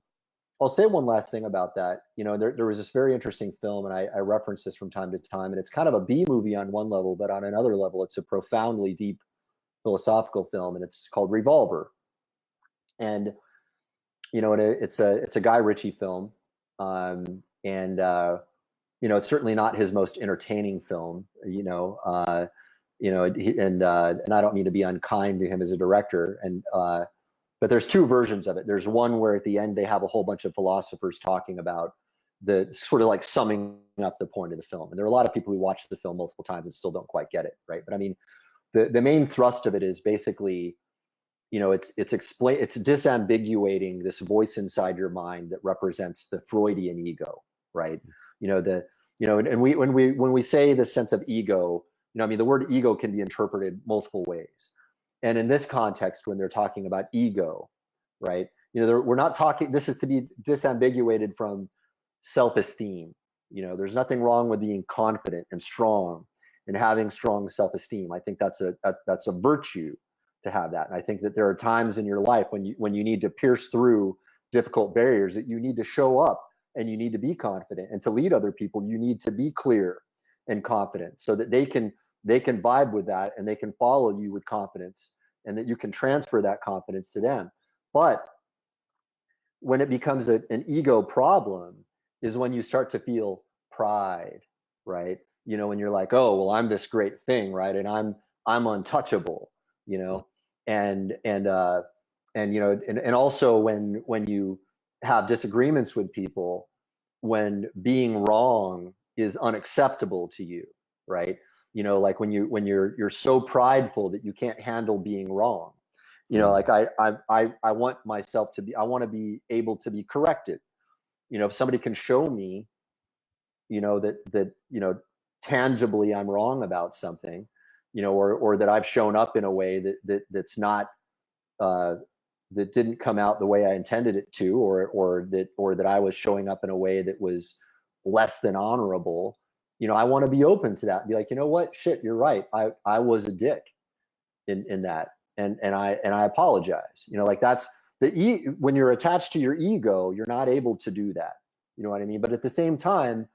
C: I'll say one last thing about that. There was this very interesting film, and I reference this from time to time, and it's kind of a B movie on one level, but on another level, it's a profoundly deep philosophical film, and it's called Revolver. And it's a Guy Ritchie film, and it's certainly not his most entertaining film. And I don't mean to be unkind to him as a director, but there's two versions of it. There's one where at the end they have a whole bunch of philosophers talking about the sort of like summing up the point of the film. And there are a lot of people who watch the film multiple times and still don't quite get it, right? But I mean, the main thrust of it is basically, it's disambiguating this voice inside your mind that represents the Freudian ego, right? And when we say the sense of ego, the word ego can be interpreted multiple ways. And in this context, when they're talking about ego, right, we're not talking, this is to be disambiguated from self-esteem. There's nothing wrong with being confident and strong and having strong self-esteem. I think that's a virtue to have that. And I think that there are times in your life when you need to pierce through difficult barriers, that you need to show up and you need to be confident. And to lead other people, you need to be clear and confident so that they can vibe with that and they can follow you with confidence, and that you can transfer that confidence to them. But when it becomes an ego problem is when you start to feel pride, right? When you're like, oh, well, I'm this great thing, right? And I'm untouchable, and also when you have disagreements with people, when being wrong is unacceptable to you, right? Like when you're so prideful that you can't handle being wrong. Like I want myself to be, I want to be able to be corrected. If somebody can show me, that tangibly I'm wrong about something, or that I've shown up in a way that's not that didn't come out the way I intended it to, or that I was showing up in a way that was less than honorable. I want to be open to that and be like, what? Shit, you're right. I was a dick in that. And I apologize. Like that's when you're attached to your ego, you're not able to do that. You know what I mean? But at the same time,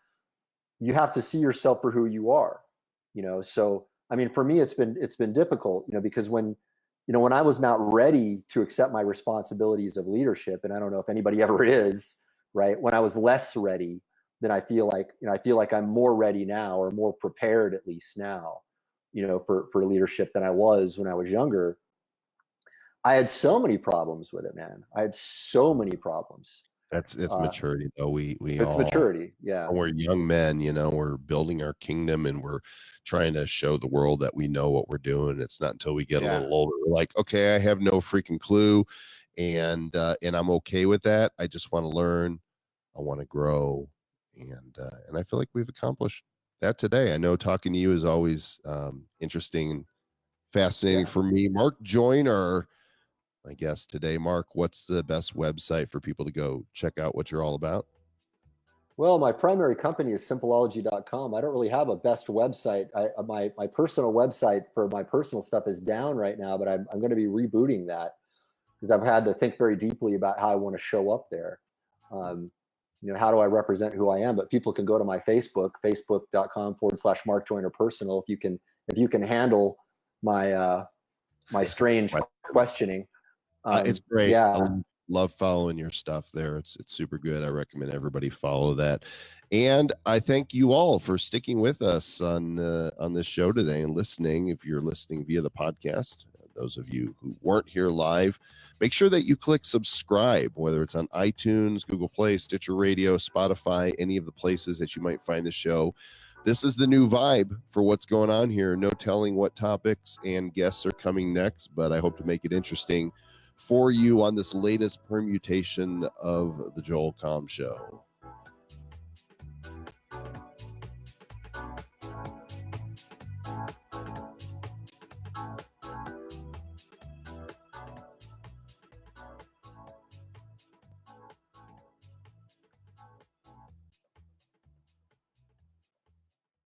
C: you have to see yourself for who you are. So I mean, for me, it's been difficult, because when I was not ready to accept my responsibilities of leadership, and I don't know if anybody ever is, right? When I was less ready, then I feel like I'm more ready now, or more prepared at least now, for leadership than I was when I was younger. I had so many problems with it, man. I had so many problems.
A: It's maturity, though. It's all
C: maturity. Yeah.
A: We're young men, we're building our kingdom and we're trying to show the world that we know what we're doing. It's not until we get a little older, we're like, okay, I have no freaking clue. And I'm okay with that. I just want to learn. I want to grow. And I feel like we've accomplished that today. I know talking to you is always interesting and fascinating for me. Mark Joyner, my guest today. Mark, what's the best website for people to go check out what you're all about?
C: Well, my primary company is simpleology.com. I don't really have a best website. My personal website for my personal stuff is down right now, but I'm going to be rebooting that because I've had to think very deeply about how I want to show up there. How do I represent who I am? But people can go to my Facebook, facebook.com/Mark Joyner Personal. If you can handle my strange questioning.
A: It's great.
C: Yeah.
A: I love following your stuff there. It's super good. I recommend everybody follow that. And I thank you all for sticking with us on this show today and listening. If you're listening via the podcast, those of you who weren't here live, make sure that you click subscribe, whether it's on iTunes, Google Play, Stitcher Radio, Spotify, any of the places that you might find the show. This is the new vibe for what's going on here. No telling what topics and guests are coming next, but I hope to make it interesting for you on this latest permutation of the Joel Comm Show.